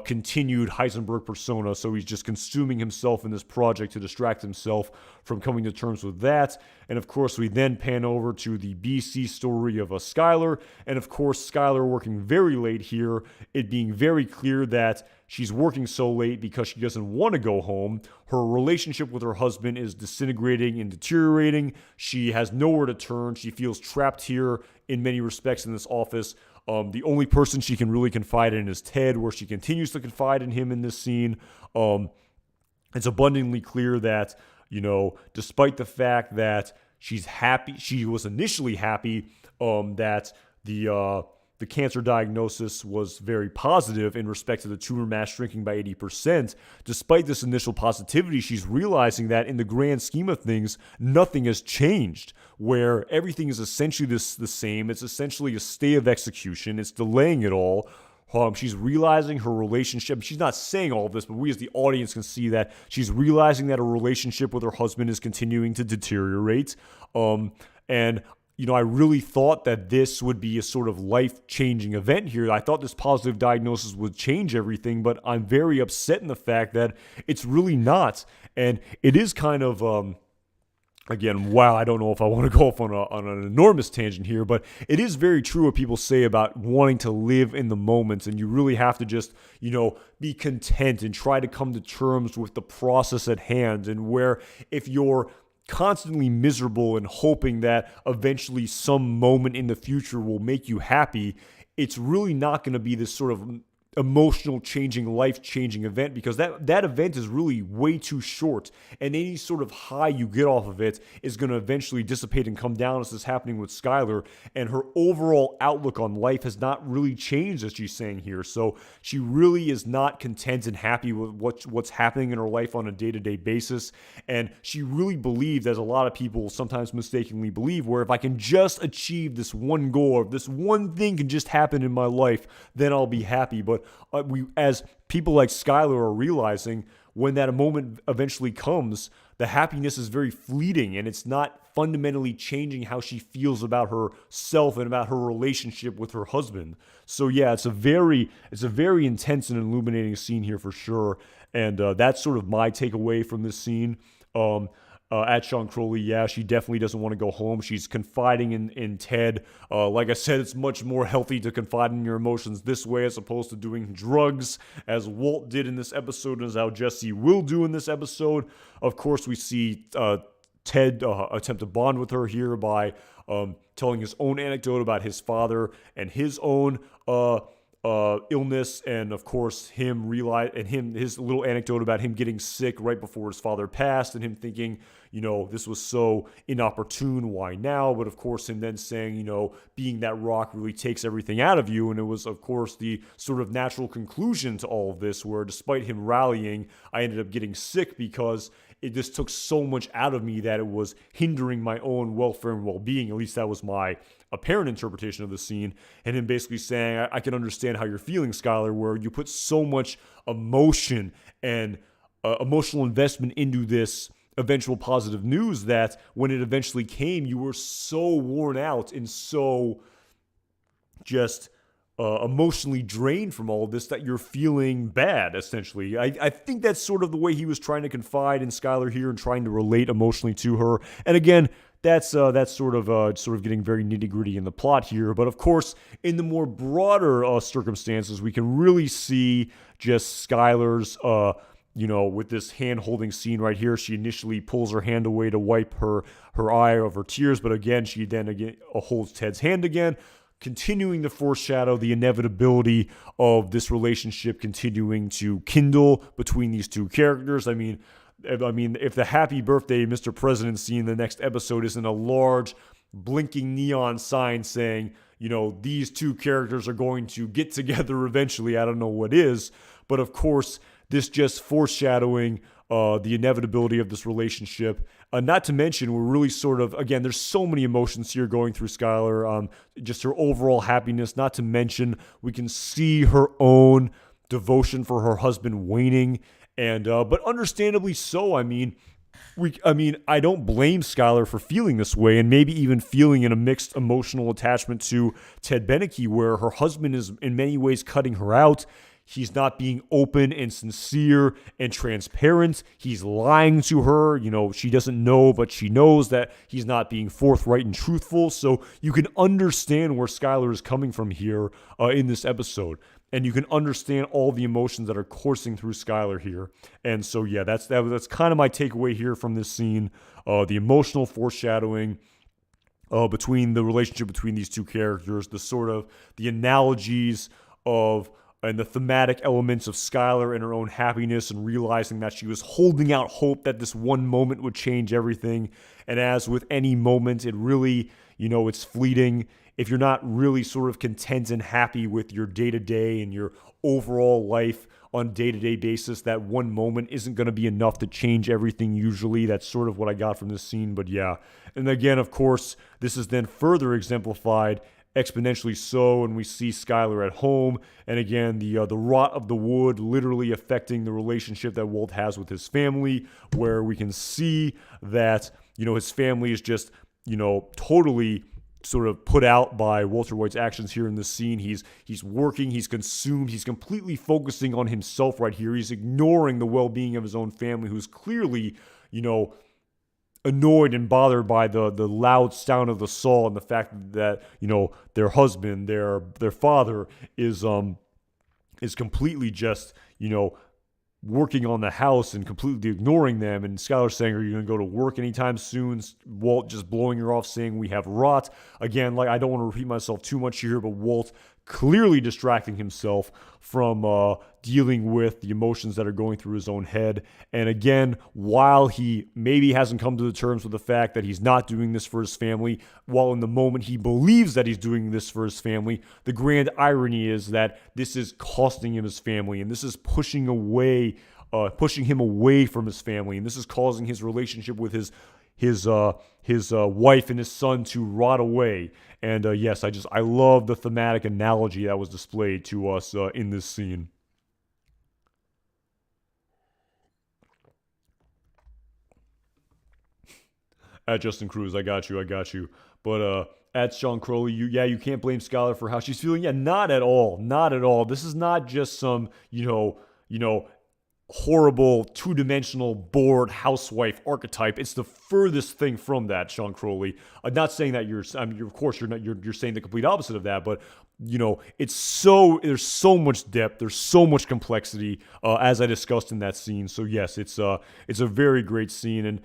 Speaker 1: continued Heisenberg persona. So he's just consuming himself in this project to distract himself from coming to terms with that. And of course, we then pan over to the BC story of Skylar. And of course, Skylar working very late here, it being very clear that she's working so late because she doesn't want to go home. Her relationship with her husband is disintegrating and deteriorating. She has nowhere to turn. She feels trapped here in many respects in this office. The only person she can really confide in is Ted, where she continues to confide in him in this scene. It's abundantly clear that, despite the fact that she's happy, she was initially happy that the cancer diagnosis was very positive in respect to the tumor mass shrinking by 80%. Despite this initial positivity, she's realizing that in the grand scheme of things, nothing has changed, where everything is essentially the same. It's essentially a stay of execution. It's delaying it all. She's realizing her relationship. She's not saying all of this, but we as the audience can see that she's realizing that her relationship with her husband is continuing to deteriorate. I really thought that this would be a sort of life-changing event here. I thought this positive diagnosis would change everything, but I'm very upset in the fact that it's really not. And it is kind of, again, wow, I don't know if I want to go off on an enormous tangent here, but it is very true what people say about wanting to live in the moment, and you really have to just, be content and try to come to terms with the process at hand. And where if you're constantly miserable and hoping that eventually some moment in the future will make you happy, it's really not going to be this sort of emotional changing, life-changing event, because that event is really way too short, and any sort of high you get off of it is going to eventually dissipate and come down, as is happening with Skylar, and her overall outlook on life has not really changed, as she's saying here. So she really is not content and happy with what's happening in her life on a day-to-day basis, and she really believed, as a lot of people sometimes mistakenly believe, where if I can just achieve this one goal, or this one thing can just happen in my life, then I'll be happy. But we, as people like Skylar, are realizing, when that moment eventually comes, the happiness is very fleeting, and it's not fundamentally changing how she feels about herself and about her relationship with her husband. So yeah, it's a very intense and illuminating scene here for sure, and that's sort of my takeaway from this scene. At Sean Crowley, yeah, she definitely doesn't want to go home. She's confiding in Ted. Like I said, it's much more healthy to confide in your emotions this way as opposed to doing drugs, as Walt did in this episode and as how Jesse will do in this episode. Of course, we see Ted attempt to bond with her here by telling his own anecdote about his father and his own illness, and of course his little anecdote about him getting sick right before his father passed, and him thinking, this was so inopportune, why now? But of course him then saying, being that rock really takes everything out of you, and it was of course the sort of natural conclusion to all of this, where despite him rallying, I ended up getting sick because it just took so much out of me that it was hindering my own welfare and well-being. At least that was my apparent interpretation of the scene. And him basically saying, I can understand how you're feeling, Skylar, where you put so much emotion and emotional investment into this eventual positive news that when it eventually came, you were so worn out and so just emotionally drained from all of this that you're feeling bad, essentially. I think that's sort of the way he was trying to confide in Skylar here and trying to relate emotionally to her. And again, that's sort of getting very nitty-gritty in the plot here. But of course, in the more broader circumstances, we can really see just Skylar's with this hand-holding scene right here. She initially pulls her hand away to wipe her eye of her tears, but again, she then holds Ted's hand again, continuing to foreshadow the inevitability of this relationship continuing to kindle between these two characters. I mean, if the happy birthday, Mr. President scene in the next episode isn't a large blinking neon sign saying, these two characters are going to get together eventually, I don't know what is. But of course, this just foreshadowing the inevitability of this relationship. Not to mention, we're really sort of, again, there's so many emotions here going through Skylar, just her overall happiness. Not to mention, we can see her own devotion for her husband waning, and but understandably so. I mean, I don't blame Skylar for feeling this way, and maybe even feeling in a mixed emotional attachment to Ted Beneke, where her husband is in many ways cutting her out. He's not being open and sincere and transparent. He's lying to her. She doesn't know, but she knows that he's not being forthright and truthful. So you can understand where Skylar is coming from here in this episode. And you can understand all the emotions that are coursing through Skylar here. And so, yeah, that's kind of my takeaway here from this scene. The emotional foreshadowing between the relationship between these two characters, the analogies of and the thematic elements of Skylar and her own happiness and realizing that she was holding out hope that this one moment would change everything. And as with any moment, it really, it's fleeting. If you're not really sort of content and happy with your day-to-day and your overall life on a day-to-day basis, that one moment isn't going to be enough to change everything usually. That's sort of what I got from this scene, but yeah. And again, of course, this is then further exemplified exponentially so, and we see Skylar at home, and again, the rot of the wood literally affecting the relationship that Walt has with his family, where we can see that, his family is just, totally sort of put out by Walter White's actions here in this scene. He's working, he's consumed, he's completely focusing on himself right here. He's ignoring the well-being of his own family, who's clearly, annoyed and bothered by the loud sound of the saw and the fact that, their husband, their father is completely just, working on the house and completely ignoring them. And Skylar saying, are you going to go to work anytime soon? Walt just blowing her off, saying we have rot. Again, I don't want to repeat myself too much here, but Walt clearly distracting himself from dealing with the emotions that are going through his own head. And again, while he maybe hasn't come to the terms with the fact that he's not doing this for his family, while in the moment he believes that he's doing this for his family, the grand irony is that this is costing him his family, and this is pushing him away from his family, and this is causing his relationship with his wife and his son to rot away. And yes, I love the thematic analogy that was displayed to us in this scene. At Justin Cruz, I got you. But at Sean Crowley, you can't blame Skylar for how she's feeling. Yeah, not at all. This is not just some, horrible, two-dimensional, bored housewife archetype. It's the furthest thing from that, Sean Crowley. I'm not saying that you're saying the complete opposite of that, but there's so much depth, there's so much complexity, as I discussed in that scene. So yes, it's a very great scene, and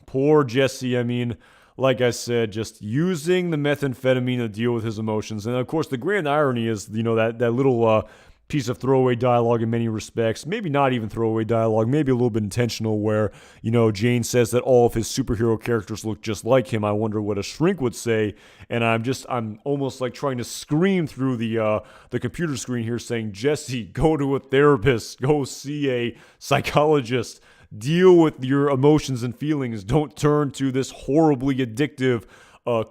Speaker 1: poor Jesse. I mean, like I said, just using the methamphetamine to deal with his emotions, and of course, the grand irony is that little piece of throwaway dialogue in many respects, maybe not even throwaway dialogue, maybe a little bit intentional, where, Jane says that all of his superhero characters look just like him. I wonder what a shrink would say. And I'm almost like trying to scream through the computer screen here saying, Jesse, go to a therapist, go see a psychologist, deal with your emotions and feelings. Don't turn to this horribly addictive,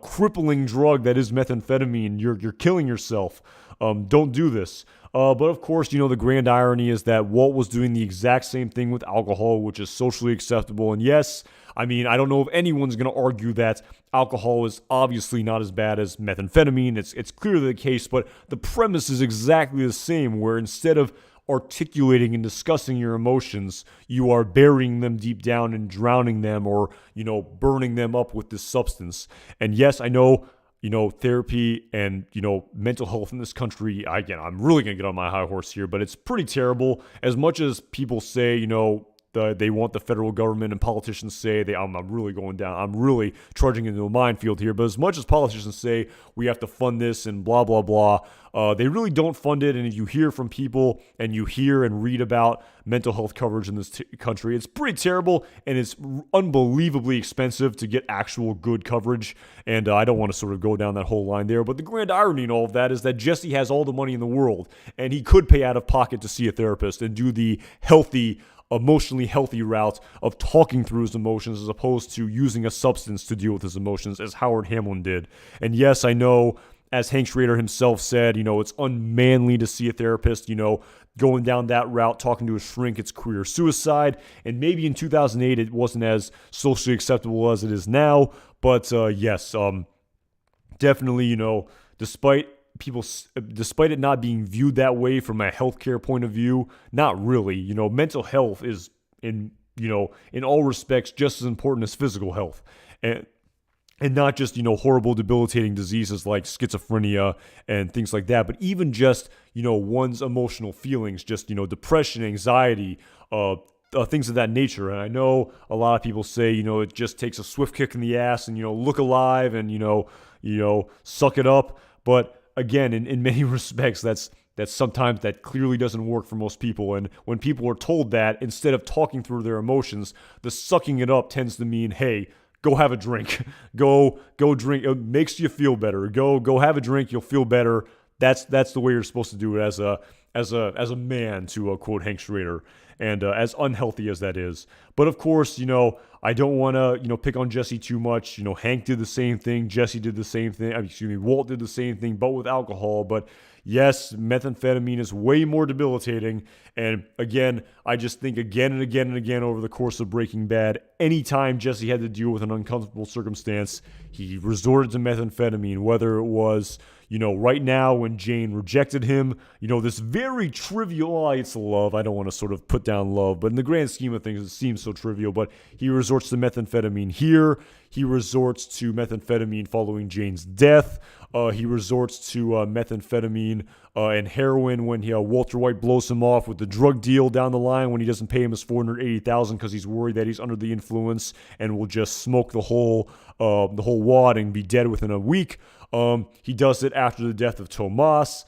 Speaker 1: crippling drug that is methamphetamine. You're killing yourself. Don't do this. But of course, the grand irony is that Walt was doing the exact same thing with alcohol, which is socially acceptable. And yes, I don't know if anyone's going to argue that alcohol is obviously not as bad as methamphetamine. It's clearly the case, but the premise is exactly the same, where instead of articulating and discussing your emotions, you are burying them deep down and drowning them, or, burning them up with this substance. And yes, I know, therapy and, mental health in this country, again, I'm really going to get on my high horse here, but it's pretty terrible. As much as people say, they want the federal government and politicians say I'm really going down. I'm really charging into a minefield here. But as much as politicians say we have to fund this and blah, blah, blah, they really don't fund it. And if you hear from people and you hear and read about mental health coverage in this country, it's pretty terrible, and it's unbelievably expensive to get actual good coverage. And I don't want to sort of go down that whole line there. But the grand irony in all of that is that Jesse has all the money in the world, and he could pay out of pocket to see a therapist and do the emotionally healthy route of talking through his emotions, as opposed to using a substance to deal with his emotions, as Howard Hamlin did. And yes, I know, as Hank Schrader himself said, it's unmanly to see a therapist, going down that route, talking to a shrink, it's career suicide. And maybe in 2008, it wasn't as socially acceptable as it is now. But yes, definitely, despite despite it not being viewed that way from a healthcare point of view, not really. Mental health is in all respects just as important as physical health. And not just, horrible debilitating diseases like schizophrenia and things like that, but even just, one's emotional feelings, just, depression, anxiety, things of that nature. And I know a lot of people say, it just takes a swift kick in the ass and, look alive and, suck it up. But again, in many respects, that's sometimes that clearly doesn't work for most people. And when people are told that, instead of talking through their emotions, the sucking it up tends to mean, hey, go have a drink. Go drink. It makes you feel better. Go have a drink. You'll feel better. That's the way you're supposed to do it as a man, to quote Hank Schrader. And as unhealthy as that is. But of course, I don't want to, pick on Jesse too much. Hank did the same thing. Jesse did the same thing. Walt did the same thing, but with alcohol. But yes, methamphetamine is way more debilitating. And again, I just think again and again and again over the course of Breaking Bad, anytime Jesse had to deal with an uncomfortable circumstance, he resorted to methamphetamine, whether it was, right now when Jane rejected him, this very trivial, it's love. I don't want to sort of put down love, but in the grand scheme of things, it seems so trivial. But he resorts to methamphetamine here. He resorts to methamphetamine following Jane's death. He resorts to methamphetamine and heroin when Walter White blows him off with the drug deal down the line when he doesn't pay him his $480,000 because he's worried that he's under the influence and will just smoke the whole wad and be dead within a week. He does it after the death of Tomas.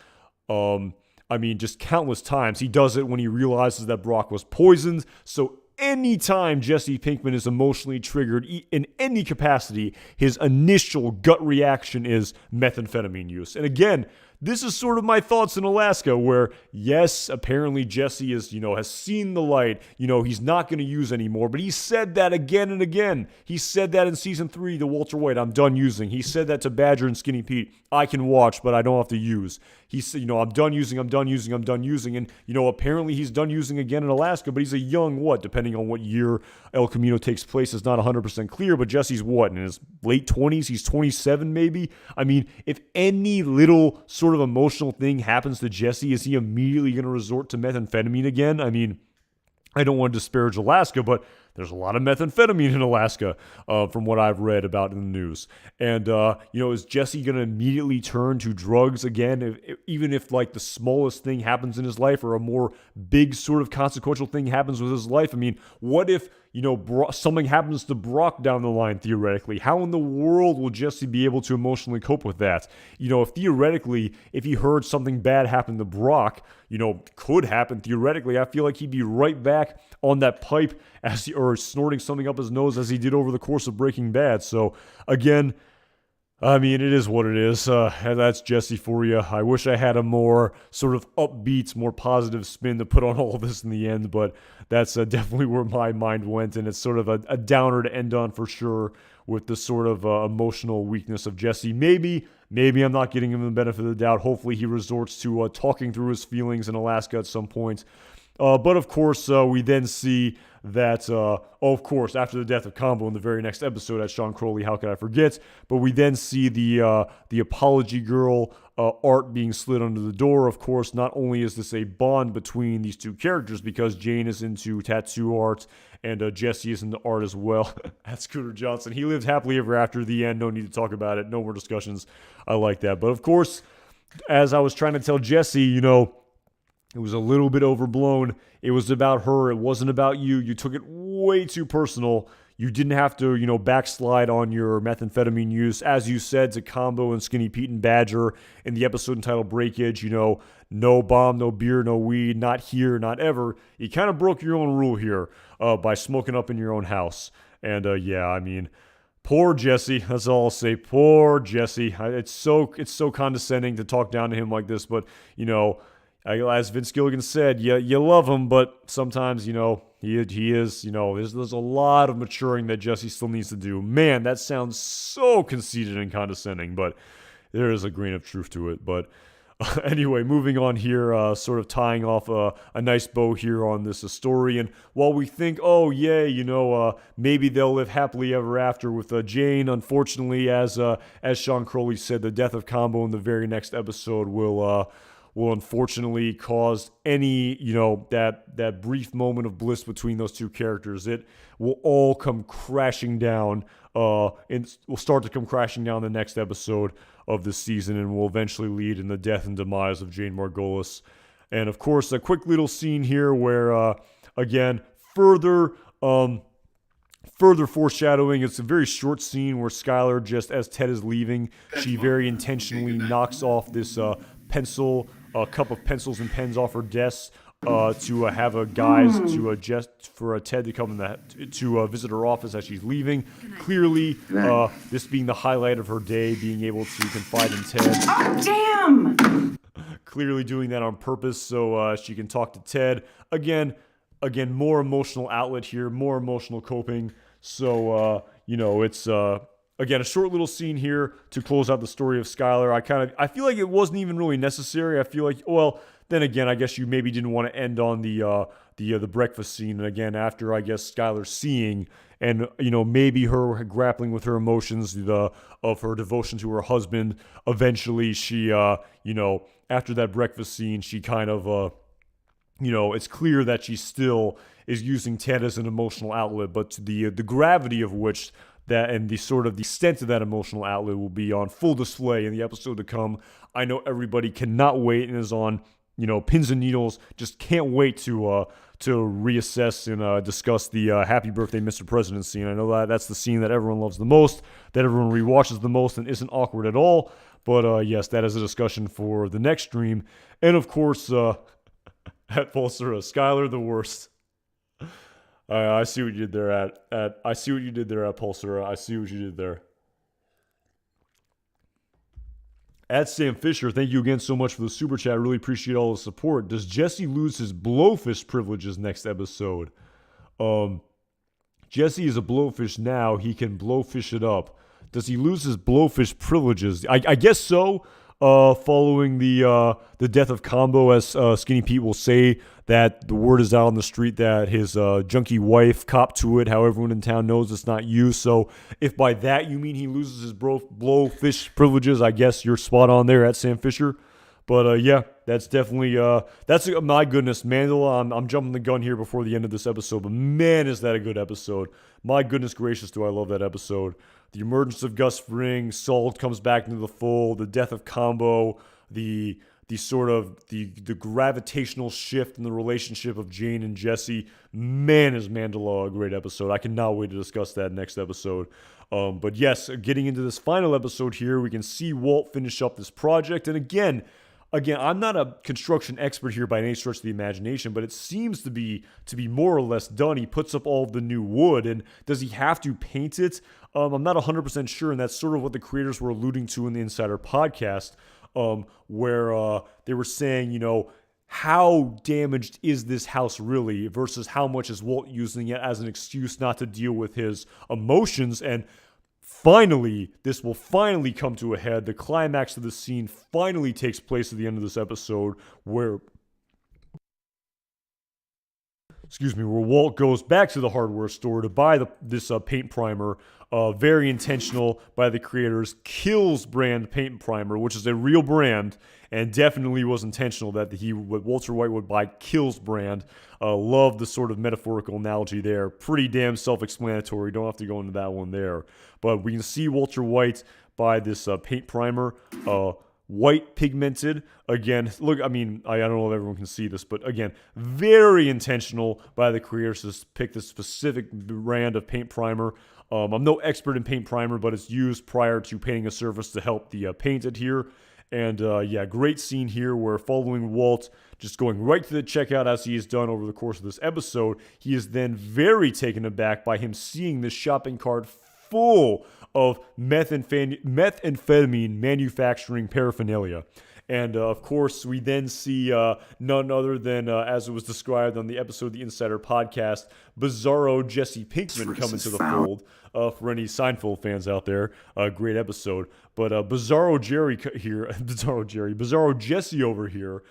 Speaker 1: Just countless times. He does it when he realizes that Brock was poisoned. So anytime Jesse Pinkman is emotionally triggered in any capacity, his initial gut reaction is methamphetamine use. And again, this is sort of my thoughts in Alaska, where yes, apparently Jesse has seen the light. He's not going to use anymore, but he said that again and again. He said that in season 3 to Walter White, I'm done using. He said that to Badger and Skinny Pete, I can watch, but I don't have to use. He said, I'm done using. And, apparently he's done using again in Alaska, but he's a young, depending on what year El Camino takes place, is not 100% clear, but Jesse's in his late 20s? He's 27 maybe? If any little sort of emotional thing happens to Jesse, is he immediately going to resort to methamphetamine again? I don't want to disparage Alaska, but there's a lot of methamphetamine in Alaska, from what I've read about in the news. And, is Jesse going to immediately turn to drugs again, even if, the smallest thing happens in his life or a more big sort of consequential thing happens with his life? What if, something happens to Brock down the line, theoretically? How in the world will Jesse be able to emotionally cope with that? If theoretically, if he heard something bad happen to Brock, could happen theoretically, I feel like he'd be right back on that pipe or snorting something up his nose as he did over the course of Breaking Bad. So again, it is what it is. And that's Jesse for you. I wish I had a more sort of upbeat, more positive spin to put on all of this in the end, but that's definitely where my mind went, and it's sort of a downer to end on for sure with the sort of emotional weakness of Jesse. Maybe I'm not getting him the benefit of the doubt. Hopefully he resorts to talking through his feelings in Alaska at some point. But of course, we then see that, of course, after the death of Combo in the very next episode at Sean Crowley, how could I forget? But we then see the apology girl art being slid under the door. Of course, not only is this a bond between these two characters, because Jane is into tattoo art and Jesse is into art as well. That's Scooter Johnson. He lived happily ever after. The end. No need to talk about it. No more discussions. I like that. But of course, as I was trying to tell Jesse, it was a little bit overblown. It was about her. It wasn't about you. You took it way too personal. You didn't have to, backslide on your methamphetamine use. As you said to Combo and Skinny Pete and Badger in the episode entitled Breakage, no bomb, no beer, no weed, not here, not ever. You kind of broke your own rule here by smoking up in your own house. And poor Jesse. That's all I'll say. Poor Jesse. It's so condescending to talk down to him like this, but, as Vince Gilligan said, you love him, but sometimes, he is, there's a lot of maturing that Jesse still needs to do. Man, that sounds so conceited and condescending, but there is a grain of truth to it. But Anyway, moving on here, sort of tying off a nice bow here on this story. And while we think, oh, yay, maybe they'll live happily ever after with Jane, unfortunately, as Sean Crowley said, the death of Combo in the very next episode will unfortunately cause any, that brief moment of bliss between those two characters. It will all come crashing down, and will start to come crashing down the next episode of this season, and will eventually lead in the death and demise of Jane Margolis. And of course, a quick little scene here where, again, further foreshadowing. It's a very short scene where Skylar, just as Ted is leaving, she very intentionally knocks off this cup of pencils and pens off her desk to have a guise just for Ted to come to visit her office as she's leaving. Clearly, this being the highlight of her day, being able to confide in Ted.
Speaker 5: Oh, damn!
Speaker 1: Clearly doing that on purpose so she can talk to Ted. Again, more emotional outlet here, more emotional coping. So, it's again a short little scene here to close out the story of Skylar. I feel like it wasn't even really necessary. I feel like, well, then again, I guess you maybe didn't want to end on the breakfast scene. And again, after I guess Skylar seeing and maybe her grappling with her emotions of her devotion to her husband. Eventually, she after that breakfast scene, she kind of it's clear that she still is using Ted as an emotional outlet, but the gravity of which that and the sort of the extent of that emotional outlet will be on full display in the episode to come. I know everybody cannot wait and is on pins and needles. Just can't wait to reassess and discuss the Happy Birthday, Mr. President scene. I know that's the scene that everyone loves the most, that everyone rewatches the most, and isn't awkward at all. But yes, that is a discussion for the next stream. And of course, at Pulsera, Skylar the worst. I see what you did there I see what you did there at Pulsera. I see what you did there. At Sam Fisher, thank you again so much for the super chat. I really appreciate all the support. Does Jesse lose his blowfish privileges next episode? Jesse is a blowfish now. He can blowfish it up. Does he lose his blowfish privileges? I guess so. Following the death of Combo, as Skinny Pete will say, that the word is out on the street that his junkie wife copped to it, how everyone in town knows it's not you. So if by that you mean he loses his blowfish privileges, I guess you're spot on there at Sam Fisher. But yeah, that's definitely my goodness, Mandela. I'm jumping the gun here before the end of this episode, but man, is that a good episode! My goodness gracious, do I love that episode. The emergence of Gus Fring, Saul comes back into the fold, the death of Combo, the sort of the gravitational shift in the relationship of Jane and Jesse. Man, is Mandela a great episode. I cannot wait to discuss that next episode. But yes, getting into this final episode here, we can see Walt finish up this project. And again, I'm not a construction expert here by any stretch of the imagination, but it seems to be more or less done. He puts up all of the new wood, and does he have to paint it? I'm not 100% sure, and that's sort of what the creators were alluding to in the Insider podcast, where they were saying, how damaged is this house really versus how much is Walt using it as an excuse not to deal with his emotions. And finally, this will finally come to a head. The climax of the scene finally takes place at the end of this episode where Walt goes back to the hardware store to buy this paint primer. Very intentional by the creators. Kills brand paint primer, which is a real brand, and definitely was intentional that Walter White would buy Kills brand. Love the sort of metaphorical analogy there. Pretty damn self-explanatory. Don't have to go into that one there. But we can see Walter White buy this paint primer. White pigmented. Again, look, I don't know if everyone can see this, but again, very intentional by the creators to pick this specific brand of paint primer. I'm no expert in paint primer, but it's used prior to painting a surface to help the paint adhere. And yeah, great scene here where following Walt just going right to the checkout as he has done over the course of this episode, he is then very taken aback by him seeing this shopping cart full of methamphetamine manufacturing paraphernalia. And of course, we then see none other than, as it was described on the episode of the Insider podcast, Bizarro Jesse Pinkman come into the fold. for any Seinfeld fans out there. Great episode. But Bizarro Jerry here, Bizarro Jesse over here.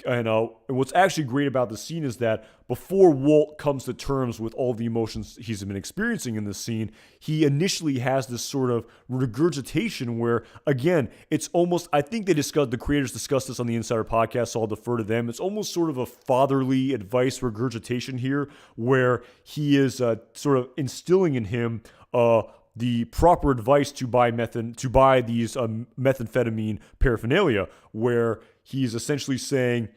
Speaker 1: And what's actually great about the scene is that before Walt comes to terms with all the emotions he's been experiencing in this scene, he initially has this sort of regurgitation where, again, it's almost, I think the creators discussed this on the Insider podcast, so I'll defer to them. It's almost sort of a fatherly advice regurgitation here, where he is sort of instilling in him the proper advice to buy these methamphetamine paraphernalia, where he's essentially saying,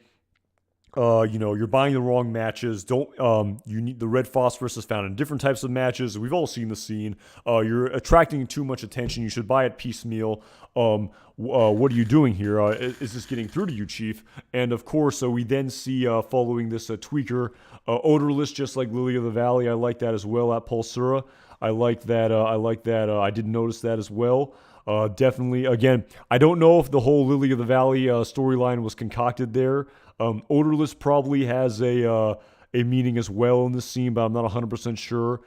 Speaker 1: you're buying the wrong matches. You need the red phosphorus is found in different types of matches. We've all seen the scene. You're attracting too much attention. You should buy it piecemeal. What are you doing here? Is this getting through to you, Chief? And of course, we then see following this tweaker, odorless, just like Lily of the Valley. I like that as well at Pulsura. I like that. I did notice that as well. Definitely. Again, I don't know if the whole Lily of the Valley storyline was concocted there. Odorless probably has a meaning as well in this scene, but I'm not 100% sure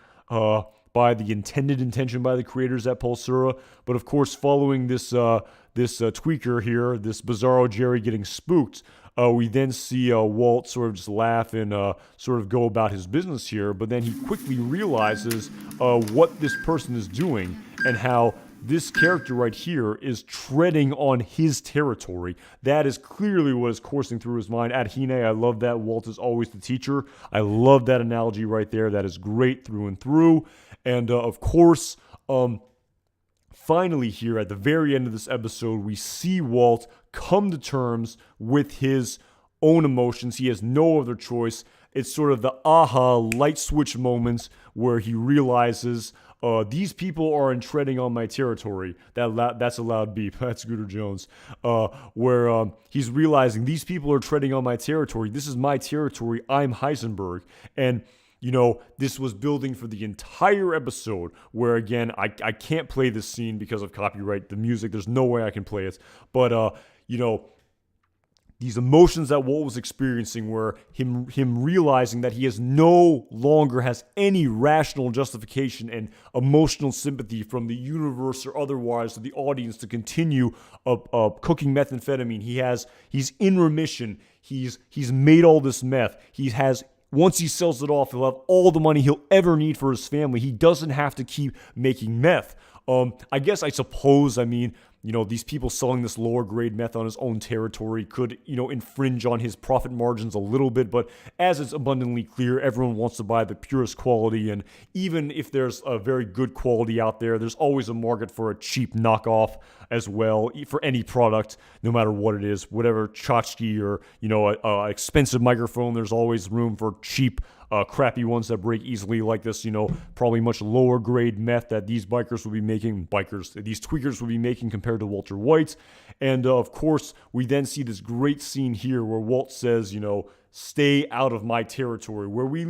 Speaker 1: by the intended intention by the creators at Pulsura. But of course, following this tweaker here, this Bizarro Jerry getting spooked, we then see Walt sort of just laugh and sort of go about his business here. But then he quickly realizes what this person is doing and how this character right here is treading on his territory. That is clearly what is coursing through his mind. Ad Hine, I love that. Walt is always the teacher. I love that analogy right there. That is great through and through. And of course, finally here at the very end of this episode, we see Walt come to terms with his own emotions. He has no other choice. It's sort of the aha light switch moments where he realizes these people are treading on my territory. That's a loud beep. That's Scooter Jones. Where he's realizing these people are treading on my territory. This is my territory. I'm Heisenberg. And this was building for the entire episode where, again, I can't play this scene because of copyright, the music. There's no way I can play it. But, these emotions that Walt was experiencing were him realizing that he no longer has any rational justification and emotional sympathy from the universe or otherwise to the audience to continue cooking methamphetamine. He's in remission. He's made all this meth. Once he sells it off, he'll have all the money he'll ever need for his family. He doesn't have to keep making meth. I suppose, these people selling this lower grade meth on his own territory could, infringe on his profit margins a little bit. But as it's abundantly clear, everyone wants to buy the purest quality. And even if there's a very good quality out there, there's always a market for a cheap knockoff as well for any product, no matter what it is, whatever tchotchke or, an expensive microphone, there's always room for cheap crappy ones that break easily like this, probably much lower grade meth that these these tweakers will be making compared to Walter White. And of course, we then see this great scene here where Walt says, stay out of my territory, where we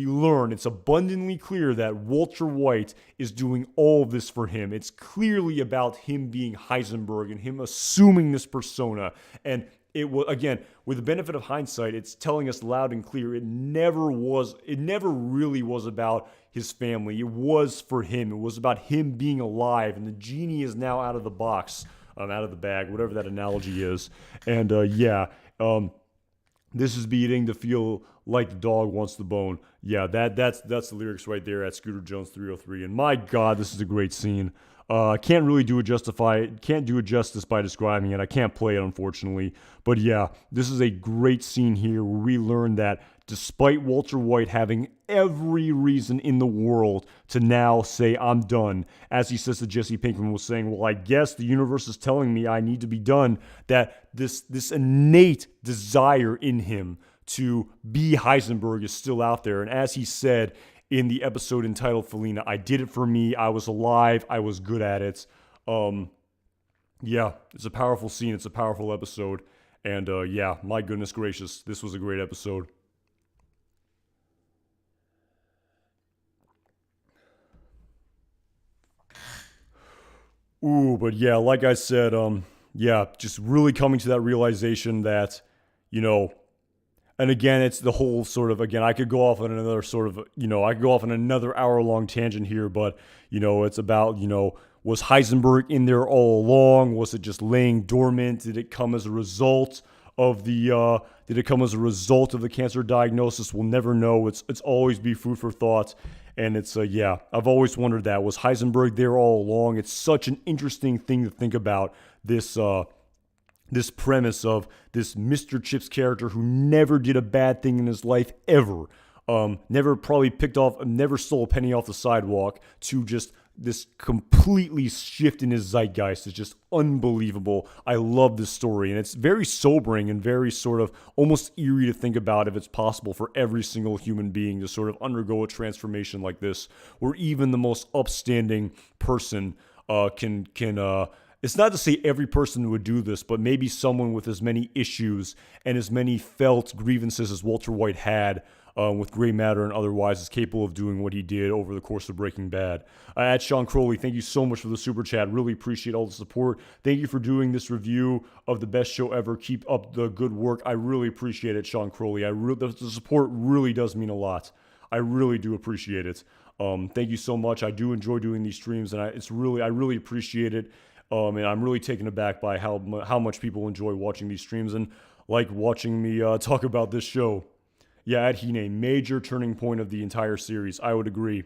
Speaker 1: learn it's abundantly clear that Walter White is doing all of this for him. It's clearly about him being Heisenberg and him assuming this persona. And it was, again, with the benefit of hindsight, it's telling us loud and clear it never really was about his family. It was for him. It was about him being alive, and the genie is now out of the box, out of the bag, whatever that analogy is. And this is beginning to feel like the dog wants the bone. Yeah, that's the lyrics right there at Scooter Jones 303. And my God, this is a great scene. Can't do it justice by describing it. I can't play it, unfortunately. But yeah, this is a great scene here where we learn that despite Walter White having every reason in the world to now say, I'm done, as he says to Jesse Pinkman was saying, well, I guess the universe is telling me I need to be done, that this innate desire in him to be Heisenberg is still out there. And as he said in the episode entitled Felina, I did it for me. I was alive. I was good at it. Yeah, it's a powerful scene. It's a powerful episode. And yeah, my goodness gracious, this was a great episode. Ooh, but yeah, like I said, yeah, just really coming to that realization that, and again, it's the whole sort of, again, I could go off on another sort of, I could go off on another hour-long tangent here, but, it's about, was Heisenberg in there all along? Was it just laying dormant? Did it come as a result of the cancer diagnosis? We'll never know. It's always be food for thought. And it's, I've always wondered that. Was Heisenberg there all along? It's such an interesting thing to think about, this premise of this Mr. Chips character who never did a bad thing in his life ever. Never stole a penny off the sidewalk, to just this completely shift in his zeitgeist is just unbelievable. I love this story, and it's very sobering and very sort of almost eerie to think about if it's possible for every single human being to sort of undergo a transformation like this, where even the most upstanding person can it's not to say every person would do this, but maybe someone with as many issues and as many felt grievances as Walter White had with gray matter and otherwise is capable of doing what he did over the course of Breaking Bad. At Sean Crowley, thank you so much for the super chat. Really appreciate all the support. Thank you for doing this review of the best show ever. Keep up the good work. I really appreciate it, Sean Crowley. The support really does mean a lot. I really do appreciate it. Thank you so much. I do enjoy doing these streams, and I really appreciate it. And I'm really taken aback by how much people enjoy watching these streams and like watching me talk about this show. Yeah, Ed Hine, major turning point of the entire series. I would agree.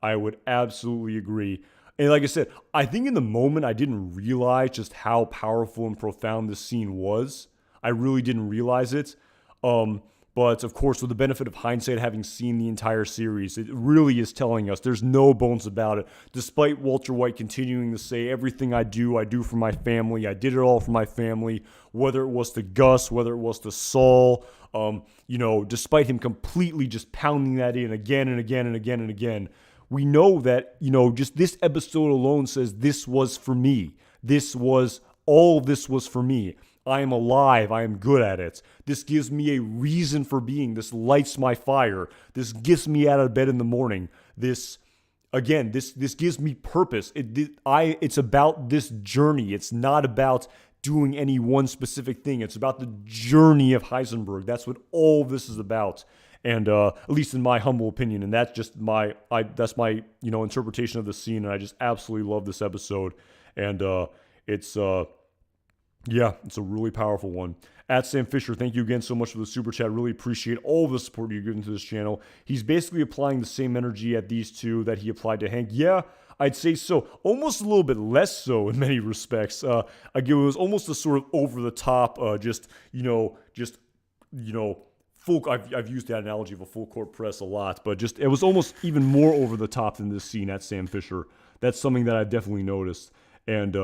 Speaker 1: I would absolutely agree. And like I said, I think in the moment I didn't realize just how powerful and profound this scene was. I really didn't realize it. But of course, with the benefit of hindsight, having seen the entire series, it really is telling us, there's no bones about it. Despite Walter White continuing to say, everything I do for my family. I did it all for my family. Whether it was to Gus, whether it was to Saul, despite him completely just pounding that in again and again and again and again, we know that, just this episode alone says this was for me. This was for me. I am alive. I am good at it. This gives me a reason for being. This lights my fire. This gets me out of bed in the morning. This gives me purpose. It's about this journey. It's not about doing any one specific thing. It's about the journey of Heisenberg. That's what all this is about. And at least in my humble opinion, and that's just my interpretation of the scene. And I just absolutely love this episode. And it's a really powerful one. At Sam Fisher, thank you again so much for the super chat. Really appreciate all the support you've given to this channel. He's basically applying the same energy at these two that he applied to Hank. Yeah, I'd say so. Almost a little bit less so in many respects. It was almost a sort of over the top, full. I've used that analogy of a full court press a lot, but it was almost even more over the top than this scene at Sam Fisher. That's something that I've definitely noticed. And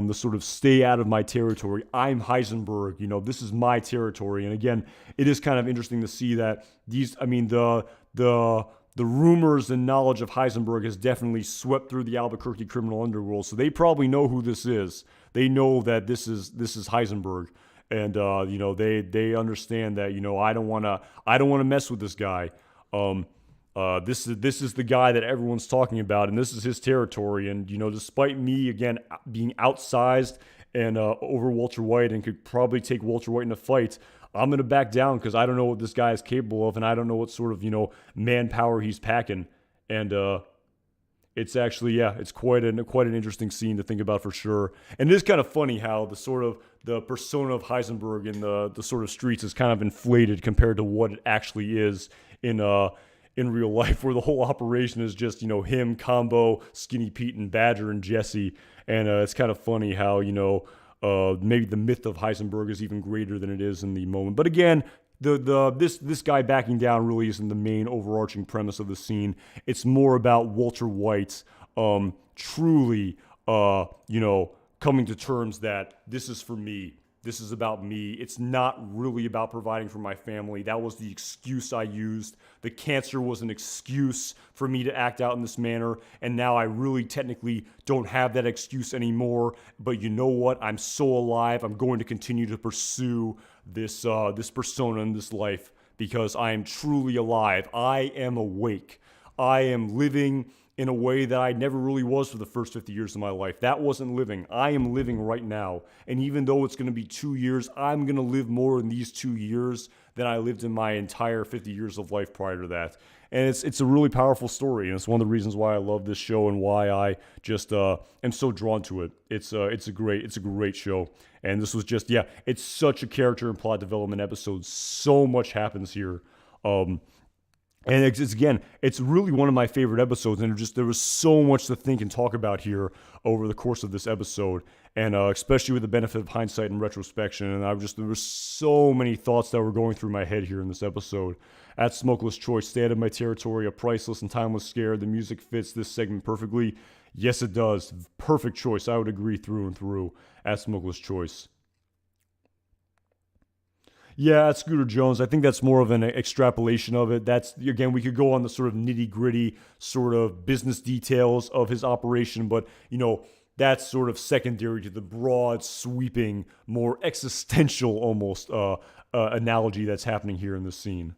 Speaker 1: the sort of stay out of my territory. I'm Heisenberg. This is my territory. And again, it is kind of interesting to see that the rumors and knowledge of Heisenberg has definitely swept through the Albuquerque criminal underworld. So they probably know who this is. They know that this is Heisenberg. And they understand that I don't want to mess with this guy. This is the guy that everyone's talking about, and this is his territory. And despite me again being outsized and over Walter White and could probably take Walter White in a fight, I'm gonna back down because I don't know what this guy is capable of, and I don't know what sort of manpower he's packing. And it's actually it's quite an interesting scene to think about for sure. And it is kind of funny how the persona of Heisenberg in the sort of streets is kind of inflated compared to what it actually is in real life, where the whole operation is just, him, Combo, Skinny Pete, and Badger, and Jesse. And it's kind of funny how, maybe the myth of Heisenberg is even greater than it is in the moment. But again, this guy backing down really isn't the main overarching premise of the scene. It's more about Walter White truly, coming to terms that this is for me. This is about me. It's not really about providing for my family. That was the excuse I used. The cancer was an excuse for me to act out in this manner. And now I really technically don't have that excuse anymore. But you know what? I'm so alive. I'm going to continue to pursue this persona in this life because I am truly alive. I am awake. I am living in a way that I never really was for the first 50 years of my life. That wasn't living. I am living right now. And even though it's going to be 2 years, I'm going to live more in these 2 years than I lived in my entire 50 years of life prior to that. And it's a really powerful story, and it's one of the reasons why I love this show and why I just am so drawn to it. It's a great show, and this was just it's such a character and plot development episode. So much happens here, and it's really one of my favorite episodes, and there was so much to think and talk about here over the course of this episode, and especially with the benefit of hindsight and retrospection. And there were so many thoughts that were going through my head here in this episode. At Smokeless Choice, stay out of my territory, a priceless and timeless scare. The music fits this segment perfectly. Yes, it does. Perfect choice. I would agree through and through. At Smokeless Choice. Yeah, at Scooter Jones, I think that's more of an extrapolation of it. That's, again, we could go on the sort of nitty-gritty sort of business details of his operation, but, that's sort of secondary to the broad, sweeping, more existential almost analogy that's happening here in this scene.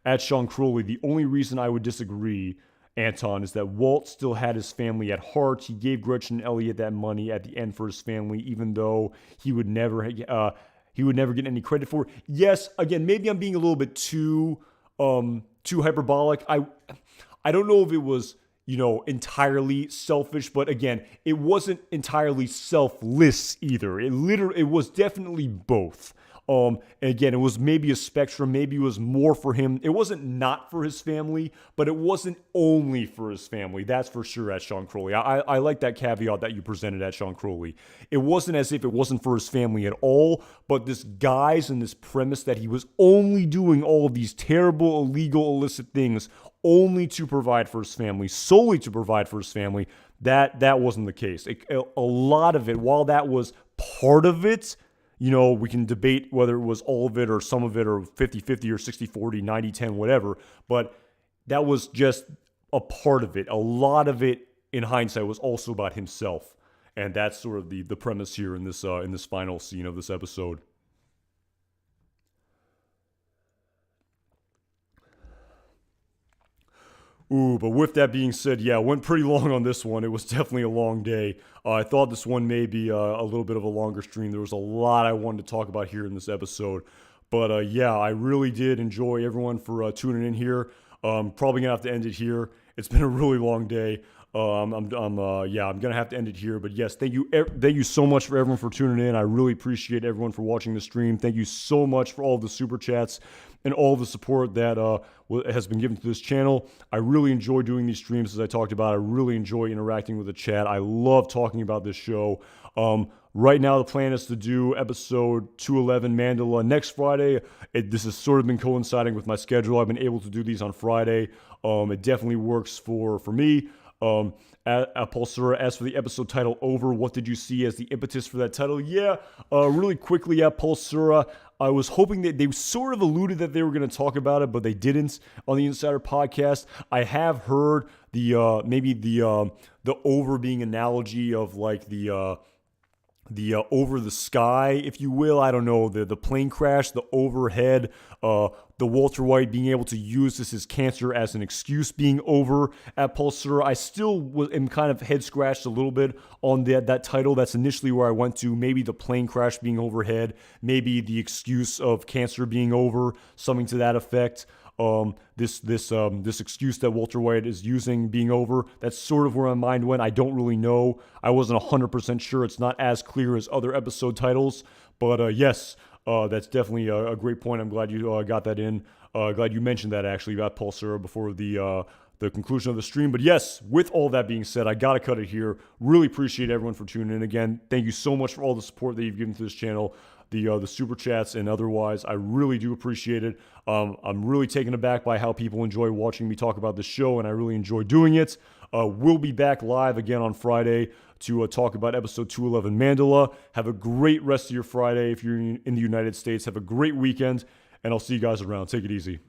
Speaker 1: At Sean Crowley, the only reason I would disagree, Anton, is that Walt still had his family at heart. He gave Gretchen and Elliot that money at the end for his family, even though he would never get any credit for it. Yes, again, maybe I'm being a little bit too hyperbolic. I don't know if it was entirely selfish, but again, it wasn't entirely selfless either. It was definitely both. And again, it was maybe a spectrum. Maybe it was more for him. It wasn't not for his family, but it wasn't only for his family. That's for sure at Sean Crowley. I like that caveat that you presented at Sean Crowley. It wasn't as if it wasn't for his family at all, but this guise and this premise that he was only doing all of these terrible, illegal, illicit things only to provide for his family, solely to provide for his family, that wasn't the case. A lot of it, while that was part of it, we can debate whether it was all of it or some of it or 50-50 or 60-40, 90-10, whatever, but that was just a part of it. A lot of it, in hindsight, was also about himself, and that's sort of the premise here in this final scene of this episode. Ooh, but with that being said, yeah, it went pretty long on this one. It was definitely a long day. I thought this one may be a little bit of a longer stream. There was a lot I wanted to talk about here in this episode. But yeah, I really did enjoy everyone for tuning in here. Probably going to have to end it here. It's been a really long day. I'm gonna have to end it here. But yes, thank you so much for everyone for tuning in. I really appreciate everyone for watching the stream. Thank you so much for all the super chats and all the support that has been given to this channel. I really enjoy doing these streams, as I talked about. I really enjoy interacting with the chat. I love talking about this show. Right now, the plan is to do episode 211 Mandela next Friday. This has sort of been coinciding with my schedule. I've been able to do these on Friday. It definitely works for me. At Pulsura, as for the episode title Over, what did you see as the impetus for that title? Yeah, really quickly at Pulsura, I was hoping that they sort of alluded that they were going to talk about it, but they didn't on the Insider podcast. I have heard the over being analogy of like the over the sky, if you will. I don't know, the plane crash, the overhead, the Walter White being able to use his cancer as an excuse being over at Pulsar. I still am kind of head scratched a little bit on that title. That's initially where I went to. Maybe the plane crash being overhead, maybe the excuse of cancer being over, something to that effect. This excuse that Walter White is using being over, that's sort of where my mind went. I don't really know. I wasn't 100% sure. It's not as clear as other episode titles, but yes, that's definitely a great point. I'm glad you got that in. Glad you mentioned that actually about Pulsar before the conclusion of the stream. But yes, with all that being said, I gotta cut it here. Really appreciate everyone for tuning in again. Thank you so much for all the support that you've given to this channel. The super chats and otherwise, I really do appreciate it. I'm really taken aback by how people enjoy watching me talk about the show, and I really enjoy doing it. We'll be back live again on Friday to talk about episode 211 Mandela. Have a great rest of your Friday if you're in the United States. Have a great weekend, and I'll see you guys around. Take it easy.